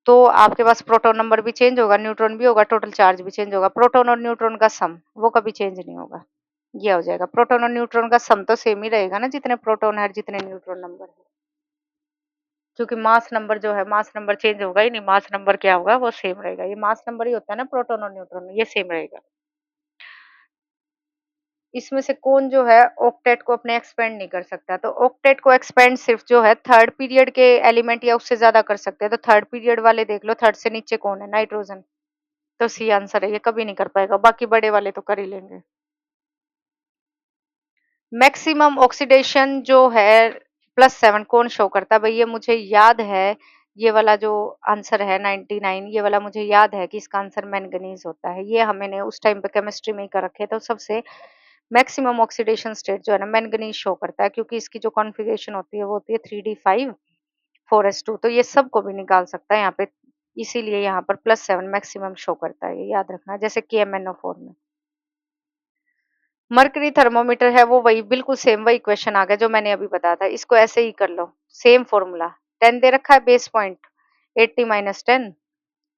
तो आपके पास प्रोटॉन नंबर भी चेंज होगा, न्यूट्रॉन भी होगा, टोटल चार्ज भी चेंज होगा। प्रोटॉन और न्यूट्रॉन का सम वो कभी चेंज नहीं होगा। ये हो जाएगा, प्रोटॉन और न्यूट्रॉन का सम तो सेम ही रहेगा ना, जितने प्रोटॉन है जितने न्यूट्रॉन नंबर है। क्योंकि मास नंबर जो है, मास नंबर चेंज होगा ही नहीं, मास नंबर क्या होगा? वो सेम रहेगा। ये मास नंबर ही होता है ना प्रोटॉन और न्यूट्रॉन में, ये सेम रहेगा। इसमें से कौन जो है ऑक्टेट को अपने एक्सपेंड नहीं कर सकता? तो ऑक्टेट को एक्सपेंड सिर्फ जो है थर्ड पीरियड के एलिमेंट या उससे ज्यादा कर सकते हैं। तो थर्ड पीरियड वाले देख लो, थर्ड से नीचे कौन है? नाइट्रोजन। तो सी आंसर है, ये कभी नहीं कर पाएगा, बाकी बड़े वाले तो कर ही लेंगे। मैक्सिमम ऑक्सीडेशन जो है +7 कौन शो करता है? भाई ये मुझे याद है, ये वाला जो आंसर है 99, ये वाला मुझे याद है कि इसका आंसर मैंगनीज होता है। ये हमने उस टाइम पे केमिस्ट्री में ही कर रखे, तो सबसे मैक्सिमम ऑक्सीडेशन स्टेट जो है ना मैंगनीज शो करता है, क्योंकि इसकी जो कॉन्फ़िगरेशन होती है वो होती है 3d5 4s2। तो ये सबको भी निकाल सकता है यहाँ पे, इसीलिए यहाँ पर +7 मैक्सिमम शो करता है, ये याद रखना, जैसे KMnO4 में। मर्करी थर्मोमीटर है वो वही, बिल्कुल सेम वही क्वेश्चन आ गया जो मैंने अभी बताया था। इसको ऐसे ही कर लो, सेम फॉर्मूला। 10 दे रखा है बेस पॉइंट, 80 - 10,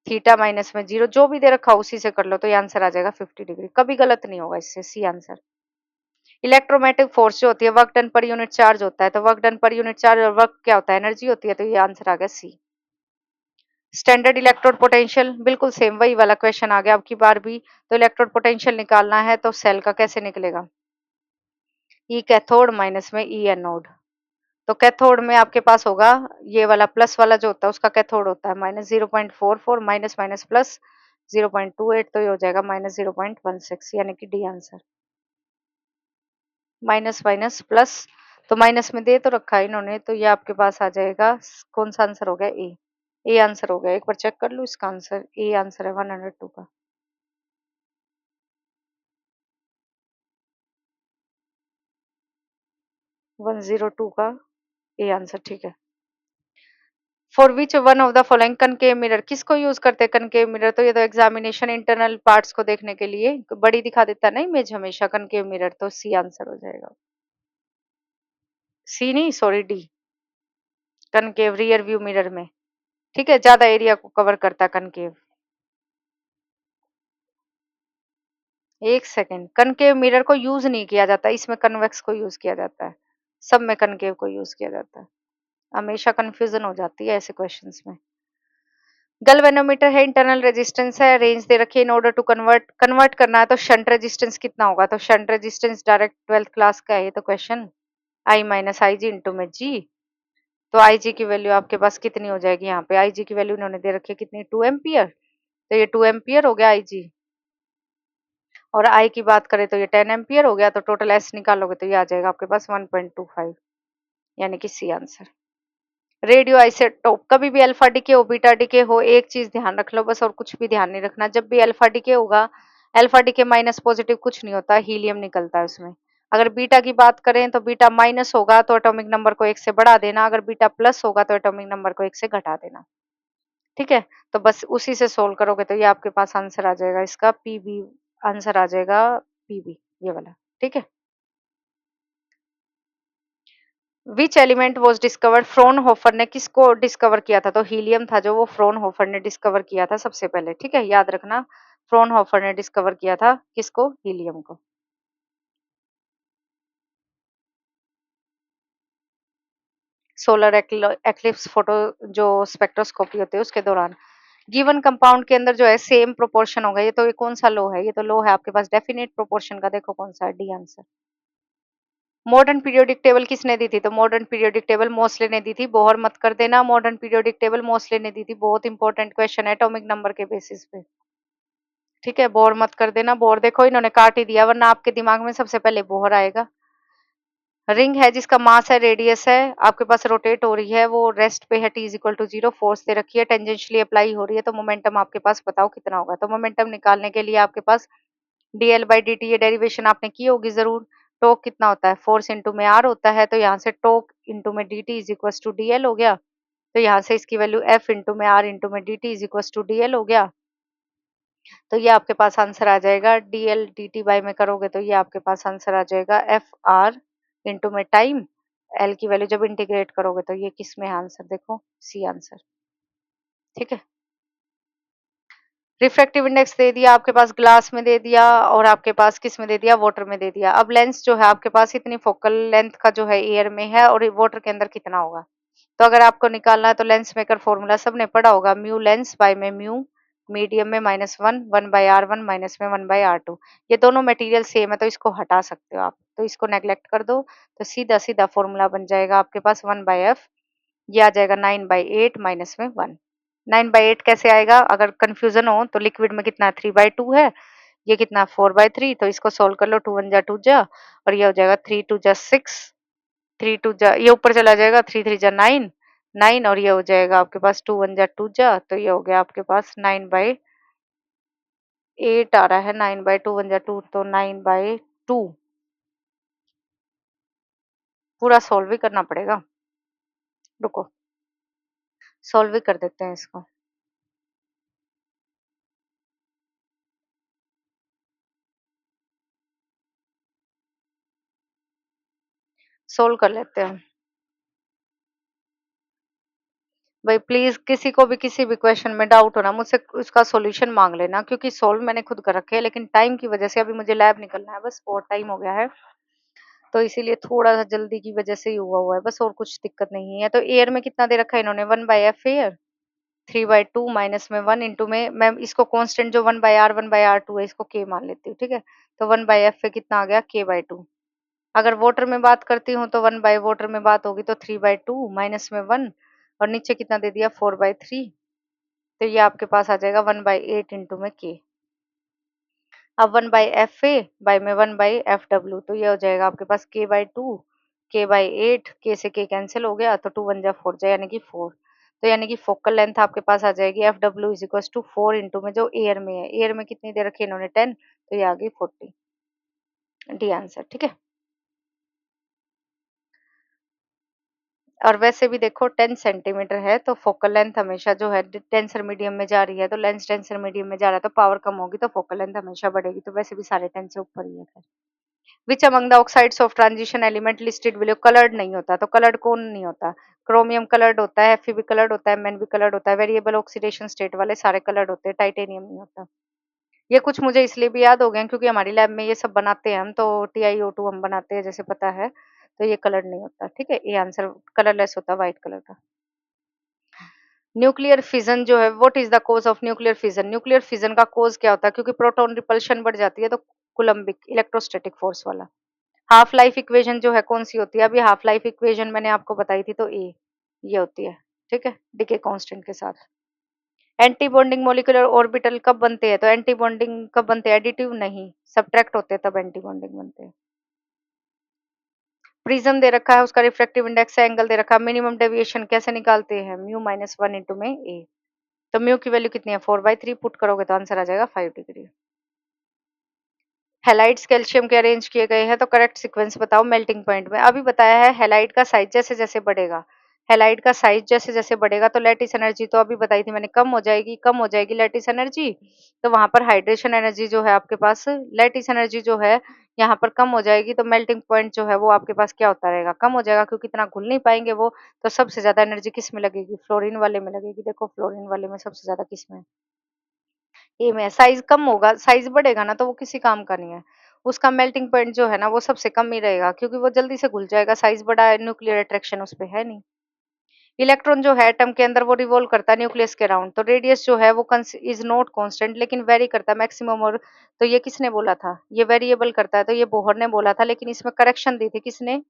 थीटा माइनस में 0, जो भी दे रखा हो उसी से कर लो, तो ये आंसर आ जाएगा 50 डिग्री। कभी गलत नहीं होगा इससे, सी आंसर। इलेक्ट्रोमैटिक फोर्स जो होती है work done per unit charge होता है, तो work done per unit charge और वर्क क्या होता है? एनर्जी होती है, तो ये आंसर आ गया सी। स्टैंडर्ड इलेक्ट्रोड पोटेंशियल बिल्कुल सेम वही वाला क्वेश्चन आ गया अब की बार भी। तो इलेक्ट्रोड पोटेंशियल निकालना है, तो सेल का कैसे निकलेगा? ई कैथोड माइनस में ई एनोड। तो कैथोड में आपके पास होगा ये वाला प्लस वाला जो होता है उसका कैथोड होता है -0.44, माइनस माइनस प्लस 0.28, तो ये हो जाएगा -0.16, यानी कि D answer. Minus minus plus, तो माइनस में दे तो रखा है इन्होंने, तो ये आपके पास आ जाएगा कौन सा आंसर हो गया? ए। ए आंसर हो गया। एक बार चेक कर लो इसका आंसर, ए आंसर है 102 का। 102 का ए आंसर, ठीक है। For which one of the following concave mirror, किसको यूज करते हैं कनकेव मिरर? तो ये तो एग्जामिनेशन इंटरनल पार्ट्स को देखने के लिए बड़ी दिखा देता है ना इमेज हमेशा कनकेव मिरर, तो सी आंसर हो जाएगा। सी नहीं, sorry, D. Concave rear view mirror में, ठीक है, ज्यादा एरिया को कवर करता है कनकेव। एक सेकेंड, कनकेव मिरर को यूज नहीं किया जाता, इसमें कन्वेक्स को यूज किया जाता है। सब में कनकेव को यूज किया जाता है। हमेशा कंफ्यूजन हो जाती है ऐसे क्वेश्चंस में। गैल्वेनोमीटर है, इंटरनल रेजिस्टेंस है, रेंज दे रखी है, in order to convert convert करना है, तो शंट रेजिस्टेंस कितना होगा? तो shunt resistance direct 12th class का है ये तो क्वेश्चन, आई माइनस आई जी इंटू में जी। तो आई जी की वैल्यू आपके पास कितनी हो जाएगी? यहाँ पे आई जी की वैल्यू इन्होंने दे रखी है कितनी? 2 एम्पियर। तो ये 2 एम्पियर हो गया आई जी, और आई की बात करें तो ये 10 एम्पियर हो गया। तो टोटल एस निकालोगे तो ये आ जाएगा आपके पास 1.25, यानी कि सी आंसर। रेडियो आइसोटोप, कभी भी अल्फा डीके हो बीटा डीके हो, एक चीज ध्यान रख लो बस, और कुछ भी ध्यान नहीं रखना। जब भी अल्फा डीके होगा, अल्फा डीके माइनस पॉजिटिव कुछ नहीं होता, हीलियम निकलता है उसमें। अगर बीटा की बात करें तो बीटा माइनस होगा तो एटॉमिक नंबर को 1 से बढ़ा देना, अगर बीटा प्लस होगा तो एटॉमिक नंबर को 1 से घटा देना। ठीक है, तो बस उसी से सोल्व करोगे तो ये आपके पास आंसर आ जाएगा, इसका पीबी आंसर आ जाएगा, पीबी ये वाला। ठीक है, which element was discovered, Fraunhofer ने किसको डिस्कवर किया था? तो हीलियम था जो वो फ्रॉनहोफर ने डिस्कवर किया था सबसे पहले, ठीक है, याद रखना। फ्रॉनहोफर ने डिस्कवर किया था किसको? हीलियम को। सोलर एक्लिप्स फोटो जो स्पेक्ट्रोस्कोपी होती है उसके दौरान। गिवन कंपाउंड के अंदर जो है सेम प्रोपोर्शन होगा, ये तो ये कौन सा लो है? ये तो लो है आपके पास डेफिनेट प्रोपोर्शन का, देखो कौन सा है, D answer. Modern periodic table किसने दी थी? तो मॉडर्न पीरियोडिक टेबल मोस्ले ने दी थी। बोहर मत कर देना, मॉडर्न पीरियोडिक टेबल मोस्ले ने दी थी, बहुत इंपॉर्टेंट क्वेश्चन है एटॉमिक नंबर के बेसिस पे। ठीक है, बोर मत कर देना, बोर देखो इन्होंने काट ही दिया वरना आपके दिमाग में सबसे पहले बोहर आएगा। रिंग है जिसका मास है, रेडियस है, आपके पास रोटेट हो रही है, वो रेस्ट पे है, T is equal to 0, force दे रखी है, टेंजेंशियली अप्लाई हो रही है, तो मोमेंटम आपके पास बताओ कितना होगा? तो मोमेंटम निकालने के लिए आपके पास डीएल बाई डी टी, ये डेरिवेशन आपने की होगी जरूर। टोक कितना होता है? फोर्स इंटू में आर होता है, तो यहाँ से टोक इंटू में D T is equal to DL हो गया। तो यहाँ से इसकी वैल्यू एफ इंटू में आर इंटू में D T is equal to DL हो गया। तो ये आपके पास आंसर आ जाएगा, डीएल डी टी बाई में करोगे तो ये आपके पास आंसर आ जाएगा एफ आर इंटू में टाइम, एल की वैल्यू जब इंटीग्रेट करोगे तो ये किस में है आंसर? देखो सी आंसर। ठीक है, रिफ्रैक्टिव इंडेक्स दे दिया आपके पास, ग्लास में दे दिया और आपके पास किस में दे दिया? वाटर में दे दिया। अब लेंस जो है आपके पास इतनी फोकल लेंथ का जो है एयर में है और वाटर के अंदर कितना होगा? तो अगर आपको निकालना है तो लेंस मेकर फॉर्मूला सबने पढ़ा होगा, म्यू लेंस बाय में म्यू मीडियम में minus one, one by R one minus में वन बाई आर टू। ये दोनों मटेरियल सेम है तो इसको हटा सकते हो आप, तो इसको नेग्लेक्ट कर दो, तो सीधा सीधा फॉर्मूला बन जाएगा आपके पास वन बाई एफ, ये आ जाएगा नाइन बाई एट माइनस में वन। नाइन बाई एट कैसे आएगा? अगर कंफ्यूजन हो तो लिक्विड में कितना थ्री बाई टू है, ये कितना फोर बाई थ्री, तो इसको सोल्व कर लो, टू वन जा टू जा और ये हो जाएगा थ्री टू जा सिक्स, थ्री टू जा ये ऊपर चला जाएगा, थ्री थ्री जा नाइन, नाइन और ये हो जाएगा आपके पास टू वन जा टू जा, तो ये हो गया आपके पास नाइन बाई एट आ रहा है, नाइन बाई टू वन जा टू, तो नाइन बाई टू। पूरा सोल्व भी करना पड़ेगा, रुको सोल्व भी कर देते हैं इसको। सोल्व कर लेते हैं भाई, प्लीज किसी को भी किसी भी क्वेश्चन में डाउट हो ना मुझसे उसका सॉल्यूशन मांग लेना, क्योंकि सोल्व मैंने खुद कर रखे हैं लेकिन टाइम की वजह से अभी मुझे लैब निकलना है, बस बहुत टाइम हो गया है, तो इसीलिए थोड़ा सा जल्दी की वजह से ही हुआ हुआ है बस, और कुछ दिक्कत नहीं है। तो एयर में कितना दे रखा है इन्होंने? One by F air, three by two minus में वन इंटू में मैं इसको कांस्टेंट जो वन बाई आर टू है इसको के मान लेती हूँ, ठीक है, तो वन बाई एफ पे कितना आ गया? के बाई टू। अगर वाटर में बात करती हूँ तो वन बाई वाटर में बात होगी तो थ्री बाई टू माइनस में वन और नीचे कितना दे दिया? फोर बाई थ्री, तो ये आपके पास आ जाएगा वन बाई एट इंटू में के। अब one by F A by में वन बाई एफ डब्ल्यू, तो ये हो जाएगा आपके पास के बाई टू, के बाई एट, के से के कैंसिल हो गया तो टू वन जा फोर जा यानी कि फोर, तो यानी कि फोकल लेंथ आपके पास आ जाएगी F W is equal to four into में जो एयर में है, एयर में कितनी दे रखी है इन्होंने? टेन, तो ये आ गई 40, डी आंसर। ठीक है, और वैसे भी देखो 10 सेंटीमीटर है तो फोकल लेंथ हमेशा जो है डेंसर मीडियम में जा रही है, तो लेंस डेंसर मीडियम में जा रहा है तो पावर कम होगी तो फोकल लेंथ हमेशा बढ़ेगी, तो वैसे भी सारे 10 से ऊपर ही है फिर। Which among the oxides of transition element listed below coloured नहीं होता? तो कलर्ड कौन नहीं होता? क्रोमियम कलर्ड होता है, Fe भी कलर्ड होता है, मैन भी कलर्ड होता है, वेरिएबल ऑक्सीडेशन स्टेट वाले सारे कलर्ड होते हैं, टाइटेनियम नहीं होता। ये कुछ मुझे इसलिए भी याद हो गए क्योंकि हमारी लैब में ये सब बनाते हैं हम, तो TiO2 हम बनाते हैं जैसे पता है, तो ये कलर नहीं होता। ठीक है, ये आंसर कलरलेस होता है, व्हाइट कलर का। न्यूक्लियर फिजन जो है, what is the cause of nuclear fission? Nuclear fission का कोज क्या होता है? क्योंकि प्रोटॉन रिपल्शन बढ़ जाती है तो कुलम्बिक इलेक्ट्रोस्टैटिक फोर्स वाला। हाफ लाइफ इक्वेशन जो है कौन सी होती है? अभी हाफ लाइफ इक्वेशन मैंने आपको बताई थी, तो ए ये होती है। ठीक है, डीके कांस्टेंट के साथ। एंटी बॉन्डिंग मोलिकुलर ऑर्बिटल कब बनते हैं? तो एंटी बॉन्डिंग कब बनते हैं? एडिटिव नहीं, सब्ट्रैक्ट होते हैं तब एंटी बॉन्डिंग बनते हैं। प्रिज्म दे रखा है, उसका रिफ्रैक्टिव इंडेक्स है, एंगल दे रखा है, मिनिमम डेविएशन कैसे निकालते हैं? म्यू माइनस वन इंटू में ए, तो म्यू की वैल्यू कितनी है? फोर बाई थ्री, पुट करोगे तो आंसर आ जाएगा 5 डिग्री। हेलाइड्स कैल्शियम के अरेंज किए गए हैं तो करेक्ट सीक्वेंस बताओ मेल्टिंग पॉइंट में। अभी बताया है हेलाइड का साइज जैसे जैसे बढ़ेगा, हैलाइड का साइज जैसे जैसे बढ़ेगा तो लैटिस एनर्जी तो अभी बताई थी मैंने कम हो जाएगी लैटिस एनर्जी। तो वहां पर हाइड्रेशन एनर्जी जो है आपके पास, लैटिस एनर्जी जो है यहाँ पर कम हो जाएगी, तो मेल्टिंग पॉइंट जो है वो आपके पास क्या होता रहेगा, कम हो जाएगा, क्योंकि इतना घुल नहीं पाएंगे वो। तो सबसे ज्यादा एनर्जी किस में लगेगी, फ्लोरीन वाले में लगेगी। देखो फ्लोरीन वाले में सबसे ज्यादा किस में, ए में। साइज कम होगा, साइज बढ़ेगा ना तो वो किसी काम का नहीं है। उसका मेल्टिंग पॉइंट जो है ना वो सबसे कम ही रहेगा, क्योंकि वो जल्दी से घुल जाएगा, साइज बड़ा है, न्यूक्लियर अट्रैक्शन उस पे है नहीं। इलेक्ट्रॉन जो है एटम के अंदर वो रिवॉल्व करता है न्यूक्लियस के अराउंड, तो रेडियस जो है वो इज नॉट कांस्टेंट, लेकिन वेरी करता है मैक्सिमम। और तो ये किसने बोला था, ये वेरिएबल करता है, तो ये बोहर ने बोला था, लेकिन इसमें करेक्शन दी थी किसने,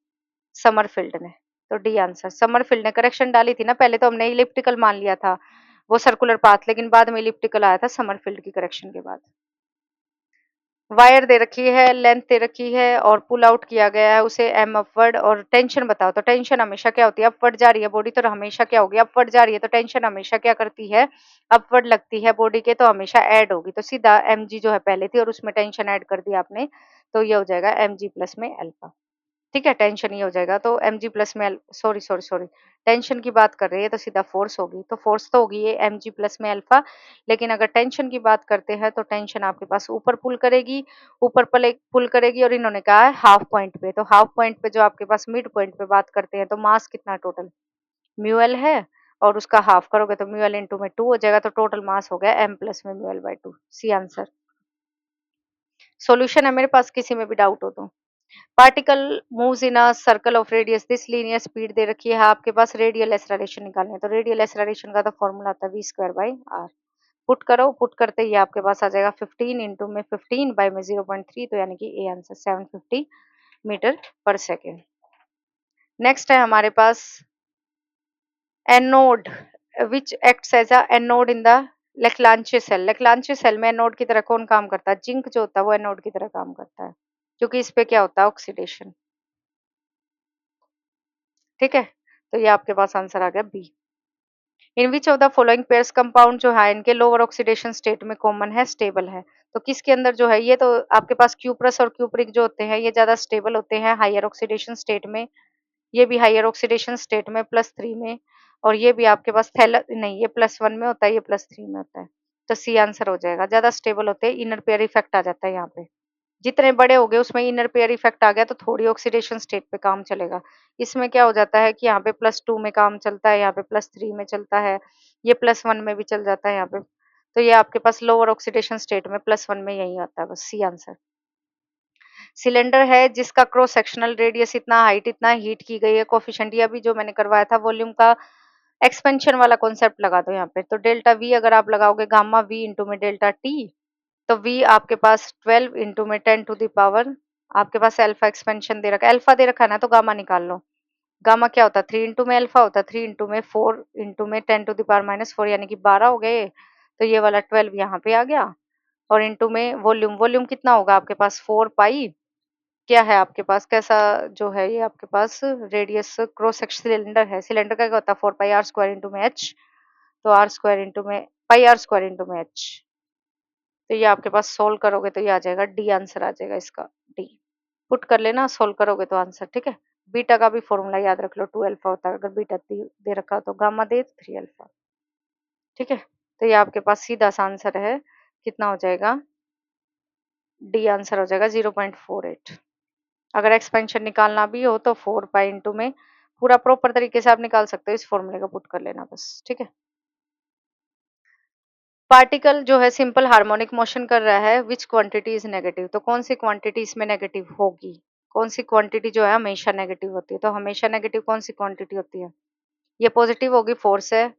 समरफील्ड ने। तो डी आंसर, समरफील्ड ने करेक्शन डाली थी ना, पहले तो हमने इलिप्टिकल मान लिया था वो सर्कुलर पाथ, लेकिन बाद में इलिप्टिकल आया था समरफील्ड की करेक्शन के बाद। वायर दे रखी है, लेंथ दे रखी है, और पुल आउट किया गया है उसे एम अपवर्ड। और टेंशन बताओ, तो टेंशन हमेशा क्या होती है, अपवर्ड जा रही है बॉडी, तो हमेशा क्या होगी, अपवर्ड जा रही है, तो टेंशन हमेशा क्या करती है, अपवर्ड लगती है बॉडी के, तो हमेशा ऐड होगी। तो सीधा एम जी जो है पहले थी और उसमें टेंशन ऐड कर दिया आपने, तो ये हो जाएगा एम जी प्लस में अल्फा। ठीक है, टेंशन ये हो जाएगा, तो एम जी प्लस में सॉरी सॉरी सॉरी, टेंशन की बात कर रही है तो सीधा फोर्स होगी, तो फोर्स तो होगी ये एम जी प्लस में अल्फा। लेकिन अगर टेंशन की बात करते हैं तो टेंशन आपके पास ऊपर पुल करेगी, ऊपर पुल करेगी, और इन्होंने कहा है हाफ पॉइंट पे, तो हाफ पॉइंट पे जो आपके पास मिड पॉइंट पे बात करते हैं, तो मास कितना टोटल, म्यूएल है, और उसका हाफ करोगे तो म्यूएल इंटू में 2 हो जाएगा, तो टोटल मास हो गया एम प्लस में mu L by 2। C answer. Solution है मेरे पास, किसी में भी डाउट हो तो। Particle moves in a circle of radius this linear speed दे रखी है आपके पास, रेडियल एक्सेलरेशन निकालनी है, तो रेडियल एक्सेलरेशन का तो फॉर्मूला आता है V square by R. Put करो, पुट करते ही आपके पास आ जाएगा 15 इंटू में 15 बाई में 0.3, तो यानी कि ए आंसर 750 मीटर पर सेकेंड। नेक्स्ट है हमारे पास anode which acts as a anode in the Leclanche cell. Leclanche cell में एनोड की तरह कौन काम करता है, जिंक जो होता है वो एनोड की तरह काम करता है, क्योंकि इस पे क्या होता है, ऑक्सीडेशन। ठीक है, तो ये आपके पास आंसर आ गया B. In which of the following pairs compound जो है इनके लोअर ऑक्सीडेशन स्टेट में कॉमन है, स्टेबल है। तो किसके अंदर जो है, ये तो आपके पास क्यूप्रस और क्यूप्रिक जो होते हैं ये ज्यादा स्टेबल होते हैं हायर ऑक्सीडेशन स्टेट में, ये भी हायर ऑक्सीडेशन स्टेट में +3 में, और ये भी आपके पास थैल नहीं, ये +1 में होता है, ये +3 में होता है। तो सी आंसर हो जाएगा, ज्यादा स्टेबल होते हैं, इनर पेयर इफेक्ट आ जाता है यहाँ पे। जितने बड़े हो गए उसमें इनर पेयर इफेक्ट आ गया तो थोड़ी ऑक्सीडेशन स्टेट पे काम चलेगा। इसमें क्या हो जाता है कि यहाँ पे +2 में काम चलता है, यहाँ पे +3 में चलता है, ये +1 में भी चल जाता है यहाँ पे। तो ये आपके पास लोअर ऑक्सीडेशन स्टेट में +1 में यही आता है, बस सी आंसर। सिलेंडर है जिसका क्रॉस सेक्शनल रेडियस इतना, हाइट इतना, हीट की गई है कोफिशिएंट, ये अभी जो मैंने करवाया था वॉल्यूम का एक्सपेंशन वाला कॉन्सेप्ट लगा दो यहाँ पे। तो डेल्टा वी अगर आप लगाओगे गामा वी इंटू में डेल्टा टी, तो v आपके पास 12 इंटू में 10 टू द पावर, आपके पास अल्फा एक्सपेंशन दे रखा है, अल्फा दे रखा है ना, तो गामा निकाल लो। गामा क्या होता है, 3 इंटू में अल्फा होता है, 3 इंटू में 4 इंटू में 10 टू द पावर -4, यानी कि 12 हो गए। तो ये वाला 12 यहाँ पे आ गया, और इंटू में वॉल्यूम, वॉल्यूम कितना होगा आपके पास 4 पाई, क्या है आपके पास, कैसा जो है ये आपके पास रेडियस क्रॉस सेक्शन सिलेंडर है, सिलेंडर का क्या होता है 4 पाई आर स्क्वायर इंटू में एच, तो आर स्क्वायर इंटू में पाई आर स्क्वायर इंटू में एच। तो ये आपके पास सोल्व करोगे तो ये आ जाएगा डी, आंसर आ जाएगा इसका डी। पुट कर लेना, सोल्व करोगे तो आंसर। ठीक है, बीटा का भी फॉर्मूला याद रख लो, 2 अल्फा होता है, अगर बीटा दे रखा हो तो गामा दे 3 अल्फा। ठीक है, तो ये आपके पास सीधा सा आंसर है, कितना हो जाएगा, डी आंसर हो जाएगा 0.48। अगर एक्सपेंशन निकालना भी हो तो 4 पाई इंटू में, पूरा प्रॉपर तरीके से आप निकाल सकते हो, इस फॉर्मूले का पुट कर लेना बस। ठीक है, पार्टिकल जो है सिंपल हार्मोनिक मोशन कर रहा है, विच क्वांटिटी इज नेगेटिव, तो कौन सी क्वांटिटी इसमें नेगेटिव होगी, कौन सी क्वांटिटी जो है हमेशा नेगेटिव होती है, तो हमेशा नेगेटिव कौन सी क्वांटिटी होती है, ये पॉजिटिव होगी, फोर्स है।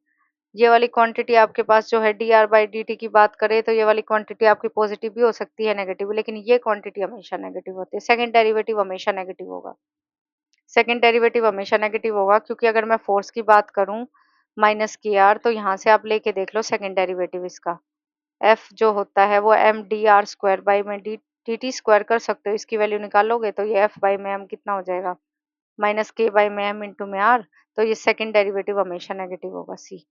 ये वाली क्वांटिटी आपके पास जो है D R by D T की बात करें तो ये वाली क्वांटिटी आपकी पॉजिटिव भी हो सकती है, नेगेटिव भी, लेकिन ये क्वांटिटी हमेशा नेगेटिव होती है। सेकंड डेरिवेटिव हमेशा नेगेटिव होगा, सेकंड डेरिवेटिव हमेशा नेगेटिव होगा, क्योंकि अगर मैं फोर्स की बात करूं -KR, तो यहाँ से आप लेके देख लो सेकंड डेरिवेटिव इसका, एफ जो होता है वो M D R square by में डी टी स्क्वायर कर सकते हो, इसकी वैल्यू निकालोगे तो ये एफ बाई में एम कितना हो जाएगा, -K बाई में एम इंटू में आर, तो ये सेकंड डेरिवेटिव हमेशा नेगेटिव होगा, सी।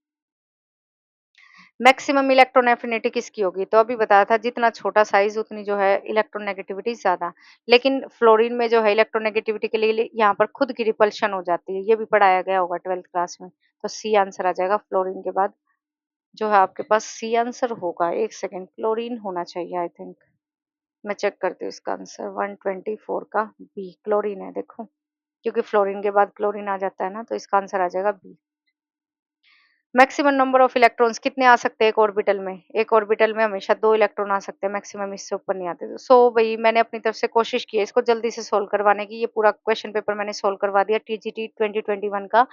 मैक्सिमम इलेक्ट्रॉन एफिनिटी किसकी होगी? तो अभी बताया था जितना छोटा साइज उतनी जो है इलेक्ट्रोनेगेटिविटी ज्यादा। लेकिन फ्लोरीन में जो है इलेक्ट्रोनेगेटिविटी के लिए यहाँ पर खुद की रिपल्शन हो जाती है, ये भी पढ़ाया गया होगा 12th क्लास में। तो सी आंसर आ जाएगा फ्लोरीन के बाद। जो है आपके पास सी आंसर होगा। एक सेकेंड, क्लोरीन होना चाहिए आई थिंक। मैं चेक करती हूँ इसका आंसर। 124 का बी क्लोरीन है, देखो। क्योंकि फ्लोरीन के बाद क्लोरीन आ जाता है ना, तो इसका आंसर आ जाएगा B. Maximum number of electrons कितने आ सकते हैं एक ऑर्बिटल में? एक ऑर्बिटल में हमेशा 2 इलेक्ट्रॉन आ सकते हैं मैक्सिमम, इससे ऊपर नहीं आते। सो भाई मैंने अपनी तरफ से कोशिश की है इसको जल्दी से सोल्व करवाने की। ये पूरा क्वेश्चन पेपर मैंने सोल्व करवा दिया टीजीटी 2021 का।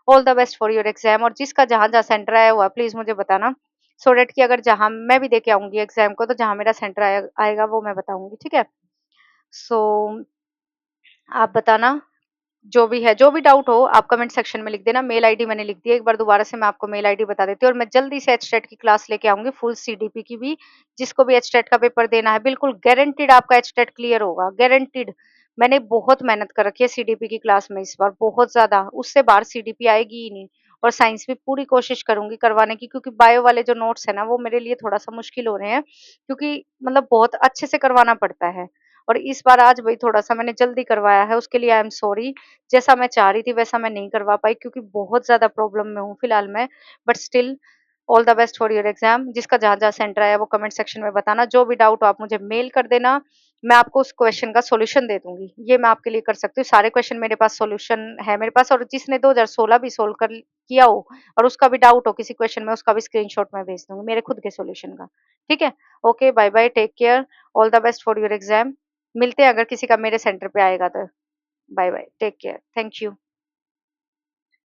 All the best for your exam. और जिसका जहां जहां सेंटर आया हुआ प्लीज मुझे बताना, सो डेट कि अगर जहां मैं भी देके आऊंगी एग्जाम को तो जहां मेरा सेंटर आएगा वो मैं बताऊंगी, ठीक है? सो आप बताना, जो भी है, जो भी डाउट हो आप कमेंट सेक्शन में लिख देना। मेल आईडी मैंने लिख दी है, एक बार दोबारा से मैं आपको मेल आईडी बता देती हूँ। और मैं जल्दी से एचटेट की क्लास लेके आऊंगी, फुल सीडीपी की भी। जिसको भी एचटेट का पेपर देना है, बिल्कुल गारंटीड आपका एचटेट क्लियर होगा, गारंटीड। मैंने बहुत मेहनत कर रखी है सीडीपी की क्लास में इस बार, बहुत ज्यादा। उससे बाहर सीडीपी आएगी ही नहीं। और साइंस भी पूरी कोशिश करूंगी करवाने की, क्योंकि बायो वाले जो नोट्स है ना वो मेरे लिए थोड़ा सा मुश्किल हो रहे हैं, क्योंकि मतलब बहुत अच्छे से करवाना पड़ता है। और इस बार आज भाई थोड़ा सा मैंने जल्दी करवाया है, उसके लिए आई एम सॉरी। जैसा मैं चाह रही थी वैसा मैं नहीं करवा पाई, क्योंकि बहुत ज़्यादा प्रॉब्लम में हूँ फिलहाल मैं। But still all the best for your exam. जिसका जहाँ-जहाँ सेंटर आया वो कमेंट सेक्शन में बताना। जो भी डाउट हो आप मुझे मेल कर देना, मैं आपको उस क्वेश्चन का सॉल्यूशन दे दूँगी। ये मैं आपके लिए कर सकती हूँ। सारे क्वेश्चन मेरे पास सॉल्यूशन है मेरे पास। और जिसने 2016 भी सोल्व कर किया हो और उसका भी डाउट हो किसी क्वेश्चन में, उसका भी स्क्रीनशॉट मैं भेज दूँगी मेरे खुद के सॉल्यूशन का। ठीक है? Okay, bye bye, take care, all the best for your exam. मिलते हैं अगर किसी का मेरे सेंटर पे आएगा तो। Bye bye, take care, thank you.